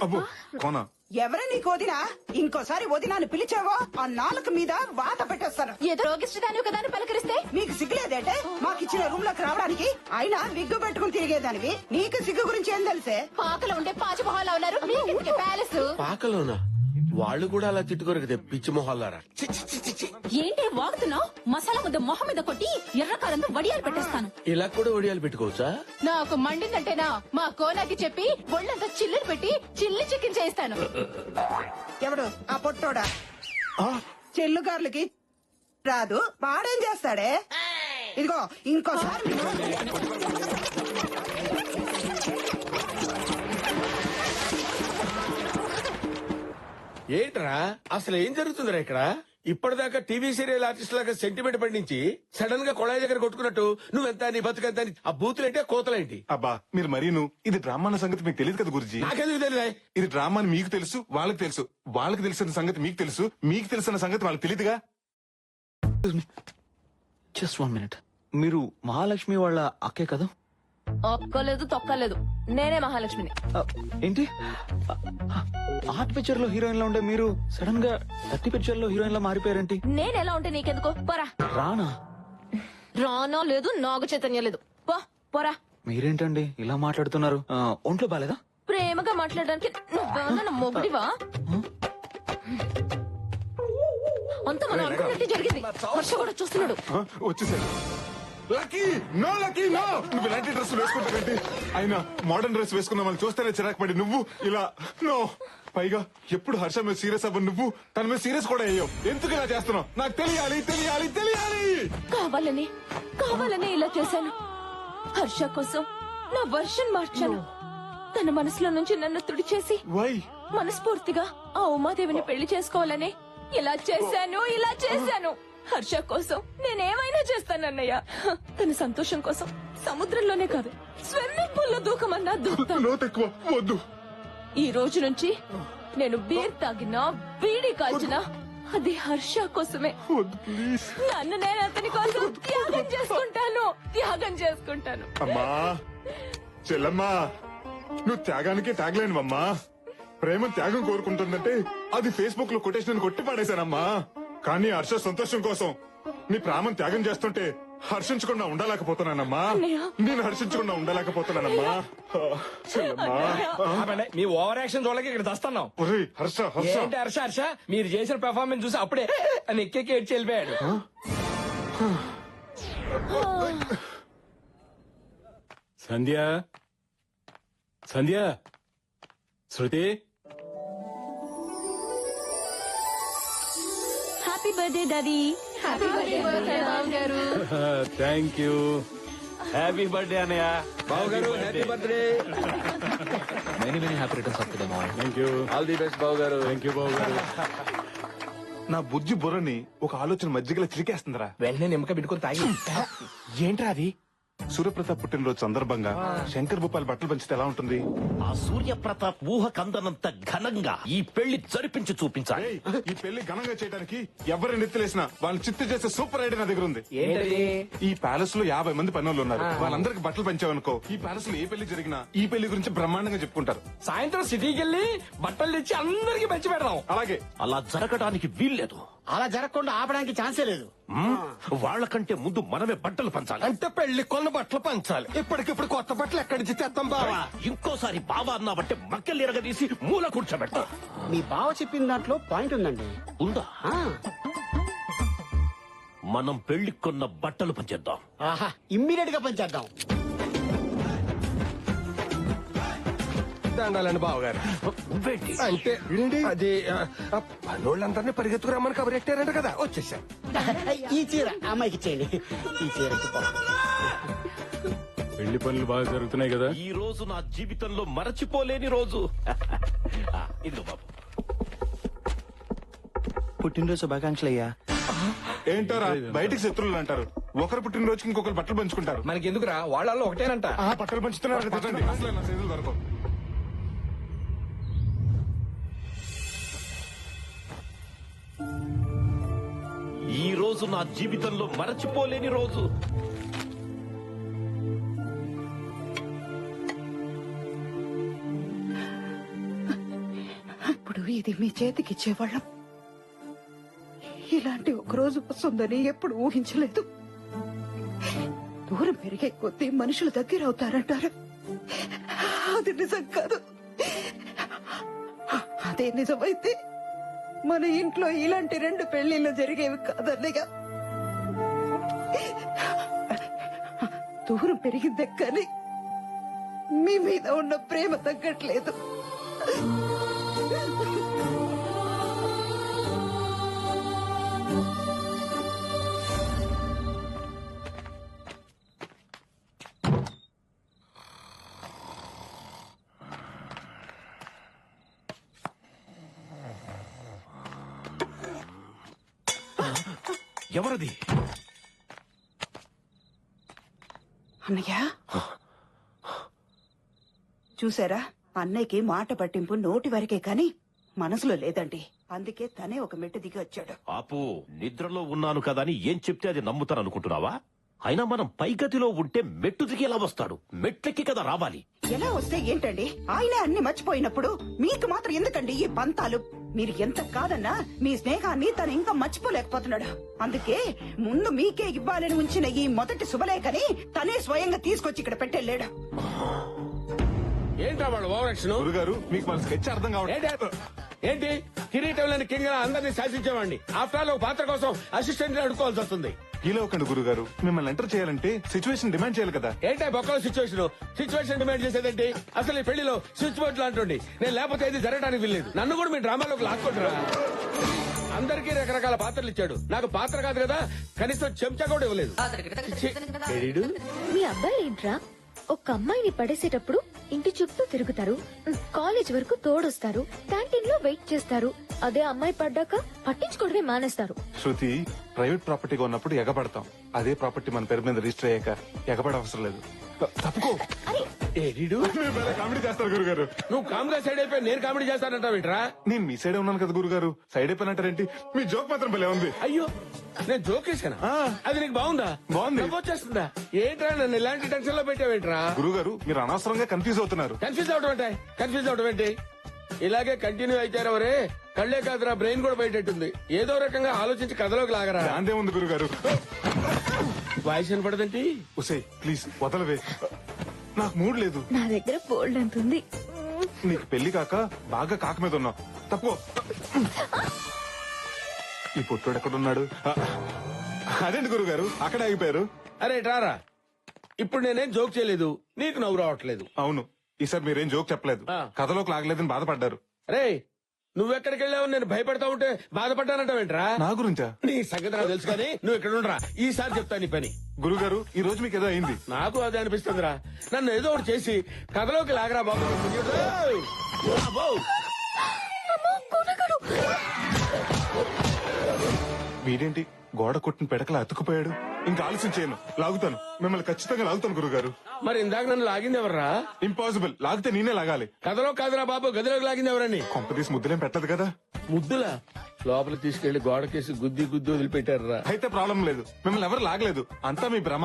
అబ్బో కోనా, ఎవరు నీకు వదినా? ఇంకోసారి వదినాన్ని పిలిచావో ఆ నాలుక మీద వాత పెట్టేస్తాను. ఏదో రోగిష్టిదాని కదా పలకరిస్తే మీకు సిగ్గులేదంటే మాకిచ్చిన రూమ్ లోకి రావడానికి అయినా విగ్గు పెట్టుకుని తిరిగేదానివి. నీకు సిగ్గు గురించి ఏం తెలిసే? పాకలో ఉండే పాచిమొహాలు ఉన్నారు, మీకెందుకు ప్యాలెస్? పాకలోనా? వాళ్ళు కూడా అలా తిట్టుకోరు కదా పిచ్చి మొహాలారా. ఏంటి వాగుతున్నావు? మసాలా ముద్ద మొహం మీద కొట్టి ఎర్రకారంతో వడియాలు పెట్టేస్తాను. ఇలా కూడా ఒడియాలు పెట్టుకోవచ్చా? నాకు మండిందంటేనా మా కోనాకి చెప్పి ఒళ్ళంతా చిల్లులు పెట్టి చిల్లి చికెన్ చేస్తాను. ఎవడు ఆ పొట్టోడా? చెల్లుగార్లకి రాదు, వాడేం చేస్తాడే? ఇదిగో ఇంకోసారి ఏంట్రా అసలు ఏం జరుగుతుందిరా ఇక్కడ? ఇప్పటిదాకా టీవీ సీరియల్ ఆర్టిస్ట్ లాగా సెంటిమెంట్ పండించి సడన్ గా కొళాయి దగ్గర కొట్టుకున్నట్టు నువ్వెంత నీ బతుకెంత అని ఆ బూతులేంటి కోతలేంటి? అబ్బా మీరు మరీను ఇది డ్రామా అన్న సంగతి మీకు తెలియదు కదా గురుజీ. నాకెందుకు తెలియదా? ఇది డ్రామా అని మీకు తెలుసు, వాళ్ళకి తెలుసు. వాళ్ళకి తెలిసిన సంగతి మీకు తెలుసు, మీకు తెలిసిన సంగతి వాళ్ళకి తెలియదుగా. Just 1 minute. మీరు మహాలక్ష్మి వాళ్ళ అక్కే కదా? ఒక్కలేదు తొక్కలేదు, నేనే మహాలక్ష్మిని. ఏంటి ఆర్ట్ పిక్చర్ లో హీరోయిన్ లో ఉండే మీరు సడన్ గా 30 పిక్చర్ లో హీరోయిన్ లా మారిపోయారేంటి? నేను ఎలా ఉంటే నీకెందుకో? పోరా. రానా? రానో లేదు, నాగ చైతన్య లేదు. పోరా. మీరేంటండి ఇలా మాట్లాడుతున్నారు? ఒంట్లో బాలేదా? ప్రేమగా మాట్లాడడానికి నువ్వేమన్నా మొగుడివా? అంత మనం అనుకున్నట్టు జరిగింది. హర్ష కూడా చూస్తున్నాడు. వచ్చేసాడు. Lucky no, Lucky no. నువ్వు ఇలాంటి డ్రెస్ వేసుకుంటావేంటి? అయినా మోడర్న్ డ్రెస్ వేసుకున్న వాళ్ళు చూస్తేనే చిరాకు పడి నువ్వు ఇలా నో. పైగా ఎప్పుడు హర్ష మీద సీరియస్ అవ్వ నువ్వు తన మీద సీరియస్ కూడా అయ్యావు. ఎందుకు ఇలా చేస్తున్నావు? నాకు తెలియాలి తెలియాలి తెలియాలి. కావాలని ఇలా చేశాను. హర్ష కోసం నా వర్షన్ మార్చాను. తన మనసులో నుంచి నన్ను తుడిచేసి మనస్ఫూర్తిగా ఆ ఉమాదేవిని పెళ్లి చేసుకోవాలని ఇలా చేశాను. హర్ష కోసం నేనేమైనా చేస్తానన్నయ్య. తన సంతోషం కోసం సముద్రంలోనే కాదు, స్విమ్మింగ్ పూల్ లో దూకమన్నా దూకుతాను. ఈ రోజు నుంచి నేను బీర్ తాగినా, బీడీ కాల్చినా అది హర్ష కోసమే. నన్ను నేను అతని కోసం త్యాగం చేసుకుంటాను. అమ్మా చెల్లమ్మా, నువ్వు త్యాగానికి త్యాగలేనువమ్మా. ప్రేమ త్యాగం కోరుకుంటుందంటే అది ఫేస్బుక్ లో కొటేషన్ కొట్టి పడేశానమ్మా. కానీ హర్ష సంతోషం కోసం నీ ప్రాణం త్యాగం చేస్తుంటే హర్షించకుండా ఉండలేకపోతున్నానమ్మా. నేను హర్షించకుండా ఉండలేకపోతున్నానమ్మా. మీ ఓవర్ యాక్షన్ చూడలేక ఇక్కడ దస్తున్నాం. హర్ష ఏంటి హర్ష మీరు చేసిన పెర్ఫార్మెన్స్ చూసి అప్పుడే అని ఎక్కేకి ఏడ్చి వెళ్ళిపోయాడు. Sandhya Shruti, happy birthday daddy. Happy birthday గారు. Thank you. హ్యాపీ బర్త్డే అన్నయ్య. బావగారు happy birthday. Many happy returns of the day మావయ్య. Thank you. All the best బావగారు. థ్యాంక్ యూ బావగారు. నా బుజ్జి బుర్రని ఒక ఆలోచన మజ్జిగలా చిరికేస్తుందిరా. వెంటనే నిమ్మక పెట్టుకుని తాగి. ఏంట్రా అది? సూర్యప్రతాప్ పుట్టినరోజు సందర్భంగా శంకర్ భూపాల్ బట్టలు పంచితే ఎలా ఉంటుంది? ఆ సూర్యప్రతాప్ ఊహకందనంత ఘనంగా ఈ పెళ్లి జరిపించి చూపించాలి. ఈ పెళ్లి ఘనంగా చేయడానికి ఎవరిని నెత్తిలేసినా వాళ్ళని చిత్తు చేసే సూపర్ ఐడియా నా దగ్గర ఉంది. ఈ ప్యాలెస్ లో 50 మంది పనులు ఉన్నారు. వాళ్ళందరికి బట్టలు పంచావనుకో, ఈ ప్యాలెస్ లో ఏ పెళ్లి జరిగినా ఈ పెళ్లి గురించి బ్రహ్మాండంగా చెప్పుకుంటారు. సాయంత్రం సిటీకి వెళ్ళి బట్టలు తెచ్చి అందరికి పంచి పెడదాం. అలాగే. అలా జరగడానికి వీల్లేదు. అలా జరగకుండా ఆపడానికి ఛాన్సే లేదు. వాళ్ళకంటే ముందు మనమే బట్టలు పంచాలి. అంటే పెళ్లి కొన్న బట్టలు పంచాలి. ఇప్పటికిప్పుడు కొత్త బట్టలు ఎక్కడి నుంచి తెస్తాం బావా? ఇంకోసారి బావా అన్నావంటే మక్కలు ఎరగదీసి మూల కూర్చోబెడతా. మీ బావ చెప్పిన దాంట్లో పాయింట్ ఉందండి. ఉందా? మనం పెళ్లి కొన్న బట్టలు పంచేద్దాం. ఆహా, ఇమ్మీడియట్ గా పంచేద్దాం. దండాలండి బావగారు. అంటే అది పనోళ్ళందరినీ పరిగెత్తుకురమ్మని కబరెట్టారంట కదా, వచ్చేసా. ఈ చీర అమ్మాయికి ఇచ్చేయండి. ఈ చీర పెళ్లి పనులు బాగా జరుగుతున్నాయి కదా. ఈ రోజు నా జీవితంలో మరచిపోలేని రోజు. ఇదిగో బాబు. పుట్టినరోజు శుభాకాంక్షలు అయ్యా. ఏంటోరా బయటికి శత్రువులు అంటారు, ఒకరు పుట్టినరోజుకి ఇంకొకరు బట్టలు పంచుకుంటారు. మనకి ఎందుకురా, వాళ్ళల్లో ఒకటేనంట. బట్టలు పంచుతున్నారు కదా, తెచ్చండి. అసలు నా చేతులు దొరకవు. ఈ రోజు నా జీవితంలో మరచిపోలేని రోజు. ఇప్పుడు ఇది మీ చేతికిచ్చేవాళ్ళం. ఇలాంటి ఒక రోజు వస్తుందని ఎప్పుడు ఊహించలేదు. దూరం పెరిగే కొద్దీ మనుషులు దగ్గర అవుతారంటారు, అది నిజం కాదు. అదే నిజమైతే మన ఇంట్లో ఇలాంటి 2 పెళ్లిళ్ళు జరిగేవి కాదన్నగా. దూరం పెరిగిందే కానీ మీ మీద ఉన్న ప్రేమ తగ్గట్లేదు. ఎవరది? అన్నయ్య చూసారా, అన్నయ్యకి మాట పట్టింపు నోటి వరకే కాని మనసులో లేదండి. అందుకే తనే ఒక మెట్టు దిగి వచ్చాడు. ఆపు, నిద్రలో ఉన్నాను కదా అని ఏం చెప్తే అది నమ్ముతాను అనుకుంటున్నావా? అయినా మనం పైగతిలో ఉంటే మెట్టు దిగి ఎలా వస్తాడు? మెట్లెక్కి కదా రావాలి. ఎలా వస్తే ఏంటండి, ఆయనే అన్ని మర్చిపోయినప్పుడు మీకు మాత్రం ఎందుకండి ఈ పంతాలు? మీరు ఎంత కాదన్నా మీ స్నేహాన్ని తను ఇంకా మర్చిపోలేకపోతున్నాడు. అందుకే ముందు మీకే ఇవ్వాలని ఉంచిన ఈ మొదటి శుభలేఖని తనే స్వయంగా తీసుకొచ్చి ఇక్కడ పెట్టెళ్ళాడు. ఏంటా వాళ్ళు ఓవరాక్షన్? గురుగారు మీకు మన స్కెచ్ అర్థం కావట్లేదు. ఏంటి కిరీటంలోని కింగ్ అందరినీ శాసించేవాడిని. ఆఫ్టర్ ఆల్ ఒక పాత్ర కోసం అసిస్టెంట్ అడుకోవాల్సి వస్తుంది. ఇలా ఒకండి గురుగారు, మిమ్మల్ని ఎంటర్ చేయాలంటే సిచ్యువేషన్ డిమాండ్ చేయాలి కదా. ఏంటా బొక్కల సిచ్యువేషన్ డిమాండ్ చేసేదేంటి? అసలు ఈ పెళ్లిలో స్విచ్ బోర్డు లాంటి నేను లేకపోతే ఇది జరగడానికి వీల్లేదు. నన్ను కూడా మీ డ్రామాలోకి లాక్కుంటారా? అందరికీ రకరకాల పాత్రలు ఇచ్చాడు, నాకు పాత్ర కాదు కదా, కనీసం చెంచా కూడా ఇవ్వలేదు. మీ అబ్బాయి ఏంట్రా, ఒక అమ్మాయిని పడేసేటప్పుడు ఇంటి చుట్టూ తిరుగుతారు, కాలేజ్ వరకు తోడొస్తారు, క్యాంటీన్ లో వెయిట్ చేస్తారు. అదే అమ్మాయి పడ్డాక పట్టించుకోవడమే మానేస్తారు. శృతి, ప్రైవేట్ ప్రాపర్టీగా ఉన్నప్పుడు ఎగబడతాం. అదే ప్రాపర్టీ మన పేరు మీద రిజిస్టర్ అయ్యాక ఎగబడ అవసరం లేదు. తప్పుకో. కామెడీ చేస్తారు గురుగారు. నువ్వు కామ్గా సైడ్ అయిపోయి నేను కామెడీ చేస్తానంటావేంట్రా? నేను మీ సైడ్ ఉన్నాను కదా గురుగారు, సైడ్ అయిపోయినట్టారేంటి? మీ జోక్ మాత్రం భలే ఉంది. అయ్యో, నేను జోక్ వేసానా? అది నీకు బాగుందా? బాగుంది. వచ్చేస్తుందా? ఏంట్రా నన్ను ఇలాంటి టెన్షన్ లో పెట్టావేంట్రా? గురుగారు మీరు అనవసరంగా కన్ఫ్యూజ్ అవుతున్నారు. కన్ఫ్యూజ్ అవడం ఏంటి? ఇలాగే కంటిన్యూ అయితారవరే, కళ్లే కాదురా బ్రెయిన్ కూడా బయటెట్టుంది. ఏదో రకంగా ఆలోచించి కథలోకి లాగరా. అంతే ఉంది గురుగారు. వాయిస్ వినపడదండి. ఉసే ప్లీజ్ వదలవే, నాకు మూడ్ లేదు. నా దగ్గర బోల్డ్ అంత ఉంది. నీకు పెళ్లి కాక బాగా కాక మీద ఉన్నావు. తప్పుకో. ఈ పుట్టోడు ఎక్కడున్నాడు? అదేంటి గురుగారు అక్కడ ఆగిపోయారు? అరే రారా, ఇప్పుడు నేనేం జోక్ చేయలేదు, నీకు నవ్వు రావట్లేదు. అవును, ఈసారి మీరేం జోక్ చెప్పలేదు, కథలోకి లాగలేదని బాధపడ్డారు. రే, నువ్వెక్కడికి వెళ్ళావు నేను భయపడతా ఉంటే బాధపడ్డానంటావేంట్రా? నా గురించా? నీ సంగతి నాకు తెలుసు కానీ నువ్వు ఇక్కడ ఉండరా, ఈసారి చెప్తా నీ పని. గురుగారు ఈ రోజు మీకు ఏదో అయింది. నాకు అదే అనిపిస్తుందిరా, నన్ను ఏదో ఒకటి చేసి కథలోకి లాగరా బాబు. వీడేంటి గోడ కొట్టిన పెడకలా అతుకుపోయాడు? ఇంకా ఆలస్యం చేయను, లాగుతాను, మిమ్మల్ని ఖచ్చితంగా లాగుతాను గురుగారు. మరి ఇందాక నన్ను లాగింది ఎవర్రా? ఇంపాసిబుల్, లాగితే నేనే లాగాలి. కథలో కాదురా బాబు, గదిలోకి లాగింది ఎవరని. కొంపదీసి ముద్దులేం పెట్టదు కదా? ముద్దులా? లోపలికి తీసుకెళ్లి గోడకేసి గుద్ది వదిలిపెట్టారా? అయితే ప్రాబ్లం లేదు, మిమ్మల్ని ఎవరు లాగలేదు, అంతా మీ భ్రమ.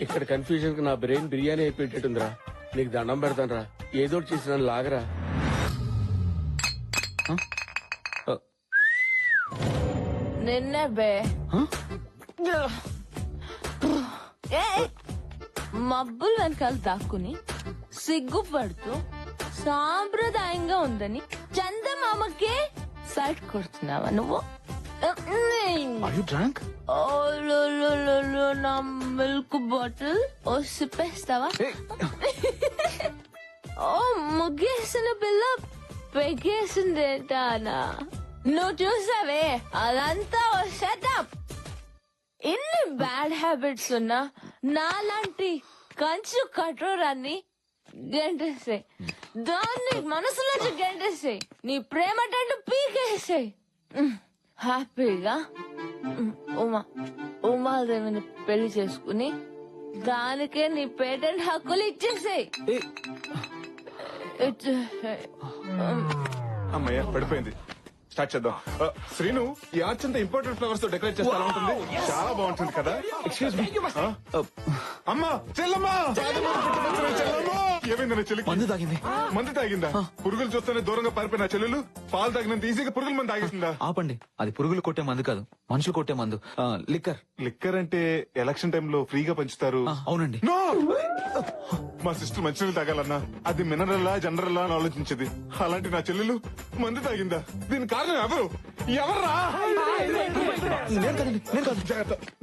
ఇక్కడ కన్ఫ్యూజన్ కి నా బ్రెయిన్ బిర్యానీ అయిపోయేటట్టుందిరా. నీకు దండం పెడతానరా, ఏదో చేసి నన్ను లాగరా. నిన్నే బే మబ్బులు వెనకాల దాక్కుని సిగ్గుపడుతూ సాంప్రదాయంగా ఉందని చందమామకే సైట్ కొడుతున్నావా నువ్వు? నా మిల్క్ బాటిల్ ఓ సిప్పేస్తావా? ఓ ముగ్గేసిన పిల్ల పెగ్గేసిందేటానా? నువ్వు చూసావే అదంతా సెటప్. ఇన్ని బ్యాడ్ హ్యాబిట్స్ ఉన్నా నాలాంటి కంచు కఠోరాన్ని గెంటేసాయి, దాన్ని మనసులోంచి గెంటేసాయి, నీ ప్రేమ టండు పీకేసాయి. హ్యాపీగా ఉమాదేవిని పెళ్లి చేసుకుని దానికే నీ పేటెంట్ హక్కులు ఇచ్చేసాయి. అమ్మయ్య పడిపోయింది. స్టార్ట్ చేద్దాం. శ్రీను, ఈ ఆర్చ్ అంతా ఇంపార్టెంట్ ఫ్లవర్స్ తో డెకరేట్ చేస్తే ఎలా ఉంటుంది? చాలా బాగుంటుంది కదా. Excuse me. అమ్మా, చెల్లమ్మా, చెల్లమ్మా, ఏమైందన్న చెల్లికి? మందు తాగింది. మందు తాగిందా? పురుగులు చూస్తేనే దూరంగా పారిపోయిన చెల్లెలు పాలు తాగినంత ఈజీగా పురుగుల మంది తాగేసిందా? ఆపండి, అది పురుగులు కొట్టే మందు కాదు, మనుషులు కొట్టే మందు. లిక్కర్. లిక్కర్ అంటే ఎలక్షన్ టైంలో ఫ్రీగా పంచుతారు. అవునండి. No! మా సిస్టర్ మంచినీళ్ళు తాగాలన్నా అది మినరల్లా జనరల్లా అని ఆలోచించేది. అలాంటి నా చెల్లెలు మందు తాగిందా? దీని కారణం ఎవరు? ఎవర్రా?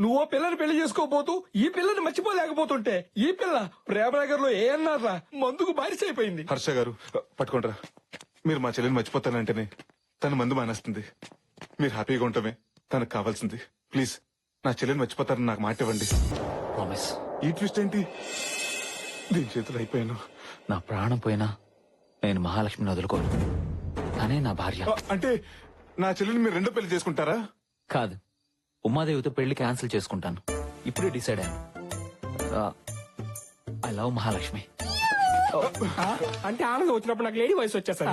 నువ్వు పిల్లని పెళ్లి చేసుకోబోతూ ఈ పిల్లని మర్చిపోలేకపోతుంటే ఈ పిల్ల ప్రేమనగర్ లో ఏ అన్నారా మందుకు బారిసైపోయింది. హర్ష గారు పట్టుకుంటారా? మీరు మా చెల్లెని మర్చిపోతానంటేనే తను మందు మానేస్తుంది. మీరు హ్యాపీగా ఉండటమే తనకు కావాల్సింది. ప్లీజ్ నా చెల్లెని మర్చిపోతారని నాకు మాట ఇవ్వండి. ప్రామిస్. ఈ ట్విస్ట్ ఏంటి? దీని చేతులు అయిపోయాను. నా ప్రాణం పోయినా నేను మహాలక్ష్మిని వదులుకోను. తనే నా భార్య. అంటే నా చెల్లెని మీరు రెండో పెళ్లి చేసుకుంటారా? కాదు, ఉమాదేవితో పెళ్లి క్యాన్సిల్ చేసుకుంటాను. ఇప్పుడే డిసైడ్ అయ్యాను. I love Mahalakshmi. అంటే ఆనందం వచ్చినప్పుడు నాకు లేడీ వయసు వచ్చేసా.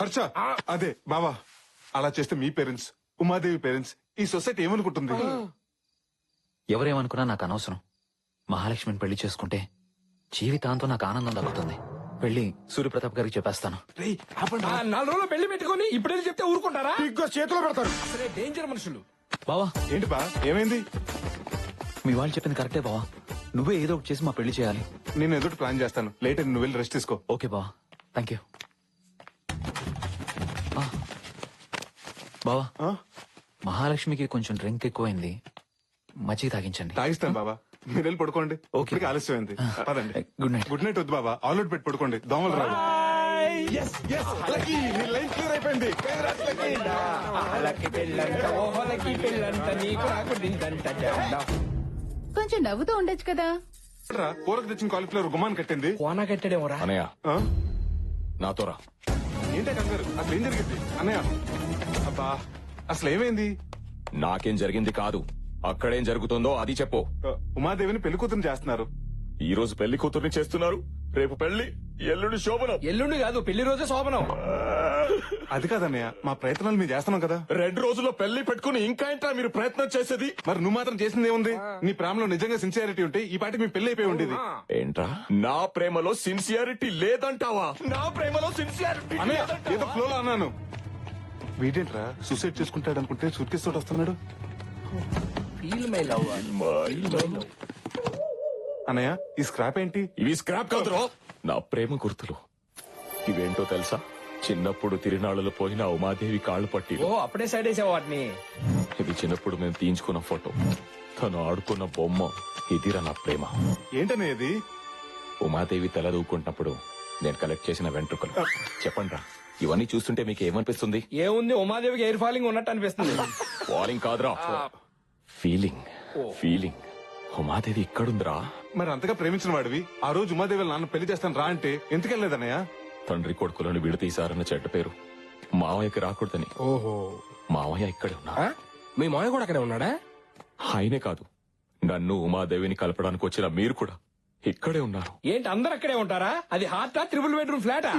హర్ష, అదే బావా, అలా చేస్తే మీ పేరెంట్స్, ఉమాదేవి పేరెంట్స్, ఈ సొసైటీ ఏమనుకుంటుంది? ఎవరేమనుకున్నా నాకు అనవసరం. మహాలక్ష్మిని పెళ్లి చేసుకుంటే జీవితాంతం నాకు ఆనందం దక్కుతుంది. పెళ్లి సూర్యప్రతాప్ గారికి చెప్పేస్తాను. 4 రోజులు పెళ్లి పెట్టుకుని ఇప్పుడే చెప్తే ఊరుకుంటారా? చేతిలో పెడతారు. అసలే డేంజర్ మనుషులు. బావా, ఏంటి బా, ఏమైంది? మీ వాళ్ళు చెప్పింది కరెక్టే బావా. నువ్వే ఏదో ఒకటి చేసి మా పెళ్లి చేయాలి. నేను ఎదుటి ప్లాన్ చేస్తాను. లేట్ నువ్వు వెళ్ళి రెస్ట్ తీసుకో. ఓకే బావా, థ్యాంక్ యూ. బావా, మహాలక్ష్మికి కొంచెం డ్రింక్ ఎక్కువైంది, మజ్జిగ తాగించండి. తాగిస్తాను బాబా, మీరు వెళ్ళి పడుకోండి. ఓకే, ఆలస్యమైంది. పదండి. Good night. గుడ్ నైట్ వద్దు బాబా, ఆల్అౌట్ పెట్టి పడుకోండి, దోమలు రావు. అయిపోయింది. కొంచెం నవ్వుతూ ఉండొచ్చు కదా. కూరకు తెచ్చిన కాలిఫ్లవర్ గుమాన్ కట్టింది. కోనా కట్టాడేమోరా. అనయ్య నాతో రా. ఏంటే కంగారు? అసలు ఏం జరిగింది అన్నయ్య? అబ్బా, అసలు ఏమైంది? నాకేం జరిగింది కాదు, అక్కడేం జరుగుతుందో అది చెప్పు. ఉమాదేవిని పెళ్లి కూతురు చేస్తున్నారు. ఈ రోజు పెళ్లి కూతుర్ని చేస్తున్నారు, రేపు పెళ్లి, ఎల్లుండి శోభనం. ఎల్లుండి కాదు, పెళ్లి రోజే శోభనం. అది కాదన్నయ్య, మా ప్రయత్నాలు మీరు చేస్తున్నాం కదా. 2 రోజుల్లో పెళ్లి పెట్టుకుని ఇంకా ఏంట్రా మీరు ప్రయత్నం చేసేది? మరి నువ్వు మాత్రం చేసింది ఏముంది? నీ ప్రేమలో నిజంగా సిన్సియారిటీ ఉంటే ఈ పాటికి మీ పెళ్లి అయిపోయి ఉండేది. ఏంట్రా నా ప్రేమలో సిన్సియారిటీ లేదంటావా? నా ప్రేమలో సిన్సియారిటీ ఏదో ఫ్లోలో అన్నాను. వీడేంట్రా సూసైడ్ చేసుకుంటాడు అనుకుంటే సూట్ కేసు తోటి వస్తున్నాడు. అన్నయ్య, ఈ స్క్రాప్ ఏంటి? ఇవి స్క్రాప్ కాదురా, నా ప్రేమ గుర్తులు. ఇవేంటో తెలుసా? చిన్నప్పుడు తిరునాళ్ళలో పోయిన ఉమాదేవి కాళ్ళు పట్టి. ఓ, అప్పుడే సైడ్ వేసావు వాటిని. ఇది చిన్నప్పుడు మేము తీయించుకున్న ఫోటో, తను ఆడుకున్న బొమ్మ. ఇదిరా నా ప్రేమ. ఏంటనే ఇది? ఉమాదేవి తల దూకుంటున్నప్పుడు నేను కలెక్ట్ చేసిన వెంట్రుకలు. చెప్పండి రా, ఇవన్నీ చూస్తుంటే మీకు ఏమనిపిస్తుంది? ఏముంది, ఉమాదేవికి ఎయిర్ ఫాలింగ్ ఉన్నట్టు అనిపిస్తుంది. ఫాలింగ్ కాదురా, ఫీలింగ్. ఫీలింగ్. ఉమాదేవి ఇక్కడుందిరా. మరి అంతగా ప్రేమించిన వాడివి ఆ రోజు ఉమాదేవి నాన్న పెళ్లి చేస్తాను రా అంటే ఎందుకెళ్ళలేదన్నయ్య? తండ్రి కొడుకులను విడతీశారన్న చెడ్డ పేరు మావయ్యకి రాకూడదని. ఓహో, మావయ్య ఇక్కడే ఉన్నా. మీ మావయ్య కూడా అక్కడే ఉన్నాడా? ఆయనే కాదు, నన్ను ఉమాదేవిని కలపడానికి వచ్చిన మీరు కూడా ఇక్కడే ఉన్నారు. ఏంటి అందరు అక్కడే ఉంటారా? అది హార్టా, 3 బెడ్రూమ్ ఫ్లాటా?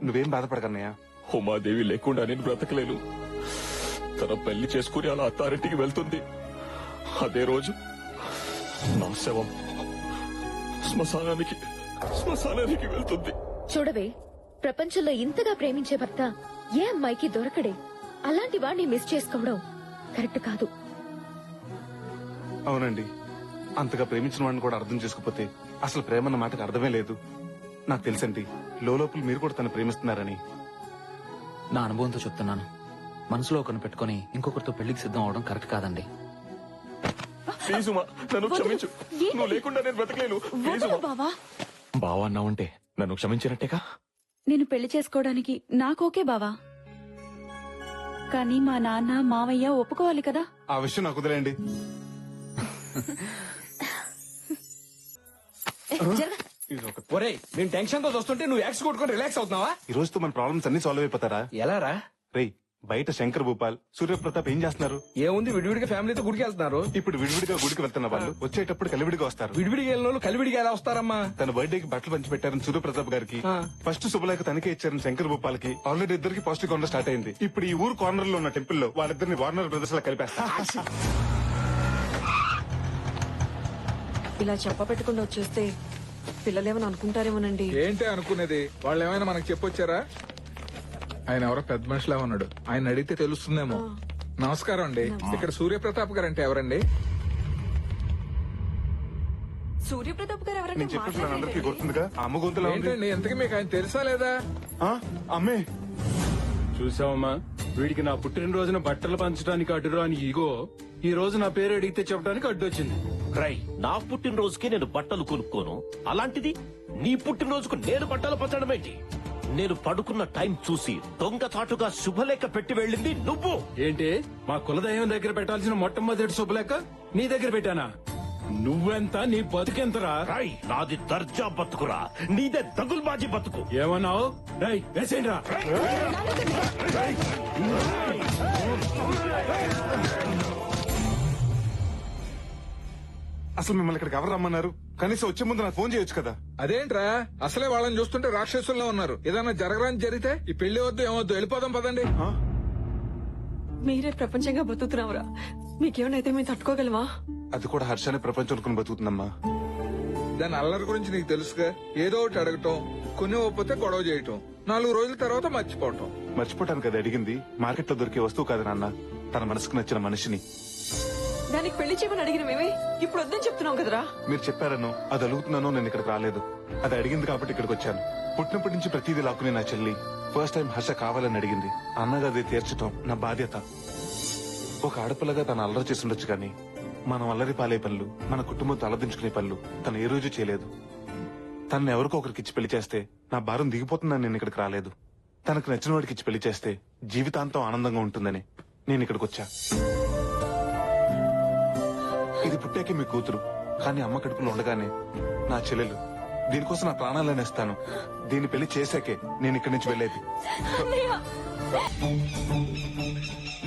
నువ్వేం బాధపడకన్నయ్య, ఉమాదేవి లేకుండా నేను బ్రతకలేను. తన పెళ్లి చేసుకుని అలా అత్తారింటికి వెళ్తుంది. అదే రోజు నా శవం శ్మశానానికి వెళ్తుంది. చూడవే, ప్రపంచంలో ఇంతగా ప్రేమించే భర్త ఏ అమ్మాయికి దొరకడే. అలాంటి వాడిని మిస్ చేసుకోవడం కరెక్ట్ కాదు. అవునండి, అంతగా ప్రేమించిన వాడిని కూడా అర్థం చేసుకోకపోతే అసలు ప్రేమ అన్న మాటకు అర్థమే లేదు. నాకు తెలుసండి, లోపల మీరు కూడా తను ప్రేమిస్తున్నారని. నా అనుభవంతో చెప్తున్నాను, మనసులో ఒకరిని పెట్టుకుని ఇంకొకరితో పెళ్లికి సిద్ధం అవడం కరెక్ట్ కాదండి. ప్లీజ్ ఉమా, నన్ను క్షమించు. నువ్వు లేకుండా నేను బ్రతకలేను. ప్లీజ్ ఉమా. బావా అన్నావంటే నన్ను క్షమించినట్టేగా? నేను పెళ్లి చేసుకోవడానికి నాకోకే బావా, కానీ మా నాన్న మావయ్య ఒప్పుకోవాలి కదా. ఆ విషయం నాకు వదిలేయండి. ఒరే నేను టెన్షన్ తో చూస్తుంటే నువ్వు యాక్స్ కొట్టుకొని రిలాక్స్ అవుతున్నావా? ఈ రోజుతో మన ప్రాబ్లమ్స్ అన్ని సాల్వ్ అయిపోతారా? ఎలా రా? రేయ్, బయట శంకర్ భూపాల్, సూర్యప్రతాప్ ఏం చేస్తున్నారు? ఏముంది, విడివిడిగా ఫ్యామిలీతో గుడికి వెళ్తున్నారు. ఇప్పుడు విడివిడిగా గుడికి వెళ్తున్న వాళ్ళు వచ్చేటప్పుడు కలివిడిగా వస్తారు. విడివిడిగా వెళ్ళిన వాళ్ళు కలివిడిగా ఎలా వస్తారమ్మా? తన బర్త్డేకి బట్టలు పంచి పెట్టారని సూర్యప్రతాప్ గారికి, ఫస్ట్ శుభలేఖ తనకే ఇచ్చారని శంకర్ భూపాల్ కి ఆల్రెడీ ఇద్దరికి పాజిటివ్ కౌంటర్ స్టార్ట్ అయింది. ఇప్పుడు ఈ ఊరు కార్నర్ లో ఉన్న టెంపుల్ లో వాళ్ళిద్దరిని వార్నర్ బ్రదర్స్ లా కలిపేస్తారు. ఇలా చెప్ప పెట్టకుండా వచ్చేస్తే పిల్లలేమని అనుకుంటారేమోనండి. ఏంటి అనుకునేది? వాళ్ళు ఏమైనా మనకు చెప్పొచ్చారా? ఆయన ఎవరో పెద్ద మనిషిలా ఉన్నాడు, ఆయన అడిగితే తెలుస్తుందేమో. నమస్కారం అండి, ఇక్కడ సూర్యప్రతాప్ గారు అంటే ఎవరండి? సూర్యప్రతాప్ గారు నేను ఎవరంటే చెప్పిన అందరికీ గుర్తుందిగా, అమ్మ గొంతులో ఉంది. ఏంటండి ఎంతకీ మీకు ఆయన తెలుసా లేదా? అమ్మే చూసావమ్మా, వీడికి నా పుట్టినరోజున బట్టలు పంచడానికి అడ్డురా అని ఈగో ఈ రోజు నా పేరు అడిగితే చెప్పడానికి అడ్డొచ్చింది. రై, నా పుట్టినరోజుకి నేను బట్టలు కొనుక్కోను, అలాంటిది నీ పుట్టినరోజుకు నేను బట్టలు పంచడం ఏంటి? నేను పడుకున్న టైం చూసి దొంగచాటుగా శుభలేఖ పెట్టి వెళ్ళింది నువ్వు. ఏంటి, మా కులదైవం దగ్గర పెట్టాల్సిన మొట్టమొదటి శుభలేఖ నీ దగ్గర పెట్టానా? నువ్వెంత, నీ బతుకెంతరా? రై, నాది దర్జా బతుకురా, నీదే దగుల్బాజీ బతుకు. ఏమన్నావు? రై, వేసేయండి రా. అసలు మిమ్మల్ని ఇక్కడికి ఎవరు రమ్మన్నారు? కనీసం వచ్చే ముందు నాకు ఫోన్ చేయొచ్చు కదా. అదేంట్రా, అసలే వాళ్ళని చూస్తుంటే రాక్షసుల్లో ఉన్నారు. ఏదైనా జరగరాని జరిగితే ఈ పెళ్లి వద్దు ఏమొద్దు, వెళ్ళిపోదాం పదండి. మీరే ప్రపంచంగా బతుకుతున్నావురా, మీకేమైనా మేము తట్టుకోగలమా? అది కూడా హర్షాన్ని ప్రపంచం అనుకుని బతుకుతుందమ్మా. దాని అల్లరి గురించి నీకు తెలుసుగా, ఏదో ఒకటి అడగటం, కొన్ని ఒప్పితే గొడవ చేయటం, 4 రోజుల తర్వాత మర్చిపోవటం. మర్చిపోవటానికి అది అడిగింది మార్కెట్ లో దొరికే వస్తువు కాదు నాన్న, తన మనసుకు నచ్చిన మనిషిని. దానికి పెళ్లి చేయమని అడిగిన మేమే ఇప్పుడు వద్దని చెప్తున్నాం కదరా. మీరు చెప్పారనో అది అడుగుతున్నానో నేను ఇక్కడికి రాలేదు. అది అడిగింది కాబట్టి ఇక్కడికి వచ్చాను. పుట్టినప్పటి నుంచి ప్రతిదీ లాక్కునే నా చెల్లి ఫస్ట్ టైం హర్ష కావాలని అడిగింది. అన్నగా అది తీర్చడం నా బాధ్యత. ఒక ఆడపిల్లగా తను అల్లరి చేసి ఉండొచ్చు కానీ మనం అల్లరి పాలే పనులు, మన కుటుంబం తలదించుకునే పనులు తను ఏ రోజు చేయలేదు. తనని ఎవరికో ఒకరికి ఇచ్చి పెళ్లి చేస్తే నా భారం దిగిపోతుందని నేను ఇక్కడికి రాలేదు. తనకు నచ్చిన వాడికి ఇచ్చి పెళ్లి చేస్తే జీవితాంతం ఆనందంగా ఉంటుందని నేను ఇక్కడికి వచ్చా. ఇది పుట్టాకే మీ కూతురు, కానీ అమ్మ కడుపులో ఉండగానే నా చెల్లెలు. దీనికోసం నా ప్రాణాలను ఇస్తాను. దీన్ని పెళ్లి చేశాకే నేను ఇక్కడి నుంచి వెళ్ళేది.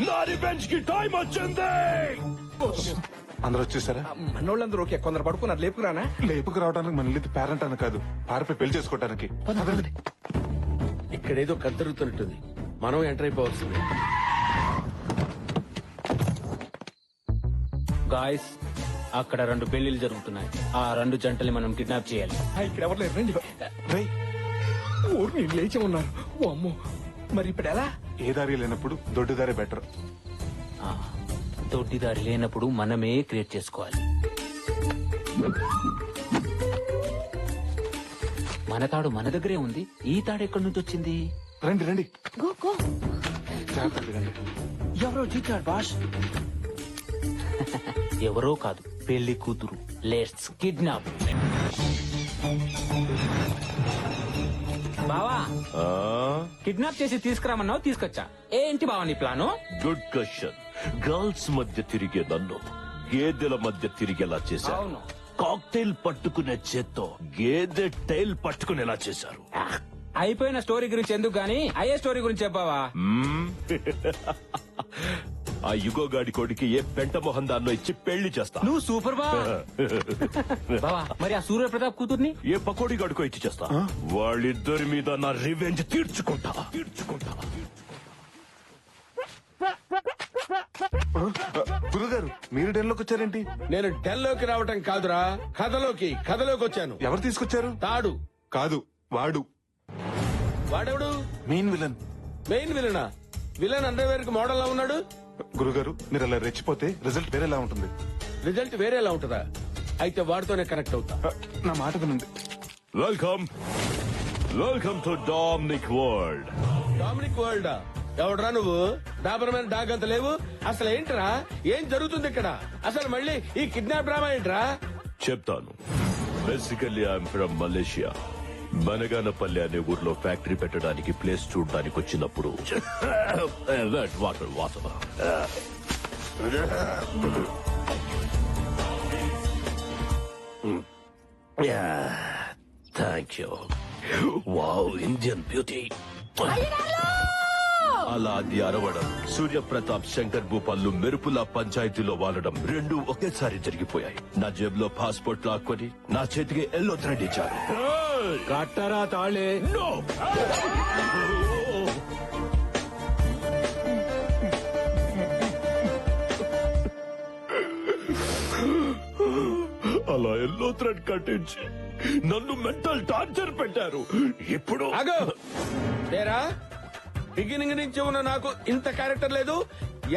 నా రివెంజ్ కి టైం వచ్చింది. అందరూ వచ్చేసారా? మనోళ్ళందరూ ఓకే, కొందరు పడుకున్నారు. లేపుకురానా? లేపుకు రావడానికి మన ఇల్లు పేరెంట్ అని కాదు, పారిపోయి పెళ్లి చేసుకోవడానికి. ఇక్కడేదో కద్దరుగుతున్నట్టుంది, మనం ఎంటర్ అయిపోవాల్సింది. గాయస్, అక్కడ 2 పెళ్లిళ్ళు జరుగుతున్నాయి. ఆ 2 జంటల్ని మనం కిడ్నాప్ చేయాలి. ఇక్కడ ఎవరు లేరు, రండి. ఊరు నేను లేచి ఉన్నారు. ఓ అమ్మో, మరి ఇప్పుడు ఎలా? ఏ దారి లేనప్పుడు దొడ్డిదారే బెటర్. దొడ్డిదారి లేనప్పుడు మనమే క్రియేట్ చేసుకోవాలి. మన తాడు మన దగ్గరే ఉంది, ఈ తాడు ఎక్కడి నుంచి వచ్చింది? రండి రండి. ఎవరో జీతాడు బాష్. ఎవరో కాదు, పెళ్లి కూతురు. Let's kidnap. బావా, కిడ్నాప్ చేసి తీసుకురామన్నావు, తీసుకొచ్చా. ఏంటి బావా నీ ప్లాను? Good question. గర్ల్స్ మధ్య తిరిగే నన్ను గేదెల మధ్య తిరిగేలా చేశారు. కాక్టైల్ పట్టుకునే చేత్తో గేదె టైల్ పట్టుకునేలా చేశారు. అయిపోయిన స్టోరీ గురించి ఎందుకు గానీ అయ్యే స్టోరీ గురించి చెప్పావా? ఆ యుగో గాడి కొడుకి ఏ పెంట మొహం దాన్నో ఇచ్చి పెళ్లి చేస్తా. నువ్వు సూపర్ బావా. మరి ఆ సూర్యప్రతాప్ కూతుర్ని ఏ పకోడీ గాడికో ఇచ్చి చేస్తా. వాళ్ళిద్దరి మీద నా రివెంజ్ తీర్చుకుంటా. గురుగారు, మీరు డెన్లోకి వచ్చారేంటి? నేను డెన్లోకి రావటం కాదురా, కథలోకి వచ్చాను. ఎవరు తీసుకొచ్చారు? తాడు కాదు, వాడు. వాడెవడు? Main villain. మెయిన్ విలనా? విలన్ అండర్వేర్ కి మోడల్ లా ఉన్నాడు. గురుగారు, మీరు అలా రెచ్చిపోతే రిజల్ట్ వేరేలా ఉంటుంది. రిజల్ట్ వేరేలా ఉంటుందా? అయితే వాడితోనే కనెక్ట్ అవుతా. నా మాట వినండి. Welcome to Dominic world. Dominic world? ఎవడరా నువ్వు? డాబరమైన డాగ్ అంత లేవు. అసలు ఏంట్రా, ఏం జరుగుతుంది ఇక్కడ? అసలు మళ్ళీ ఈ కిడ్నాప్ డ్రామా ఏంట్రా? చెప్తాను. Basically I'm from Malaysia. Banaganapalli అనే ఊర్లో ఫ్యాక్టరీ పెట్టడానికి ప్లేస్ చూడడానికి వచ్చినప్పుడు water water thank you. Wow, Indian beauty. అలా అది అరవడం, సూర్యప్రతాప్ శంకర్ భూపాల్లు మెరుపుల పంచాయతీలో వాలడం రెండు ఒకేసారి జరిగిపోయాయి. నా జేబులో పాస్పోర్ట్ లాక్కొని నా చేతికి ఎల్లో థ్రెడ్ ఇచ్చారు. కట్టరా తాళే. అలా ఎల్లో థ్రెడ్ కట్టించి నన్ను మెంటల్ టార్చర్ పెట్టారు. ఇప్పుడు బిగినింగ్ నుంచి ఉన్న నాకు ఇంత క్యారెక్టర్ లేదు.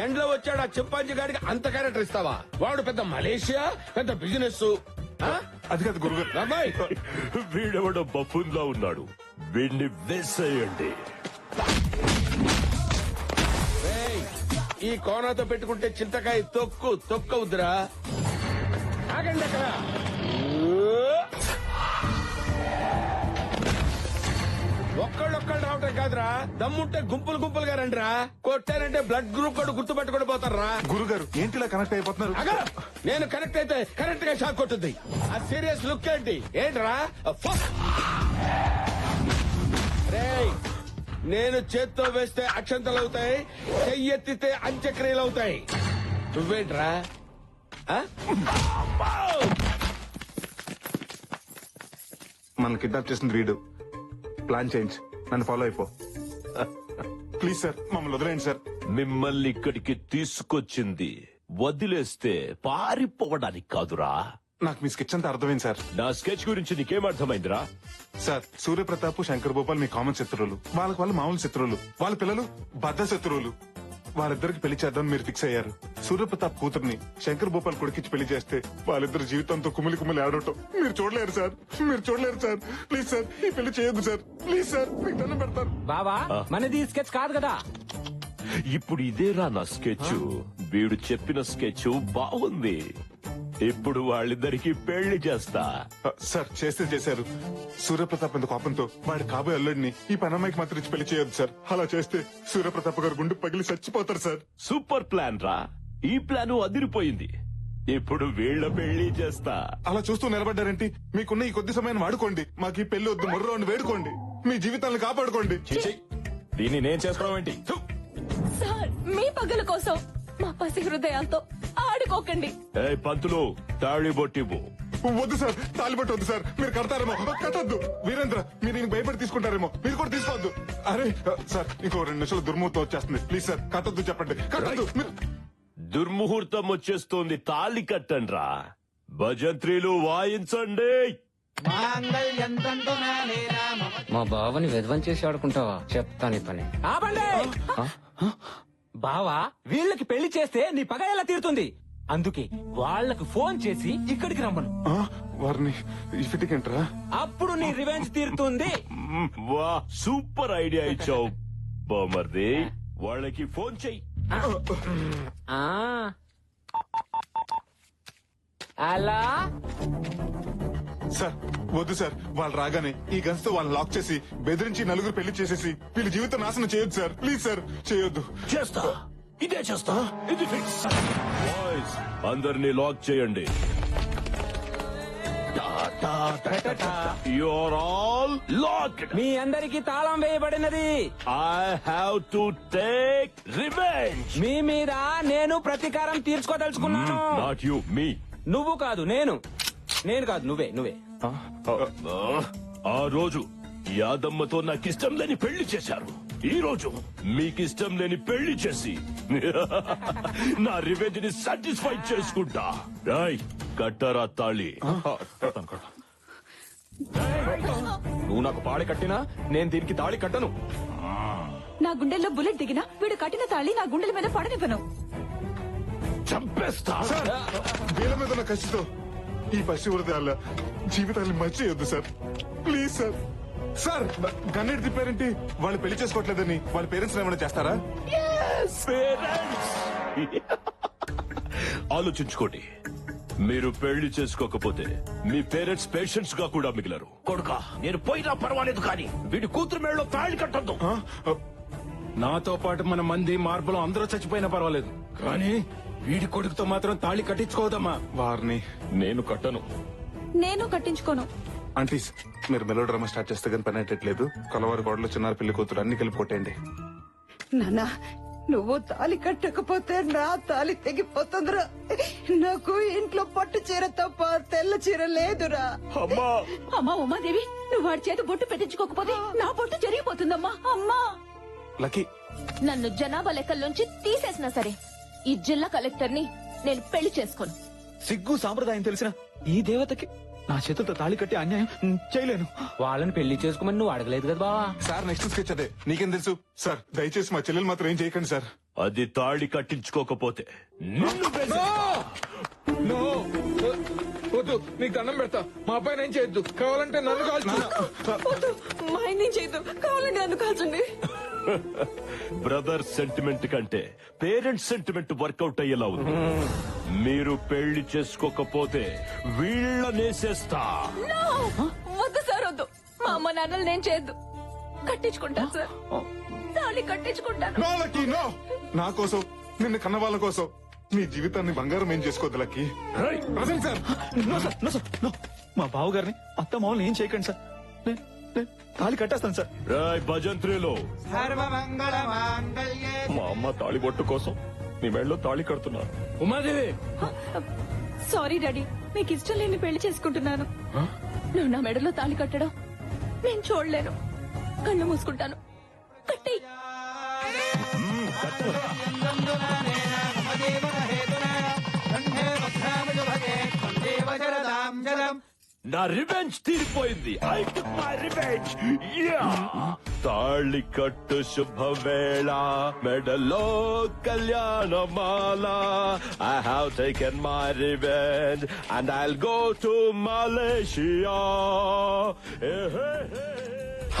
ఎండ్ లో వచ్చాడు ఆ చింపాంజీ గాడికి అంత క్యారెక్టర్ ఇస్తావా? వాడు పెద్ద మలేషియా, పెద్ద బిజినెస్. అది కాదు గురుగారు, వీడెవడో బఫూన్ లా ఉన్నాడు. వీడిని వేసేయండి. ఈ కోనాతో పెట్టుకుంటే చింతకాయ తొక్కవుద్దురా. ఆగండి అక్కడ. ఒక్కళ్ళొక్కళ్ళు రావటం కాదురా, దమ్ముంటే గుంపులు గుంపులుగా రండిరా. కొట్టారంటే బ్లడ్ గ్రూప్ కూడా గుర్తుపెట్టుకుని పోతారా. గురుగారు ఏంటిలా కనెక్ట్ అయిపోతున్నారు? నేను కనెక్ట్ అయితే కరెక్ట్ గా షాక్ కొట్టుద్ది. ఆ సీరియస్ లుక్ ఏంటి? ఏంట్రా రేయ్, నేను చేత్తో వేస్తే అక్షంతలు అవుతాయి, చెయ్యెత్తితే అంత్యక్రియలు అవుతాయి. నువ్వేంట్రా? మనల్ని కిడ్నాప్ చేసింది వీడు. ప్లాన్ చేంజ్, నన్ను ఫాలో అయిపో. ప్లీజ్ సార్, మమ్మల్ని వదిలేండి సార్. మిమ్మల్ని ఇక్కడికి తీసుకొచ్చింది వదిలేస్తే పారిపోవడానికి కాదురా. నాకు మీ స్కెచ్ అంతా అర్థమైంది సార్. నా స్కెచ్ గురించి నీకేం అర్థమైందిరా? సార్, సూర్యప్రతాప్ శంకర్ భూపాల్ మీ కామన్ శత్రువులు. వాళ్ళకి వాళ్ళు మామూలు శత్రువులు. వాళ్ళ పిల్లలు బద్ద శత్రువులు. వాళ్ళిద్దరికి పెళ్లి చేద్దాం మీరు ఫిక్స్ అయ్యారు. సూర్యప్రతాప్ కూతుర్ని శంకర్ భూపాల్ కొడుకిచ్చి పెళ్లి చేస్తే వాళ్ళిద్దరు జీవితంతో కుమిలి కుమిలి ఆడటం మీరు చూడలేరు సార్. మీరు చూడలేరు సార్. ప్లీజ్ సార్, ఈ పెళ్లి చేయొద్దు సార్. ప్లీజ్ సార్, మీకు దండం పెడతారు. బాబా, మనది స్కెచ్ కాదు కదా. ఇప్పుడు ఇదేరా నా స్కెచ్. వీడు చెప్పిన స్కెచ్ బాగుంది. ఇప్పుడు వాళ్ళిద్దరికి పెళ్లి చేస్తా. సార్, చేస్తే చేశారు. సూర్యప్రతాప్ అంత కోపంతో వాడి కాబోయే అల్లుడిని ఈ పనమ్మాయికి మాత్రం ఇచ్చి పెళ్లి చేయొద్దు సార్. అలా చేస్తే సూర్యప్రతాప్ గారు గుండె పగిలి చచ్చిపోతారు సార్. సూపర్ ప్లాన్ రా. ఈ ప్లాన్ అదిరిపోయింది. ఇప్పుడు వీళ్ళ పెళ్లి చేస్తా. అలా చూస్తూ నిలబడ్డారేంటి? మీకున్న ఈ కొద్ది సమయాన్ని వాడుకోండి. మాకు ఈ పెళ్లి వద్దు, మొర్రోని వేడుకోండి. మీ జీవితాలను కాపాడుకోండి. దీన్ని నేను చేసుకోవడం ఏంటి? సార్, మీ పగల కోసం మా పసి హృదయాలతో ఆడుకోకండి. పంతులు, తాళి బొట్టివ్వు. వద్దు సార్, తాలిబట్టు వద్దు సార్. మీరు కడతారేమో. కట్టద్దు. వీరేంద్ర, మీరు ఇంక భయపడి తీసుకుంటారేమో. మీరు కూడా తీసుకోవద్దు. అరే సార్, ఇంకో 2 నిమిషాలు దుర్ముహూర్తం వచ్చేస్తుంది. ప్లీజ్ సార్, కట్టద్దు. చెప్పండి, కట్టద్దు. దుర్ముహూర్తం వచ్చేస్తోంది. తాళి కట్టండ్రా. భజంత్రీలు వాయించండి. మా బావని విధ్వం చేసి ఆడుకుంటావా? చెప్తాను ఈ పని. ఆపండి. బావా, వీళ్ళకి పెళ్లి చేస్తే నీ పగ ఎలా తీరుతుంది? అందుకే వాళ్ళకి ఫోన్ చేసి ఇక్కడికి రమ్మను. వారిని ఇఫిటికంటరా? అప్పుడు నీ రివెంజ్ తీరుతుంది. వా, సూపర్ ఐడియా ఇచ్చావు బామర్ది. వాళ్ళకి ఫోన్ చెయ్యి. అలా సార్, వద్దు సార్. వాళ్ళు రాగానే ఈ గన్స్ తో వాళ్ళని లాక్ చేసి బెదిరించి నలుగురు పెళ్లి చేసేసి వీళ్ళ జీవితం నాశనం చేయొద్దు సార్. ప్లీజ్ సార్, చేయొద్దు. చేస్తా, ఇదే చేస్తా. ఇది ఫిక్స్. బాయ్స్, అందరినీ లాక్ చేయండి. You're all locked. మీ అందరికి తాళం వేయబడినది. I have to take revenge. మీ మీద నేను ప్రతీకారం తీర్చుకోదలుచుకున్నాను. నాట్ యు, మీ. నువ్వు కాదు, నేను. నేను కాదు, నువ్వే. ఆ రోజు యాదమ్మతో నాకిష్టం లేని పెళ్లి చేశారు. ఈ రోజు మీకిష్టం లేని పెళ్లి చేసి నా రివెంజ్ ని సాటిస్ఫై చేసుకుంటా. కట్టరా తాళి. నువ్వు నాకు పాడి కట్టినా నేను దీనికి తాళి కట్టను. నా గుండెల్లో బుల్లెట్ దిగినా వీడు కట్టిన తాళి నా గుండెల మీద పడనివ్వను. చంపేస్తా. వీళ్ళ మీద ఉన్న కసితో ఈ పసి హృదయాల జీవితాన్ని మంచి చేయొద్దు సార్. Please sir. సార్, గన్నెట్ తిప్పారేంటి? వాళ్ళు పెళ్లి చేసుకోవట్లేదని వాళ్ళ పేరెంట్స్ ఏమైనా చేస్తారా? ఆలోచించుకోండి. మీరు పెళ్లి చేసుకోకపోతే మీ పేరెంట్స్ పేషెంట్స్ గా కూడా మిగిలరు. కొడుకా, నేను పోయినా పర్వాలేదు కానీ వీడి కూతురు మేడలో తాళి కట్టద్దు. నాతో పాటు మన మంది మార్పులు అందరూ చచ్చిపోయినా పర్వాలేదు, కానీ వీడి కొడుకుతో మాత్రం తాళి కట్టించుకోదమ్మా. వారిని నేను కట్టను. నేను కట్టించుకోను. ఆంటీస్, మీరు మెలో డ్రామా స్టార్ట్ చేస్తే కానీ పని అయ్యట్లేదు. కలవారి గోడలో చిన్నారు పెళ్లి కూతురు అన్ని కలిపి కొట్టేయండి. నాన్నా, నువ్వు తాలి కట్టకపోతే నా తాలి తెగిపోతుందిరా. నాకు ఇంట్లో పట్టు చీర తప్ప తెల్ల చీర లేదురా. అమ్మా ఉమాదేవి, నువ్వు వాడి చేతి బొట్టు పెట్టించుకోకపోతే నా బొట్టు జరిగిపోతుందమ్మా. అమ్మా, లక్కీ, నన్ను జనాభా లెక్కల్లోంచి తీసేసినా సరే ఈ జిల్లా కలెక్టర్ ని నేను పెళ్లి చేసుకోను. సిగ్గు సాంప్రదాయం తెలిసిన ఈ దేవతకి నా చేతులతో తాళి కట్టి అన్యాయం చేయలేను. వాళ్ళని పెళ్లి చేసుకోమని నువ్వు అడగలేదు కదా బావా. సార్ నెక్స్ట్ స్కెచ్ అదే, నీకేం తెలుసు? సార్ దయచేసి మా చెల్లెలు మాత్రం ఏం చేయకండి సార్. అది తాళి కట్టించుకోకపోతే నిన్ను నో, వద్దు, నీకు దండం పెడతా. మా అబ్బాయిని ఏం చేయొద్దు, కావాలంటే నన్ను కాల్చు. వద్దు, మా ఆయన్ని చేయొద్దు, కావాలంటే నన్ను కాల్చండి. బ్రదర్ సెంటిమెంట్ కంటే పేరెంట్స్ సెంటిమెంట్ వర్కౌట్ అయ్యేలా ఉంది. మీరు పెళ్లి చేసుకోకపోతే వీళ్ళనేసేస్తా. వద్దు సార్, వద్దు. మా అమ్మ నాన్నలు నేను చేయొద్దు. కట్టించుకుంటాను సార్, తాళి కట్టించుకుంటాను. No Lucky, no. నా కోసం, నిన్ను కన్న వాళ్ళ కోసం మీ జీవితాన్ని బంగారం ఏం చేసుకోవద్దు Lucky. Present sir. No sir, no sir, no. మా బావగారిని అత్త మామూలు ఏం చేయకండి సార్. నేను తాళి కట్టేస్తాను సార్. రాయ్ భజంత్రిలో మా అమ్మ తాళి బొట్టు కోసం నీ మెడలో తాళి కడుతున్నారు. ఉమాదేవి, సారీ డాడీ, మీకు ఇష్టం లేని పెళ్లి చేసుకుంటున్నాను. నువ్వు నా మెడలో తాళి కట్టడం నేను చూడలేను. కళ్ళు మూసుకుంటాను. కట్టి నా రివెంజ్ తీరిపోయింది. I took my revenge. తాళి కట్టు శుభవేళ, మెడలో కళ్యాణమాల. I have taken my revenge and I'll go to Malaysia.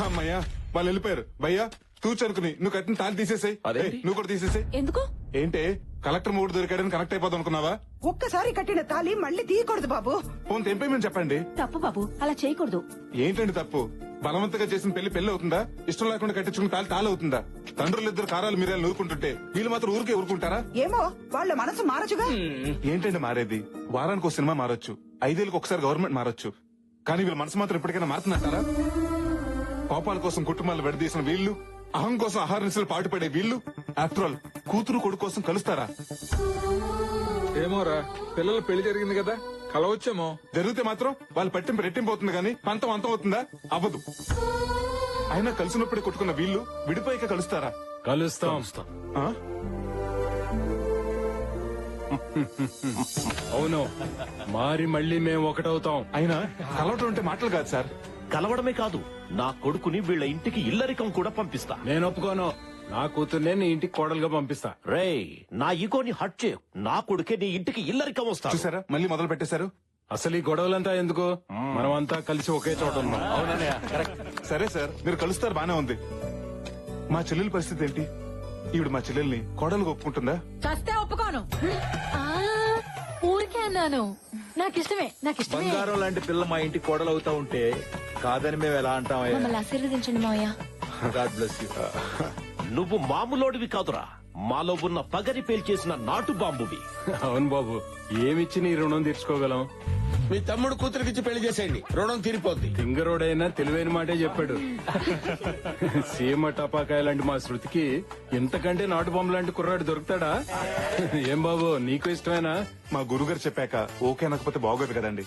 అమ్మయ్యా, వాళ్ళు వెళ్ళిపోయారు. భయ్యా, తూచనుకుని నువ్వు కట్టిన తాళి తీసేసాయి. నువ్వు కూడా తీసేసాయి. ఎందుకు? ఏంటే కలెక్టర్ మూడు దొరికాడని కనెక్ట్ అయిపోదాం అనుకున్నావా? ఒక్కసారి కట్టిన తాలి మళ్ళీ తీయకూడదు బాబు. ఫోన్ తెంపేమని చెప్పండి. తప్పు బాబు, అలా చేయకూడదు. ఏంటండి తప్పు? బలవంతంగా చేసిన పెళ్లి అవుతుందా? ఇష్టం లేకుండా కట్టించుకున్న తాళి అవుతుందా? తండ్రులు ఇద్దరు కారాలు మీరే నూరుకుంటుంటే వీళ్ళు మాత్రం ఊరికే ఊరుకుంటారా? ఏమో, వాళ్ళ మనసు మారచుగా. ఏంటండి మారేది? వారానికి ఒక సినిమా మారొచ్చు, 5 ఏళ్ళకి ఒకసారి గవర్నమెంట్ మారొచ్చు, కానీ వీళ్ళ మనసు మాత్రం ఇప్పటికైనా మారుతున్నట్టారా? కోపాల కోసం కుటుంబాలు విడదీసిన వీళ్ళు, అహం కోసం ఆహార నిశలు పాటుపడే వీళ్ళు, ఆఫ్టర్ ఆల్ కూతురు కొడుకు కోసం కలుస్తారా? ఏమోరా, పిల్లల పెళ్లి జరిగింది కదా, కలవచ్చేమో. జరిగితే మాత్రం వాళ్ళు పట్టింపు రెట్టింపు అవుతుంది కానీ పంతం అంతం అవుతుందా? అవ్వదు. అయినా కలిసినప్పుడే కొట్టుకున్న వీళ్ళు విడిపోయాక కలుస్తారా? కలుస్తాం. అవును, మారి మళ్ళీ మేము ఒకటవుతాం. అయినా కలవటం అంటే మాటలు కాదు సార్. కలవడమే కాదు, నా కొడుకుని వీళ్ళ ఇంటికి ఇల్లరికం కూడా పంపిస్తా. నేను ఒప్పుకోను. నా కూతుర్నే నీ ఇంటికి కోడలుగా పంపిస్తా. రేయ్, నా ఈగోని హట్ చేయు. నా కొడుకే నీ ఇంటికి ఇల్లరికం వస్తా. చూసారా, మళ్ళీ మొదలు పెట్టేశారు. అసలు ఈ గొడవలంతా ఎందుకు? మనమంతా కలిసి ఒకే చోట ఉన్నాం. సరే సార్, మీరు కలుస్తారు బానే ఉంది. మా చెల్లెల పరిస్థితి ఏంటి? ఈవిడ మా చెల్లెల్ని కోడలుగా ఒప్పుకుంటుందా? చస్తే ఒప్పుకోను. ఊరికే అన్నాను. నాకిష్టమే. బంగారం లాంటి పిల్ల మా ఇంటికి కోడలవుతా ఉంటే కాదని మేము ఎలా అంటామయ్యా? మమ్మల్ని ఆశీర్వదించండి మావయ్య. God bless you. నువ్వు మామూలోడివి కాదురా, మాలో ఉన్న పగని పేల్చేసిన నాటు బాంబువి. అవును బాబు, ఏమిచ్చి నీ రుణం తీర్చుకోగలం? మీ తమ్ముడు కూతురికిచ్చి పెళ్లి చేసేయండి, రుణం తీరిపోద్ది. సింగరోడైనా తెలివైన మాటే చెప్పాడు. సీమ టపాకాయ లాంటి మా శృతికి ఇంతకంటే నాటు బొమ్మ లాంటి కుర్రాడు దొరుకుతాడా? ఏం బాబు, నీకు ఇష్టమేనా? మా గురుగారు చెప్పాక ఓకే అనకపోతే బాగోదు కదండి.